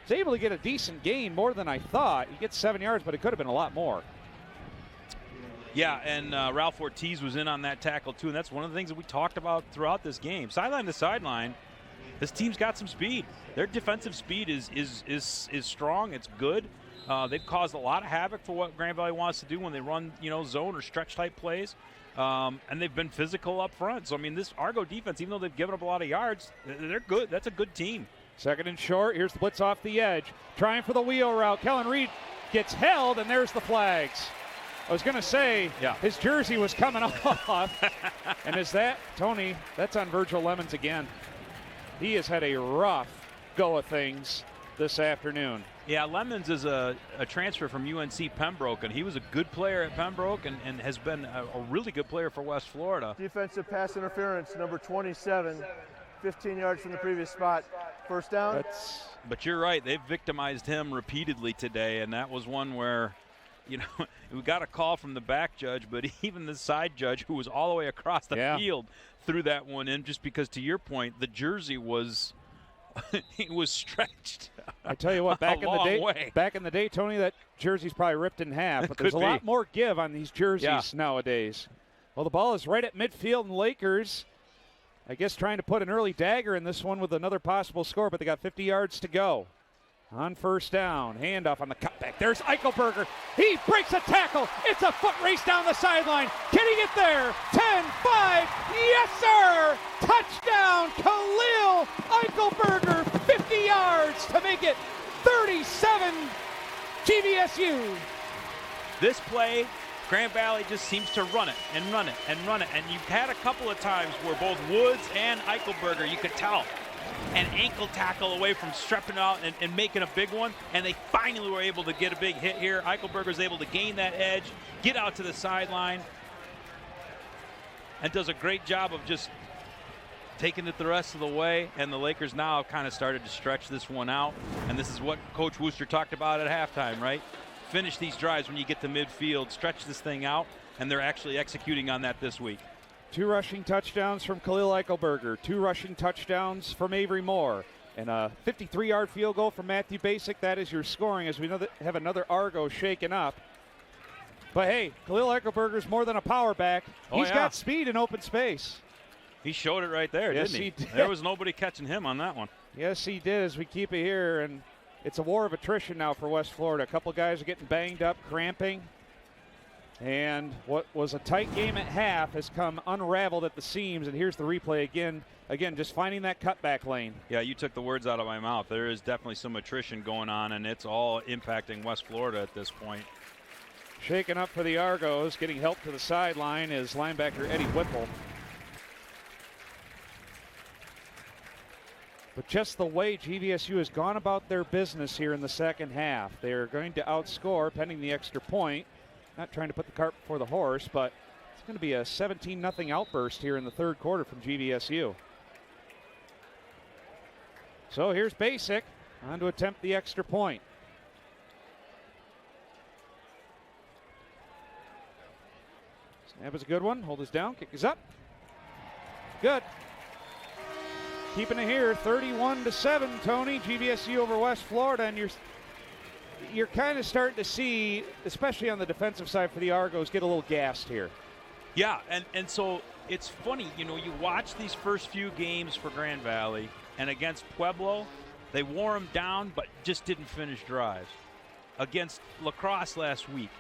is able to get a decent gain, more than I thought. He gets 7 yards, but it could have been a lot more. Yeah, and Ralph Ortiz was in on that tackle too, and that's one of the things that we talked about throughout this game. Sideline to sideline, this team's got some speed. Their defensive speed is strong. It's good. They've caused a lot of havoc for what Grand Valley wants to do when they run, zone or stretch type plays. And they've been physical up front. So, I mean, this Argo defense, even though they've given up a lot of yards, they're good. That's a good team. 2nd and short. Here's the blitz off the edge. Trying for the wheel route. Kellen Reed gets held, and there's the flags. I was going to say, his jersey was coming off. And is that, Tony, that's on Virgil Lemons again. He has had a rough go of things this afternoon. Yeah, Lemons is a transfer from UNC Pembroke, and he was a good player at Pembroke and has been a really good player for West Florida. Defensive pass interference, number 27, 15 yards from the previous spot. First down. But you're right, they've victimized him repeatedly today, and that was one where, we got a call from the back judge, but even the side judge, who was all the way across the field, threw that one in just because, to your point, the jersey was it was stretched. I tell you what, back in the day, Tony, that jersey's probably ripped in half, but there's a lot more give on these jerseys nowadays. Well, the ball is right at midfield, and Lakers, I guess, trying to put an early dagger in this one with another possible score, but they got 50 yards to go. On first down, handoff on the cutback. There's Eichelberger. He breaks a tackle. It's a foot race down the sideline. Can he get there? 10-5. Yes, sir. Touchdown, Khalil Eichelberger. 50 yards to make it 37 GVSU. This play, Grand Valley just seems to run it and run it and run it. And you've had a couple of times where both Woods and Eichelberger, you could tell, an ankle tackle away from stepping out and making a big one, and they finally were able to get a big hit here. Eichelberger's able to gain that edge, get out to the sideline, and does a great job of just taking it the rest of the way. And the Lakers now have kind of started to stretch this one out, and this is what Coach Wooster talked about at halftime, right? Finish these drives when you get to midfield, stretch this thing out, and they're actually executing on that this week. 2 rushing touchdowns from Khalil Eichelberger, 2 rushing touchdowns from Avery Moore, and a 53-yard field goal from Matthew Basic. That is your scoring as we know that have another Argo shaken up. But hey, Khalil Eichelberger's more than a power back. He's got speed in open space. He showed it right there, didn't he? Did. There was nobody catching him on that one. Yes, he did, as we keep it here, and it's a war of attrition now for West Florida. A couple guys are getting banged up, cramping. And what was a tight game at half has come unraveled at the seams, and here's the replay again. Again, just finding that cutback lane. Yeah, you took the words out of my mouth. There is definitely some attrition going on, and it's all impacting West Florida at this point. Shaken up for the Argos, getting help to the sideline is linebacker Eddie Whipple. But just the way GVSU has gone about their business here in the second half, they are going to outscore pending the extra point. Not trying to put the cart before the horse, but it's going to be a 17-0 outburst here in the third quarter from GVSU. So here's Basic on to attempt the extra point. Snap is a good one. Hold us down. Kick is up. Good. Keeping it here, 31-7, Tony. GVSU over West Florida, and you're kind of starting to see, especially on the defensive side for the Argos, get a little gassed here. Yeah, and so it's funny, you watch these first few games for Grand Valley, and against Pueblo, they wore them down but just didn't finish drives. Against La Crosse last week,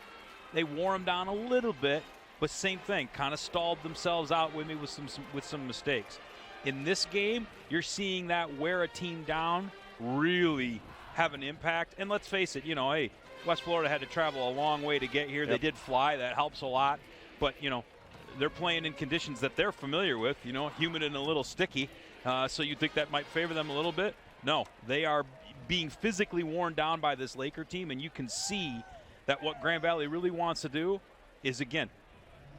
they wore them down a little bit, but same thing, kind of stalled themselves out with me with some mistakes. In this game, you're seeing that wear a team down really have an impact. And let's face it, hey, West Florida had to travel a long way to get here. Yep. They did fly. That helps a lot. But, they're playing in conditions that they're familiar with, humid and a little sticky. So you think that might favor them a little bit? No, they are being physically worn down by this Laker team, and you can see that what Grand Valley really wants to do is, again,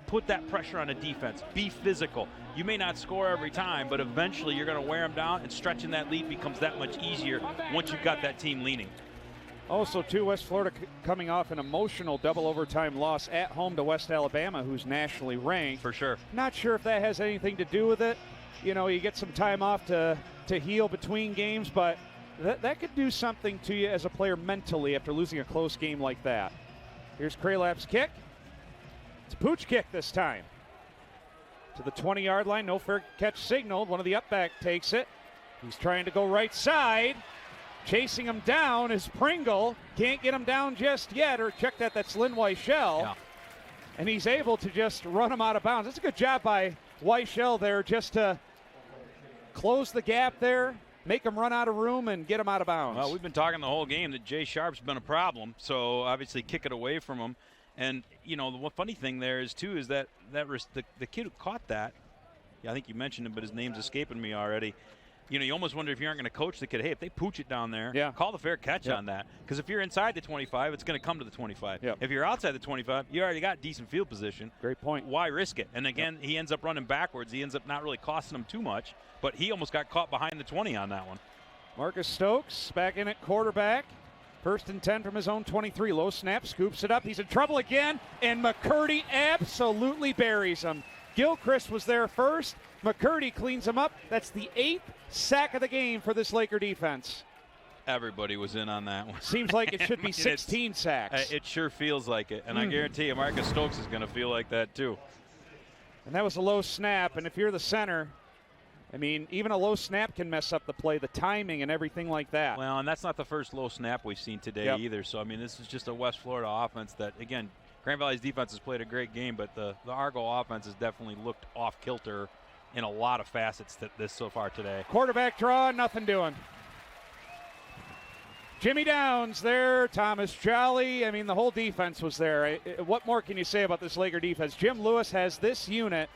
put that pressure on a defense. Be physical. You may not score every time, but eventually you're going to wear them down, and stretching that lead becomes that much easier once you've got that team leaning. Also, too, West Florida coming off an emotional double overtime loss at home to West Alabama, who's nationally ranked. For sure. Not sure if that has anything to do with it. You get some time off to heal between games, but that could do something to you as a player mentally after losing a close game like that. Here's Kralap's kick. It's a pooch kick this time. To the 20-yard line, no fair catch signaled. One of the upback takes it. He's trying to go right side. Chasing him down is Pringle. Can't get him down just yet, or check that, that's Lynn Weichel. Yeah. And he's able to just run him out of bounds. That's a good job by Weichel there just to close the gap there, make him run out of room, and get him out of bounds. Well, we've been talking the whole game that Jay Sharp's been a problem, so obviously kick it away from him. And, the one funny thing there is, too, is that the kid who caught that, I think you mentioned him, but his name's escaping me already. you almost wonder if you aren't going to coach the kid, hey, if they pooch it down there, yeah, call the fair catch on that. Because if you're inside the 25, it's going to come to the 25. Yep. If you're outside the 25, you already got decent field position. Great point. Why risk it? And again, he ends up running backwards. He ends up not really costing him too much, but he almost got caught behind the 20 on that one. Marcus Stokes back in at quarterback. 1st and 10 from his own 23. Low snap, scoops it up. He's in trouble again, and McCurdy absolutely buries him. Gilchrist was there first. McCurdy cleans him up. That's the 8th sack of the game for this Laker defense. Everybody was in on that one. Seems like it should be 16 sacks. It sure feels like it, and I guarantee you Marcus Stokes is going to feel like that too. And that was a low snap, and if you're the center, I mean, even a low snap can mess up the play, the timing and everything like that. Well, and that's not the first low snap we've seen today either. So, I mean, this is just a West Florida offense that, again, Grand Valley's defense has played a great game, but the Argo offense has definitely looked off kilter in a lot of facets this so far today. Quarterback draw, nothing doing. Jimmy Downs there, Thomas Jolly. I mean, the whole defense was there. What more can you say about this Laker defense? Jim Lewis has this unit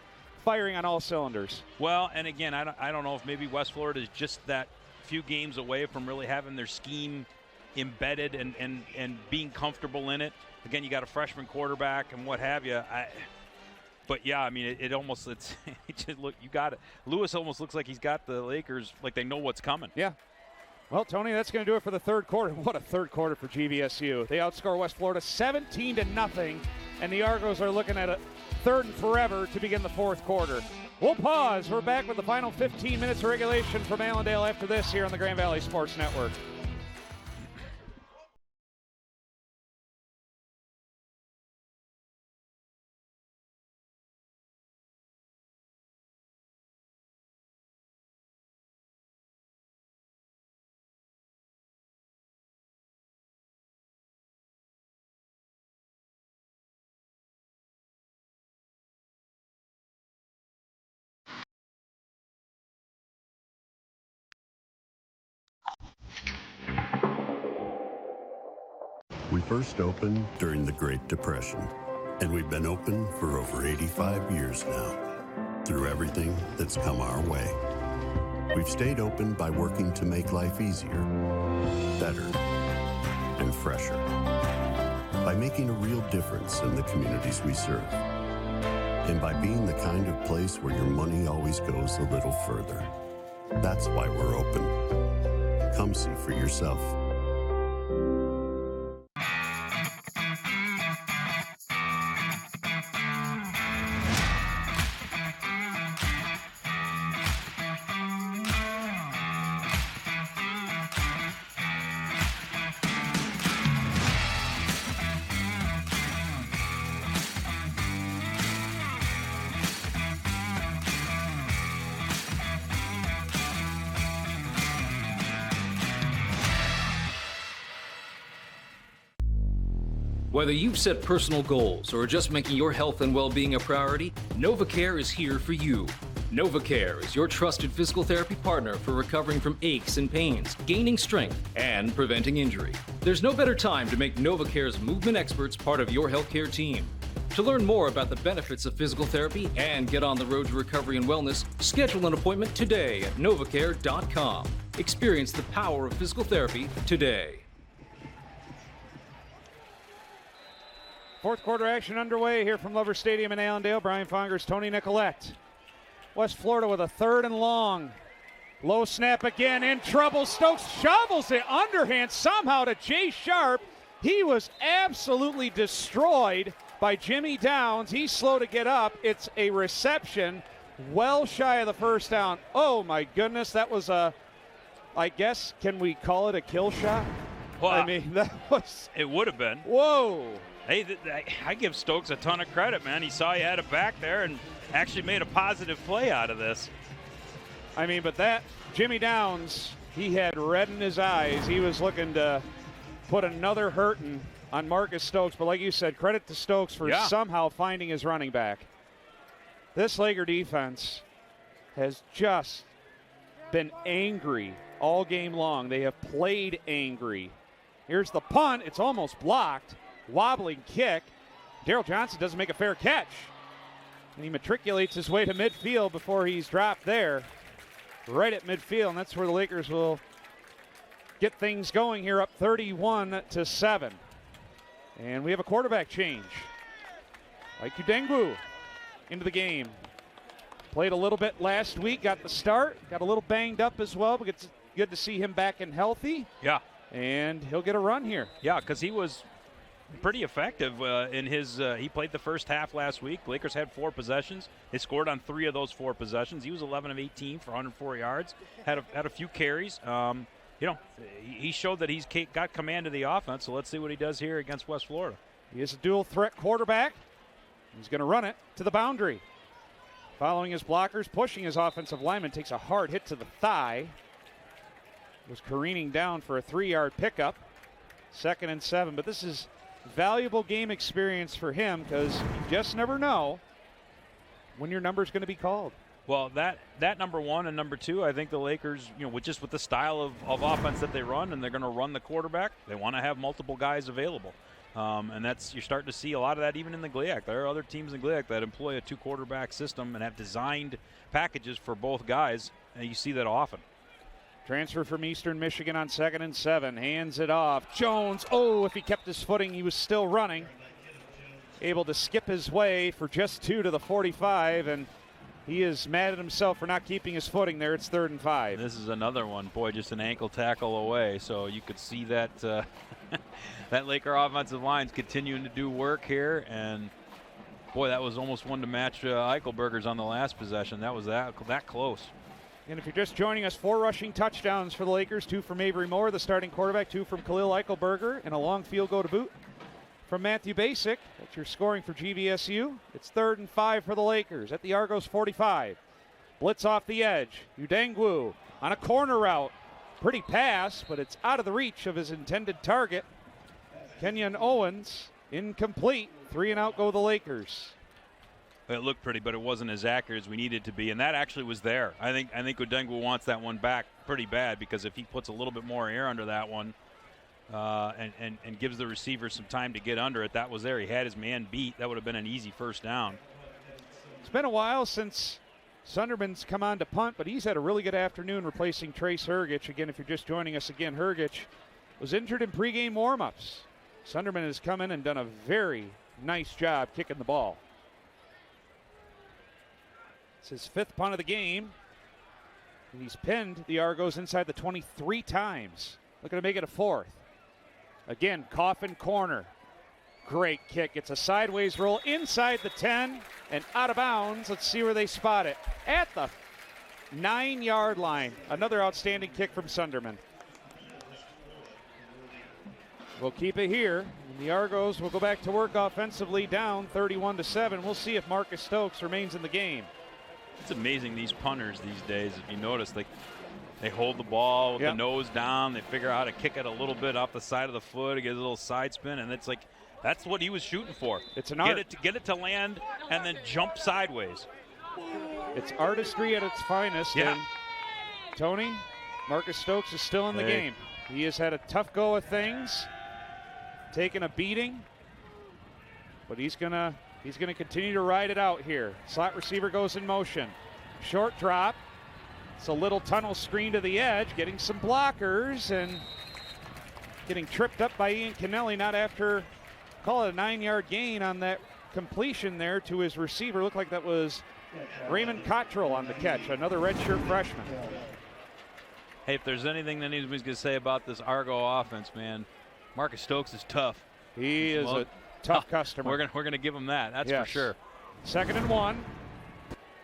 firing on all cylinders. Well, and again, I don't know if maybe West Florida is just that few games away from really having their scheme embedded and being comfortable in it. Again, you got a freshman quarterback and what have you. But yeah, I mean, it just look, you got it. Lewis almost looks like he's got the Lakers like they know what's coming. Yeah. Well, Tony, that's going to do it for the third quarter. What a third quarter for GVSU. They outscore West Florida 17-0, and the Argos are looking at a 3rd and forever to begin the fourth quarter. We'll pause. We're back with the final 15 minutes of regulation from Allendale after this here on the Grand Valley Sports Network. We first opened during the Great Depression, and we've been open for over 85 years now. Through everything that's come our way, we've stayed open by working to make life easier, better, and fresher. By making a real difference in the communities we serve. And by being the kind of place where your money always goes a little further. That's why we're open. Come see for yourself. Whether you've set personal goals or are just making your health and well-being a priority, NovaCare is here for you. NovaCare is your trusted physical therapy partner for recovering from aches and pains, gaining strength, and preventing injury. There's no better time to make NovaCare's movement experts part of your healthcare team. To learn more about the benefits of physical therapy and get on the road to recovery and wellness, schedule an appointment today at novacare.com. Experience the power of physical therapy today. Fourth quarter action underway here from Lover Stadium in Allendale. Brian Fongers, Tony Nicolette. West Florida with a 3rd and long. Low snap again, in trouble. Stokes shovels it underhand somehow to Jay Sharp. He was absolutely destroyed by Jimmy Downs. He's slow to get up. It's a reception well shy of the first down. Oh my goodness, that was I guess, can we call it a kill shot? Well, I mean, that was... It would have been. Whoa. Hey, I give Stokes a ton of credit, man. He saw he had it back there and actually made a positive play out of this. I mean, but that Jimmy Downs, he had red in his eyes. He was looking to put another hurting on Marcus Stokes. But like you said, credit to Stokes for somehow finding his running back. This Laker defense has just been angry all game long. They have played angry. Here's the punt. It's almost blocked. Wobbling kick. Daryl Johnson doesn't make a fair catch. And he matriculates his way to midfield before he's dropped there. right at midfield, and that's where the Lakers will get things going here, up 31-7. And we have a quarterback change. Ike Udengwu into the game. Played a little bit last week, got the start, got a little banged up as well, but it's good to see him back and healthy. Yeah. And he'll get a run here. Yeah, because he was pretty effective in his he played the first half last week. Lakers had 4 possessions. They scored on 3 of those 4 possessions. He was 11 of 18 for 104 yards. Had a few carries. He showed that he's got command of the offense, so let's see what he does here against West Florida. He is a dual threat quarterback. He's going to run it to the boundary. Following his blockers, pushing his offensive lineman, takes a hard hit to the thigh. Was careening down for a 3-yard pickup. 2nd and 7, but this is valuable game experience for him because you just never know when your number is going to be called. Well, that number 1 and number 2, I think the Lakers, with the style of offense that they run, and they're going to run the quarterback, they want to have multiple guys available. And you're starting to see a lot of that even in the GLIAC. There are other teams in GLIAC that employ a 2-quarterback system and have designed packages for both guys, and you see that often. Transfer from Eastern Michigan on 2nd and 7. Hands it off. Jones, if he kept his footing, he was still running. Able to skip his way for just 2 to the 45, and he is mad at himself for not keeping his footing there. It's 3rd and 5. This is another one. Boy, just an ankle tackle away. So you could see that that Laker offensive line's continuing to do work here. And, boy, that was almost one to match Eichelberger's on the last possession. That was that close. And if you're just joining us, 4 rushing touchdowns for the Lakers, 2 from Avery Moore, the starting quarterback, 2 from Khalil Eichelberger, and a long field goal to boot from Matthew Basic. That's your scoring for GVSU. It's 3rd and 5 for the Lakers at the Argos 45. Blitz off the edge. Udengwu on a corner route. Pretty pass, but it's out of the reach of his intended target. Kenyon Owens, incomplete. 3 and out go the Lakers. It looked pretty, but it wasn't as accurate as we needed to be, and that actually was there. I think Udengwu wants that one back pretty bad, because if he puts a little bit more air under that one and gives the receiver some time to get under it, that was there. He had his man beat. That would have been an easy first down. It's been a while since Sunderman's come on to punt, but he's had a really good afternoon replacing Trace Hergich. Again, if you're just joining us again, Hergich was injured in pregame warmups. Sunderman has come in and done a very nice job kicking the ball. It's his 5th punt of the game. And he's pinned the Argos inside the 23 times. Looking to make it a 4th. Again, Coffin corner. Great kick. It's a sideways roll inside the 10 and out of bounds. Let's see where they spot it. At the 9-yard line. Another outstanding kick from Sunderman. We'll keep it here. And the Argos will go back to work offensively, down 31-7. We'll see if Marcus Stokes remains in the game. It's amazing, these punters these days. If you notice, they hold the ball with the nose down. They figure out how to kick it a little bit off the side of the foot. It gets a little side spin, and it's like that's what he was shooting for. It's an art. Get it to land and then jump sideways. It's artistry at its finest. Yeah. And Tony, Marcus Stokes is still in the game. He has had a tough go of things, taken a beating, but he's gonna continue to ride it out here. Slot receiver goes in motion. Short drop. It's a little tunnel screen to the edge, getting some blockers and getting tripped up by Ian Kennelly, not after, call it a 9-yard gain on that completion there to his receiver. Looked like that was Raymond Cottrell on the catch, another redshirt freshman. Hey, if there's anything that anybody's going to say about this Argo offense, man, Marcus Stokes is tough. He is a tough customer. We're gonna give him that. That's for sure. 2nd and 1.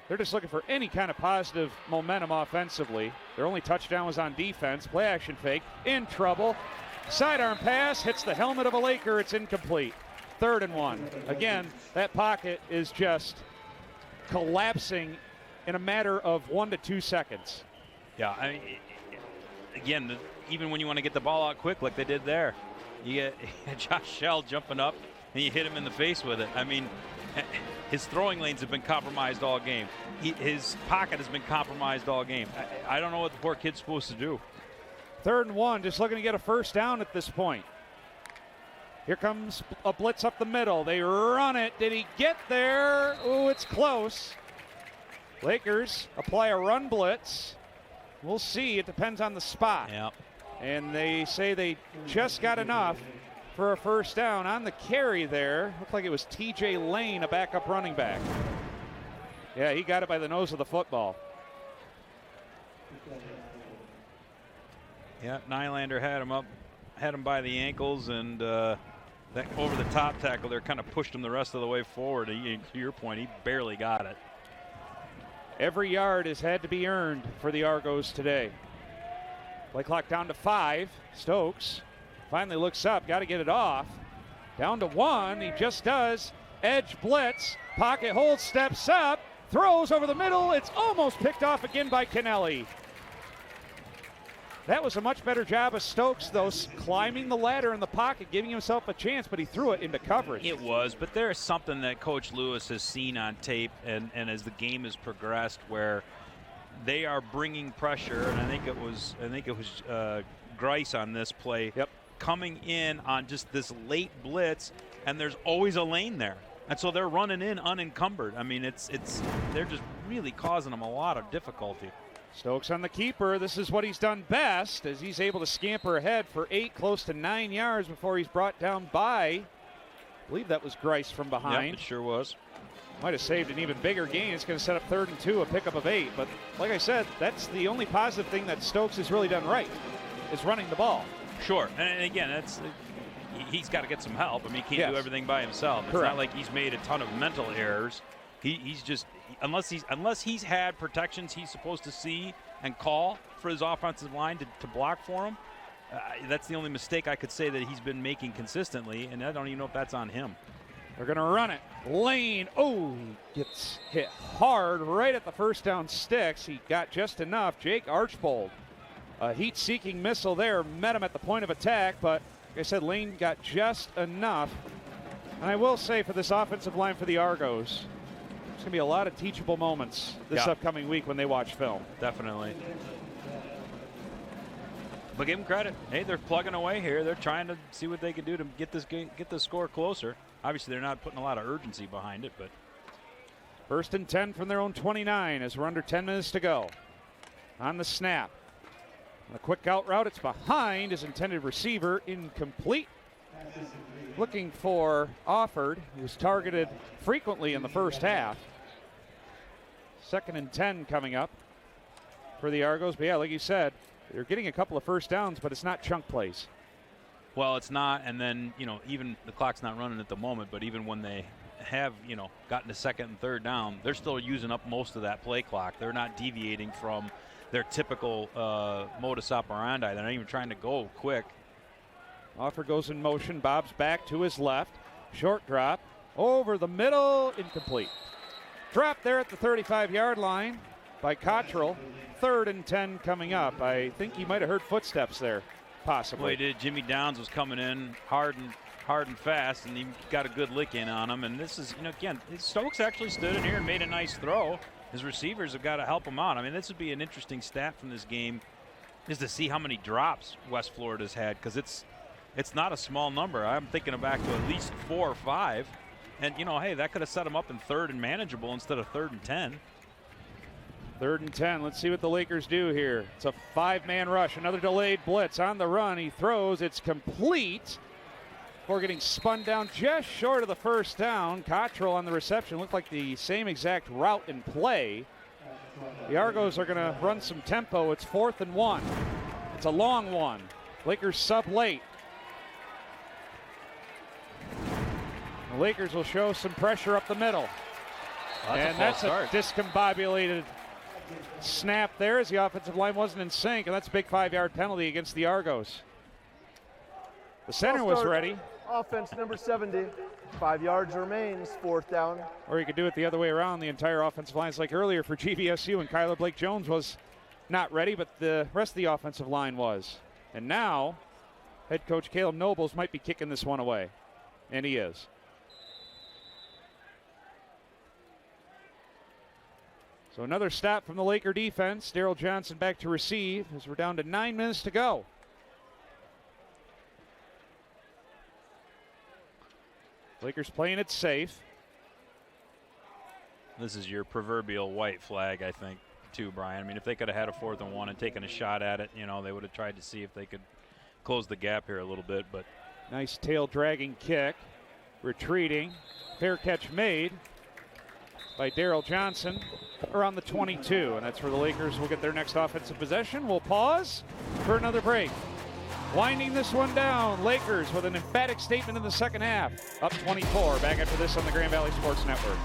They're just looking for any kind of positive momentum offensively. Their only touchdown was on defense. Play action fake. In trouble. Sidearm pass hits the helmet of a Laker. It's incomplete. 3rd and 1. Again, that pocket is just collapsing in a matter of 1 to 2 seconds. Yeah, I mean, again, even when you want to get the ball out quick like they did there, you get Josh Shell jumping up and you hit him in the face with it. I mean, his throwing lanes have been compromised all game. His pocket has been compromised all game. I don't know what the poor kid's supposed to do. 3rd and 1, just looking to get a first down at this point. Here comes a blitz up the middle. They run it. Did he get there? Oh, it's close. Lakers apply a run blitz. We'll see. It depends on the spot. Yep. And they say they just got enough for a first down on the carry there. Looked like it was TJ Lane, a backup running back. Yeah, he got it by the nose of the football. Yeah, Nylander had him by the ankles, and that over the top tackle there kind of pushed him the rest of the way forward. To your point, he barely got it. Every yard has had to be earned for the Argos today. Play clock down to 5. Stokes finally looks up, got to get it off. Down to 1, he just does. Edge blitz, pocket hold, steps up, throws over the middle. It's almost picked off again by Kennelly. That was a much better job of Stokes, though, climbing the ladder in the pocket, giving himself a chance, but he threw it into coverage. It was, but there is something that Coach Lewis has seen on tape, and as the game has progressed, where they are bringing pressure, and I think it was Grice on this play, coming in on just this late blitz, and there's always a lane there, and so they're running in unencumbered. I mean, they're just really causing them a lot of difficulty. Stokes on the keeper. This is what he's done best, as he's able to scamper ahead for 8, close to 9 yards before he's brought down by, I believe that was Grice from behind. Yep, it sure was. Might have saved an even bigger gain. It's going to set up 3rd and 2, a pickup of 8. But like I said, that's the only positive thing that Stokes has really done right, is running the ball. Sure, and again, he's got to get some help. I mean, he can't do everything by himself. It's not like he's made a ton of mental errors. He's just, unless he's had protections he's supposed to see and call for his offensive line to block for him, that's the only mistake I could say that he's been making consistently, and I don't even know if that's on him. They're going to run it. Lane, he gets hit hard right at the first down sticks. He got just enough. Jake Archbold, a heat-seeking missile there, met him at the point of attack, but like I said, Lane got just enough. And I will say for this offensive line for the Argos, there's going to be a lot of teachable moments this upcoming week when they watch film. Definitely. But give them credit. Hey, they're plugging away here. They're trying to see what they can do to get this game, get the score closer. Obviously, they're not putting a lot of urgency behind it, but 1st and 10 from their own 29 as we're under 10 minutes to go. On the snap. A quick out route. It's behind his intended receiver. Incomplete. Looking for Offord, who was targeted frequently in the first half. 2nd and 10 coming up for the Argos. But yeah, like you said, they're getting a couple of first downs, but it's not chunk plays. Well, it's not, and then, even the clock's not running at the moment, but even when they have, gotten to 2nd and 3rd down, they're still using up most of that play clock. They're not deviating from their typical modus operandi. They're not even trying to go quick. Offord goes in motion, bobs back to his left. Short drop, over the middle, incomplete. Drop there at the 35-yard line by Cottrell. 3rd and 10 coming up. I think he might have heard footsteps there. Possibly. Well, he did. Jimmy Downs was coming in hard and fast, and he got a good lick in on him. And this is, again, Stokes actually stood in here and made a nice throw. His receivers have got to help him out. I mean, this would be an interesting stat from this game, is to see how many drops West Florida's had, because it's not a small number. I'm thinking back to at least 4 or 5. And, hey, that could have set him up in 3rd and manageable instead of 3rd and 10. 3rd and 10. Let's see what the Lakers do here. It's a 5-man rush. Another delayed blitz on the run. He throws. It's complete. Before getting spun down just short of the first down. Cottrell on the reception. Looked like the same exact route and play. The Argos are going to run some tempo. It's 4th and 1. It's a long one. Lakers sub late. The Lakers will show some pressure up the middle. That's a discombobulated snap there as the offensive line wasn't in sync, and that's a big 5-yard penalty against the Argos. The center was ready. Offense number 70. 5 yards remains, 4th down. Or you could do it the other way around. The entire offensive line is like earlier for GVSU, and Kyler Blake Jones was not ready, but the rest of the offensive line was. And now, head coach Caleb Nobles might be kicking this one away. And he is. So another stop from the Laker defense. Daryl Johnson back to receive as we're down to 9 minutes to go. Lakers playing it safe. This is your proverbial white flag, I think. too, Brian. I mean, if they could have had a 4th and 1 and taken a shot at it, you know, they would have tried to see if they could close the gap here a little bit. But nice tail dragging kick, retreating, fair catch made by Darrell Johnson around the 22, and that's where the Lakers will get their next offensive possession. We'll pause for another break. Winding this one down, Lakers with an emphatic statement in the second half, up 24. Back after this on the Grand Valley Sports Network.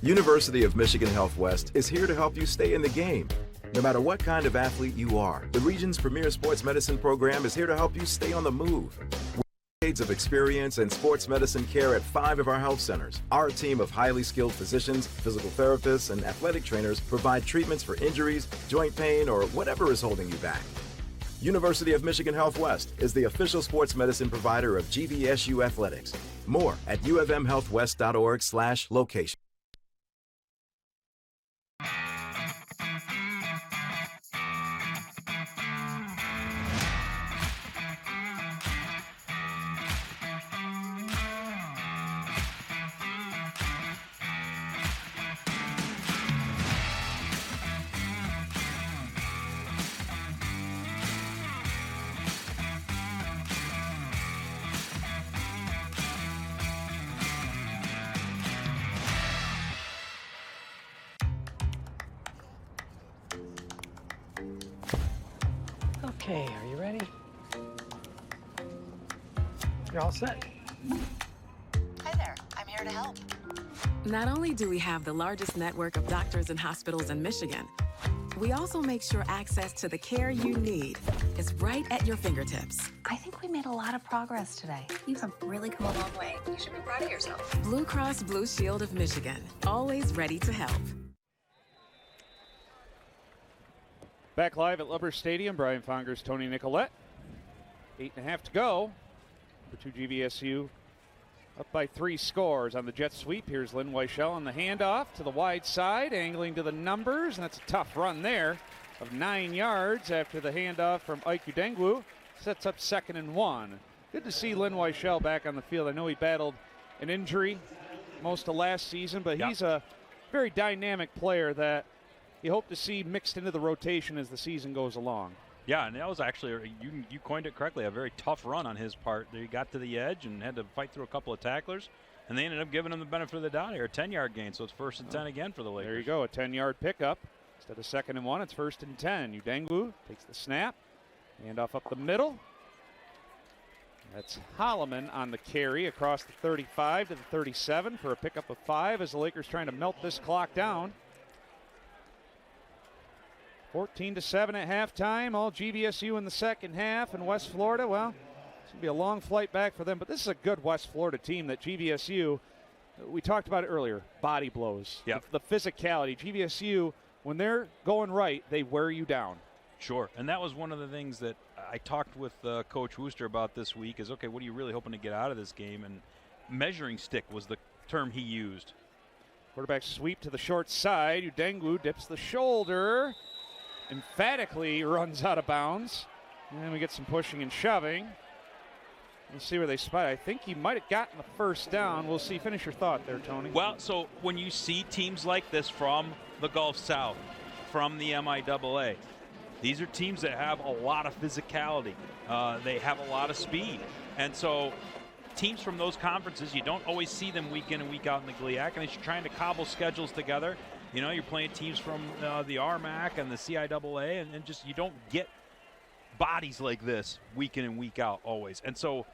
University of Michigan Health West is here to help you stay in the game. No matter what kind of athlete you are, the region's premier sports medicine program is here to help you stay on the move. With decades of experience in sports medicine care at 5 of our health centers, our team of highly skilled physicians, physical therapists, and athletic trainers provide treatments for injuries, joint pain, or whatever is holding you back. University of Michigan Health West is the official sports medicine provider of GVSU athletics. More at ufmhealthwest.org/location. Okay, are you ready? You're all set. Hi there, I'm here to help. Not only do we have the largest network of doctors and hospitals in Michigan, we also make sure access to the care you need is right at your fingertips. I think we made a lot of progress today. You have really come a long way. You should be proud of yourself. Blue Cross Blue Shield of Michigan, always ready to help. Back live at Lubbers Stadium, Brian Fongers, Tony Nicolette. 8.5 to go for 2 GVSU. Up by 3 scores on the jet sweep. Here's Lynn Weichel on the handoff to the wide side, angling to the numbers, and that's a tough run there of 9 yards after the handoff from Ike Udengwu. Sets up 2nd and 1. Good to see Lynn Weichel back on the field. I know he battled an injury most of last season, but he's a very dynamic player that you hope to see mixed into the rotation as the season goes along. yeah, and that was actually, you coined it correctly, a very tough run on his part. He got to the edge and had to fight through a couple of tacklers, and they ended up giving him the benefit of the doubt here. A 10-yard gain, so it's 1st and 10 again for the Lakers. There you go, a 10-yard pickup. Instead of 2nd and 1, it's 1st and 10. Udengwu takes the snap, handoff up the middle. That's Holloman on the carry across the 35 to the 37 for a pickup of 5 as the Lakers trying to melt this clock down. 14-7 at halftime. All GVSU in the second half. And West Florida, well, it's going to be a long flight back for them. But this is a good West Florida team that GVSU, we talked about it earlier, body blows. Yep. The physicality. GVSU, when they're going right, they wear you down. Sure, and that was one of the things that I talked with Coach Wooster about this week is, okay, what are you really hoping to get out of this game? And measuring stick was the term he used. Quarterback sweep to the short side. Udengwu dips the shoulder. Emphatically runs out of bounds. And we get some pushing and shoving. Let's see where they spot. I think he might have gotten the first down. We'll see. Finish your thought there, Tony. Well, so when you see teams like this from the Gulf South, from the MIAA, these are teams that have a lot of physicality. They have a lot of speed. And so teams from those conferences, you don't always see them week in and week out in the GLIAC. And as you're trying to cobble schedules together, you know, you're playing teams from the RMAC and the CIAA, and just you don't get bodies like this week in and week out always. And so,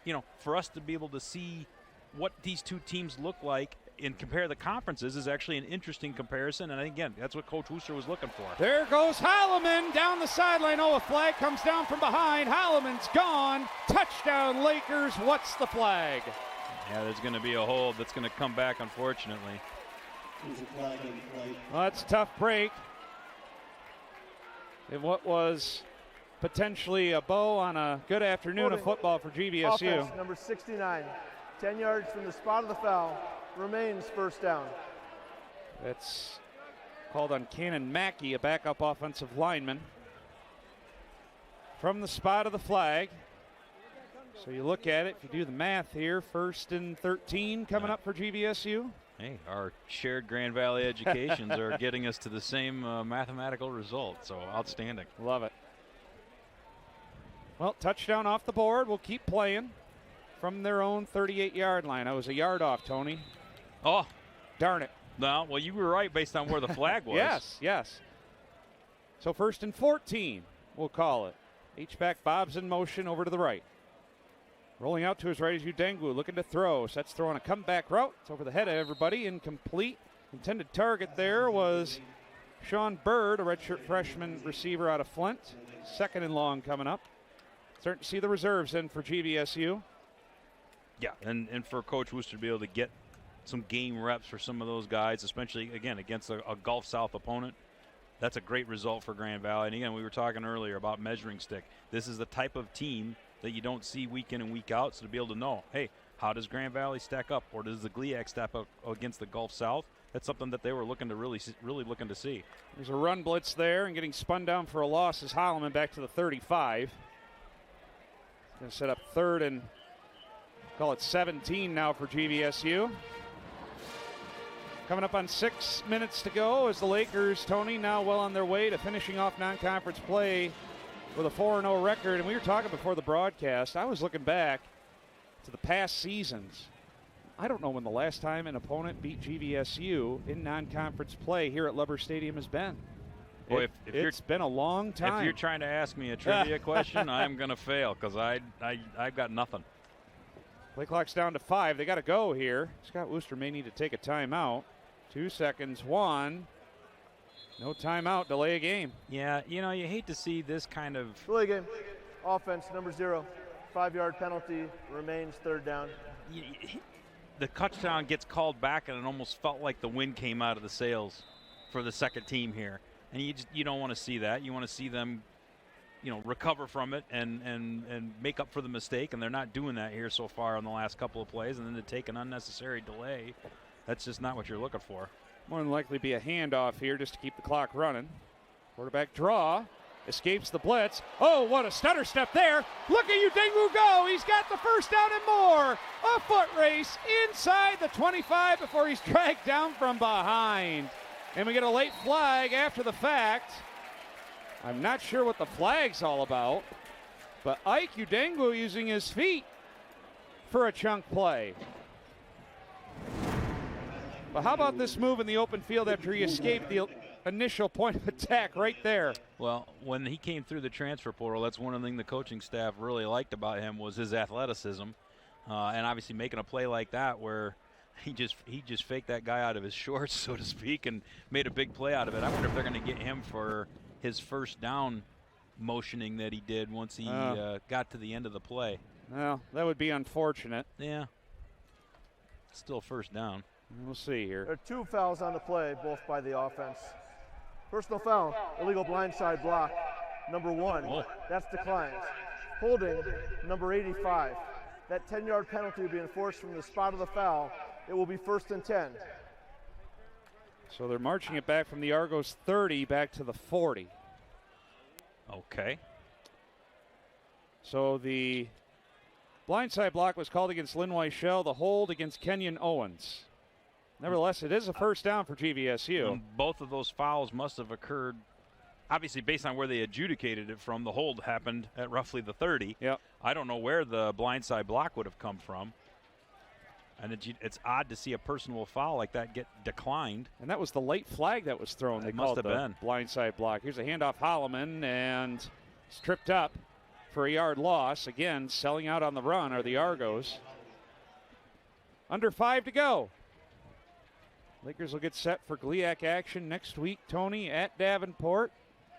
you know, for us to be able to see what these two teams look like and compare the conferences is actually an interesting comparison. And again, that's what Coach Wooster was looking for. There goes Holloman down the sideline. Oh, a flag comes down from behind. Holloman's gone. Touchdown, Lakers. What's the flag? Yeah, there's going to be a hold that's going to come back, unfortunately. Well, that's a tough break. In what was potentially a bow on a good afternoon of football for GVSU. Offense, number 69, 10 yards from the spot of the foul, remains first down. That's called on Cannon Mackey, a backup offensive lineman. From the spot of the flag. So you look at it, if you do the math here, 1st and 13 coming up for GVSU. Hey, our shared Grand Valley educations are getting us to the same mathematical result, so outstanding. Love it. Well, touchdown off the board. We'll keep playing from their own 38-yard line. I was a yard off, Tony. Oh. Darn it. No, well, you were right based on where the flag was. Yes. So 1st and 14, we'll call it. H-back Bob's in motion over to the right. Rolling out to his right is Udengu, looking to throw. Sets throw on a comeback route. It's over the head of everybody. Incomplete. Intended target there was Sean Bird, a redshirt freshman receiver out of Flint. 2nd and long coming up. Starting to see the reserves in for GVSU. Yeah, and for Coach Wooster to be able to get some game reps for some of those guys, especially, again, against a Gulf South opponent, that's a great result for Grand Valley. And, again, we were talking earlier about measuring stick. This is the type of team that you don't see week in and week out, so to be able to know, hey, how does Grand Valley stack up, or does the GLIAC stack up against the Gulf South? That's something that they were looking to really looking to see. There's a run blitz there, and getting spun down for a loss is Holloman back to the 35. Going to set up 3rd and call it 17 now for GVSU. Coming up on 6 minutes to go as the Lakers, Tony, now well on their way to finishing off non-conference play with a 4-0 record. And we were talking before the broadcast, I was looking back to the past seasons. I don't know when the last time an opponent beat GVSU in non-conference play here at Lubber Stadium has been. Boy, It's been a long time. If you're trying to ask me a trivia question, I'm going to fail because I've got nothing. Play clock's down to 5. They got to go here. Scott Wooster may need to take a timeout. 2 seconds. 1. No timeout. Delay a game. Yeah, you know, you hate to see this kind of. Delay game. Offense, number 0. 5-yard penalty. Remains 3rd down. The touchdown gets called back, and it almost felt like the wind came out of the sails for the second team here. And you don't want to see that. You want to see them, recover from it and make up for the mistake. And they're not doing that here so far on the last couple of plays. And then to take an unnecessary delay, that's just not what you're looking for. More than likely be a handoff here just to keep the clock running. Quarterback draw. Escapes the blitz. Oh, what a stutter step there. Look at Udengu go. He's got the 1st down and more. A foot race inside the 25 before he's dragged down from behind. And we get a late flag after the fact. I'm not sure what the flag's all about, but Ike Udengu using his feet for a chunk play. But how about this move in the open field after he escaped the initial point of attack right there? Well, when he came through the transfer portal, that's one of the things the coaching staff really liked about him was his athleticism. And obviously making a play like that where he just faked that guy out of his shorts, so to speak, and made a big play out of it. I wonder if they're going to get him for his 1st down motioning that he did once he got to the end of the play. Well, that would be unfortunate. Yeah. Still 1st down. We'll see here. There are 2 fouls on the play, both by the offense. Personal foul, illegal blindside block, number 1. Oh. That's declined. Holding, number 85. That 10-yard penalty will be enforced from the spot of the foul. It will be 1st and 10. So they're marching it back from the Argos 30 back to the 40. Okay. So the blindside block was called against Lynn Weichel, the hold against Kenyon Owens. Nevertheless, it is a 1st down for GVSU. And both of those fouls must have occurred, obviously, based on where they adjudicated it from. The hold happened at roughly the 30. Yep. I don't know where the blindside block would have come from. And it's odd to see a personal foul like that get declined. And that was the late flag that was thrown. They must called have the been. Blindside block. Here's a handoff, Holloman, and he's tripped up for a yard loss. Again, selling out on the run are the Argos. Under 5 to go. Lakers will get set for GLIAC action next week, Tony, at Davenport.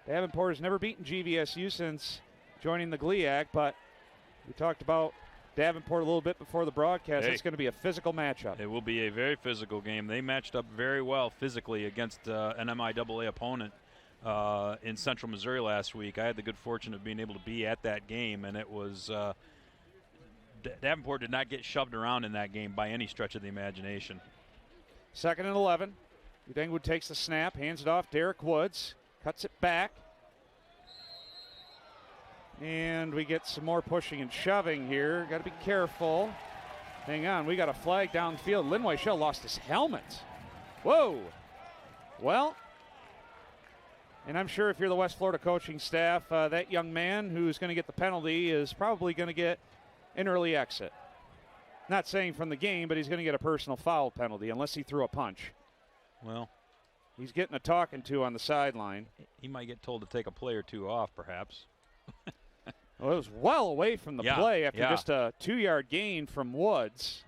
Davenport has never beaten GVSU since joining the GLIAC, but we talked about Davenport a little bit before the broadcast. It's going to be a physical matchup. It will be a very physical game. They matched up very well physically against an MIAA opponent in Central Missouri last week. I had the good fortune of being able to be at that game, and it was Davenport did not get shoved around in that game by any stretch of the imagination. 2nd and 11. Udengu takes the snap, hands it off. Derek Woods cuts it back. And we get some more pushing and shoving here. Got to be careful. Hang on, we got a flag downfield. Lynn Weichel lost his helmet. Whoa. Well, and I'm sure if you're the West Florida coaching staff, that young man who's going to get the penalty is probably going to get an early exit. Not saying from the game, but he's going to get a personal foul penalty unless he threw a punch. Well, he's getting a talking to on the sideline. He might get told to take a play or two off, perhaps. Well, it was well away from the play after just a 2-yard gain from Woods.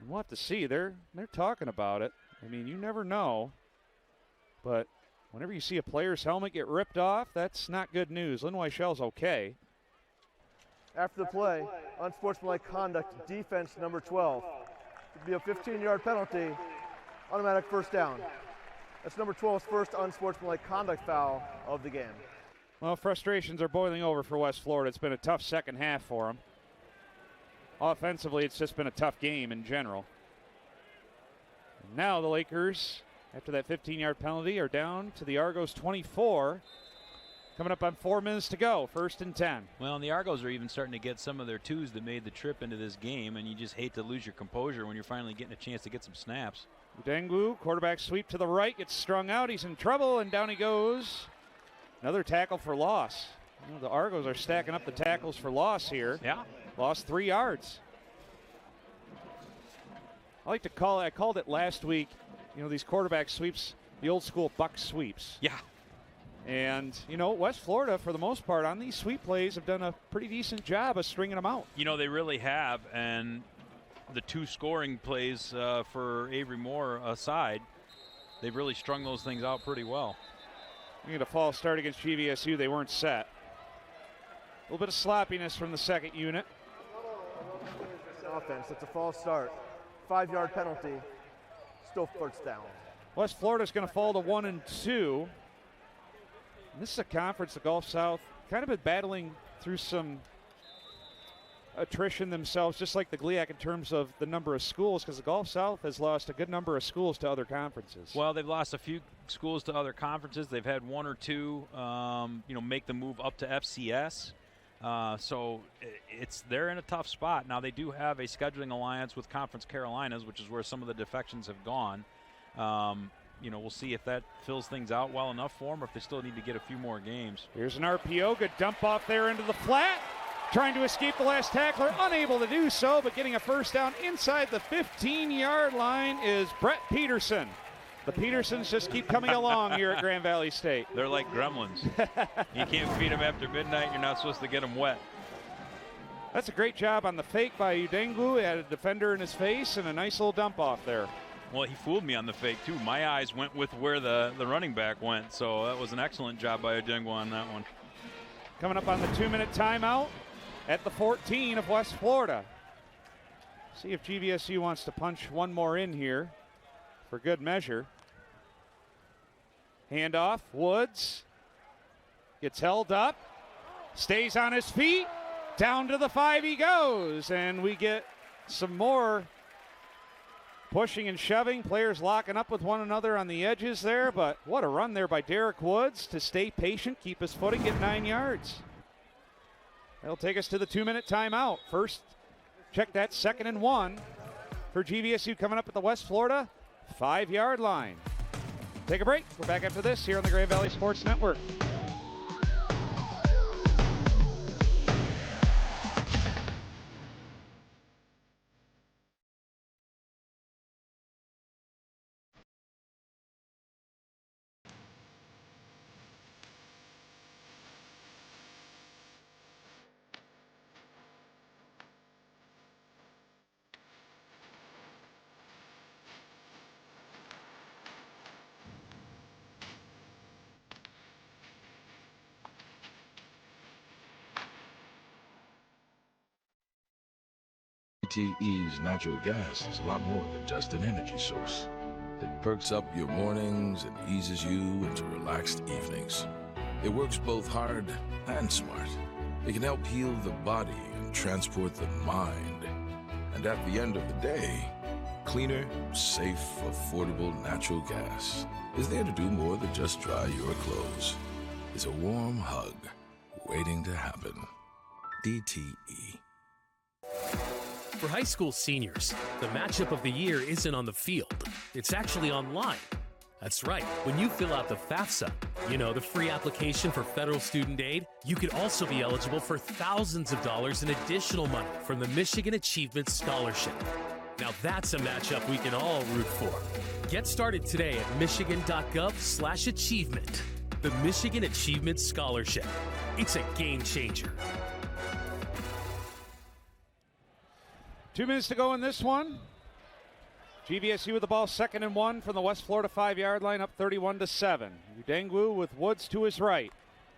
And we'll have to see. They're talking about it. I mean, you never know. But whenever you see a player's helmet get ripped off, that's not good news. Lynn Weichel's okay. After the play, unsportsmanlike conduct, defense number 12. It'd be a 15-yard penalty, automatic first down. That's number 12's first unsportsmanlike conduct foul of the game. Well, frustrations are boiling over for West Florida. It's been a tough second half for them. Offensively, it's just been a tough game in general. And now the Lakers, after that 15-yard penalty, are down to the Argos 24. Coming up on 4 minutes to go, 1st and 10. Well, and the Argos are even starting to get some of their twos that made the trip into this game, and you just hate to lose your composure when you're finally getting a chance to get some snaps. Udengu, quarterback sweep to the right, gets strung out. He's in trouble, and down he goes. Another tackle for loss. You know, the Argos are stacking up the tackles for loss here. Yeah. Lost 3 yards. I like to call it, I called it last week, you know, these quarterback sweeps, the old school buck sweeps. Yeah. And, you know, West Florida, for the most part, on these sweep plays have done a pretty decent job of stringing them out. You know, they really have, and the 2 scoring plays for Avery Moore aside, they've really strung those things out pretty well. We get a false start against GVSU. They weren't set. A little bit of sloppiness from the second unit. Offense, it's a false start. 5-yard penalty, still first down. West Florida's going to fall to 1 and 2. And this is a conference, the Gulf South, kind of been battling through some attrition themselves, just like the GLIAC in terms of the number of schools, because the Gulf South has lost a good number of schools to other conferences. Well, they've lost a few schools to other conferences. They've had 1 or 2, make the move up to FCS. So they're in a tough spot. Now, they do have a scheduling alliance with Conference Carolinas, which is where some of the defections have gone. We'll see if that fills things out well enough for them or if they still need to get a few more games. Here's an RPO, good dump off there into the flat. Trying to escape the last tackler, unable to do so, but getting a first down inside the 15-yard line is Brett Peterson. The Petersons just keep coming along here at Grand Valley State. They're like gremlins. You can't feed them after midnight. You're not supposed to get them wet. That's a great job on the fake by Udengu. He had a defender in his face and a nice little dump off there. Well, he fooled me on the fake, too. My eyes went with where the running back went, so that was an excellent job by Udengu on that one. Coming up on the 2-minute timeout at the 14 of West Florida. See if GVSU wants to punch one more in here for good measure. Handoff, Woods gets held up, stays on his feet, down to the 5 he goes, and we get some more pushing and shoving, players locking up with one another on the edges there, but what a run there by Derek Woods to stay patient, keep his footing, get 9 yards. That'll take us to the 2-minute timeout. First, check that 2nd and 1 for GVSU coming up at the West Florida 5-yard line. Take a break. We're back after this here on the Grand Valley Sports Network. DTE's natural gas is a lot more than just an energy source. It perks up your mornings and eases you into relaxed evenings. It works both hard and smart. It can help heal the body and transport the mind. And at the end of the day, cleaner, safe, affordable natural gas is there to do more than just dry your clothes. It's a warm hug waiting to happen. DTE. For high school seniors, the matchup of the year isn't on the field. It's actually online. That's right. When you fill out the FAFSA, the free application for federal student aid, you could also be eligible for thousands of dollars in additional money from the Michigan Achievement Scholarship. Now that's a matchup we can all root for. Get started today at michigan.gov/achievement. The Michigan Achievement Scholarship. It's a game changer. 2 minutes to go in this one. GVSU with the ball, 2nd and 1 from the West Florida 5-yard line, up 31-7. Udengwu with Woods to his right.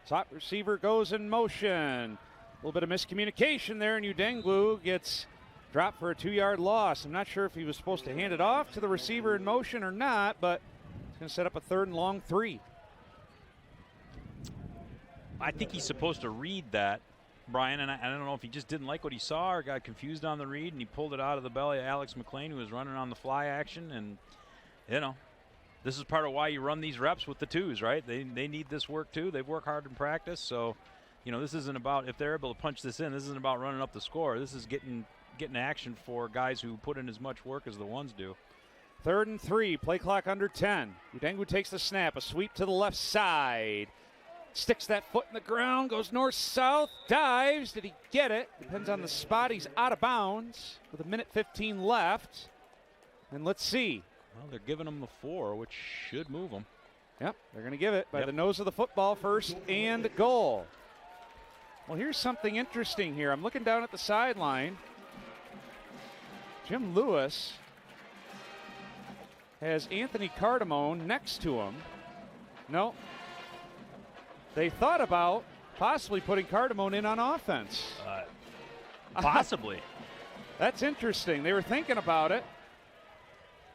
Top receiver goes in motion. A little bit of miscommunication there, and Udengwu gets dropped for a 2-yard loss. I'm not sure if he was supposed to hand it off to the receiver in motion or not, but it's going to set up a 3rd and long 3. I think he's supposed to read that, Brian, and I don't know if he just didn't like what he saw or got confused on the read, and he pulled it out of the belly of Alex McLean, who was running on the fly action. And, this is part of why you run these reps with the twos, right? They need this work too. They've worked hard in practice. So, this isn't about, if they're able to punch this in, this isn't about running up the score. This is getting action for guys who put in as much work as the ones do. 3rd and 3, play clock under 10. Udengwu takes the snap, a sweep to the left side. Sticks that foot in the ground, goes north-south, dives. Did he get it? Depends on the spot. He's out of bounds with 1:15 left. And let's see. Well, they're giving him the 4, which should move him. Yep, they're going to give it by the nose of the football, 1st and goal. Well, here's something interesting here. I'm looking down at the sideline. Jim Lewis has Anthony Cardamone next to him. No. They thought about possibly putting Cardamone in on offense. Possibly. That's interesting. They were thinking about it,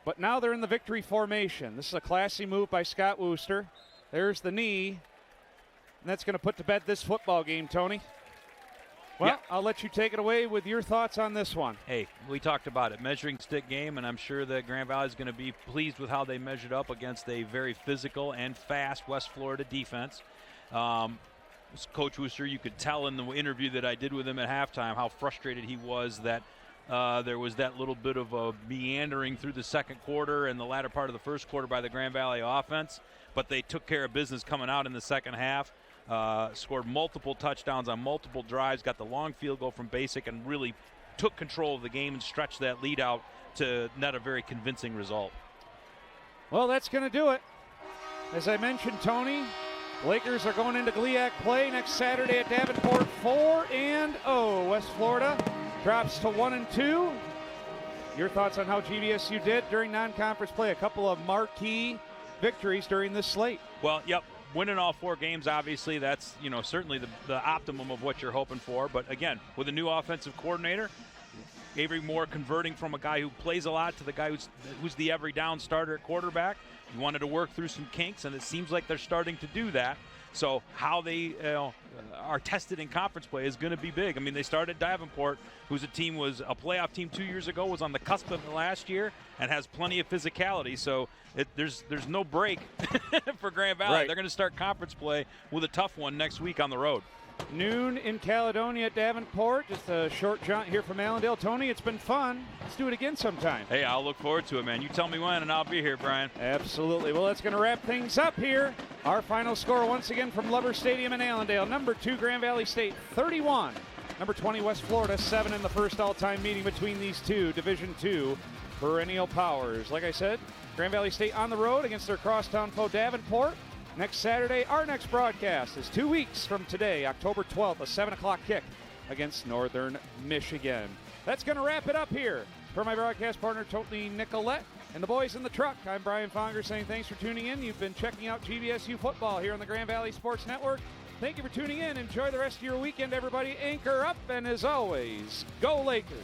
but now they're in the victory formation. This is a classy move by Scott Wooster. There's the knee, and that's going to put to bed this football game, Tony. Well, I'll let you take it away with your thoughts on this one. Hey, we talked about it, measuring stick game, and I'm sure that Grand Valley is going to be pleased with how they measured up against a very physical and fast West Florida defense. Coach Wooster, you could tell in the interview that I did with him at halftime how frustrated he was that there was that little bit of a meandering through the second quarter and the latter part of the first quarter by the Grand Valley offense, but they took care of business coming out in the second half, scored multiple touchdowns on multiple drives, got the long field goal from Basic, and really took control of the game and stretched that lead out to net a very convincing result. Well, that's going to do it. As I mentioned, Tony, Lakers are going into GLIAC play next Saturday at Davenport. 4-0. West Florida drops to 1-2. Your thoughts on how GVSU did during non-conference play? A couple of marquee victories during this slate. Well, winning all 4 games, obviously, that's certainly the optimum of what you're hoping for. But again, with a new offensive coordinator, Avery Moore converting from a guy who plays a lot to the guy who's the every down starter at quarterback. He wanted to work through some kinks, and it seems like they're starting to do that. So how they are tested in conference play is going to be big. I mean, they started Davenport, who's a playoff team 2 years ago, was on the cusp of it last year, and has plenty of physicality. So there's no break for Grand Valley. Right. They're going to start conference play with a tough one next week on the road. Noon in Caledonia at Davenport. Just a short jaunt here from Allendale. Tony, it's been fun. Let's do it again sometime. Hey, I'll look forward to it, man. You tell me when, and I'll be here, Brian. Absolutely. Well, that's going to wrap things up here. Our final score once again from Lover Stadium in Allendale. Number 2, Grand Valley State, 31. Number 20, West Florida, 7 in the first all-time meeting between these two Division II perennial powers. Like I said, Grand Valley State on the road against their crosstown foe, Davenport. Next Saturday, our next broadcast is 2 weeks from today, October 12th, a 7 o'clock kick against Northern Michigan. That's going to wrap it up here. For my broadcast partner, Tony Nicolette, and the boys in the truck, I'm Brian Fonger saying thanks for tuning in. You've been checking out GVSU football here on the Grand Valley Sports Network. Thank you for tuning in. Enjoy the rest of your weekend, everybody. Anchor up, and as always, go Lakers.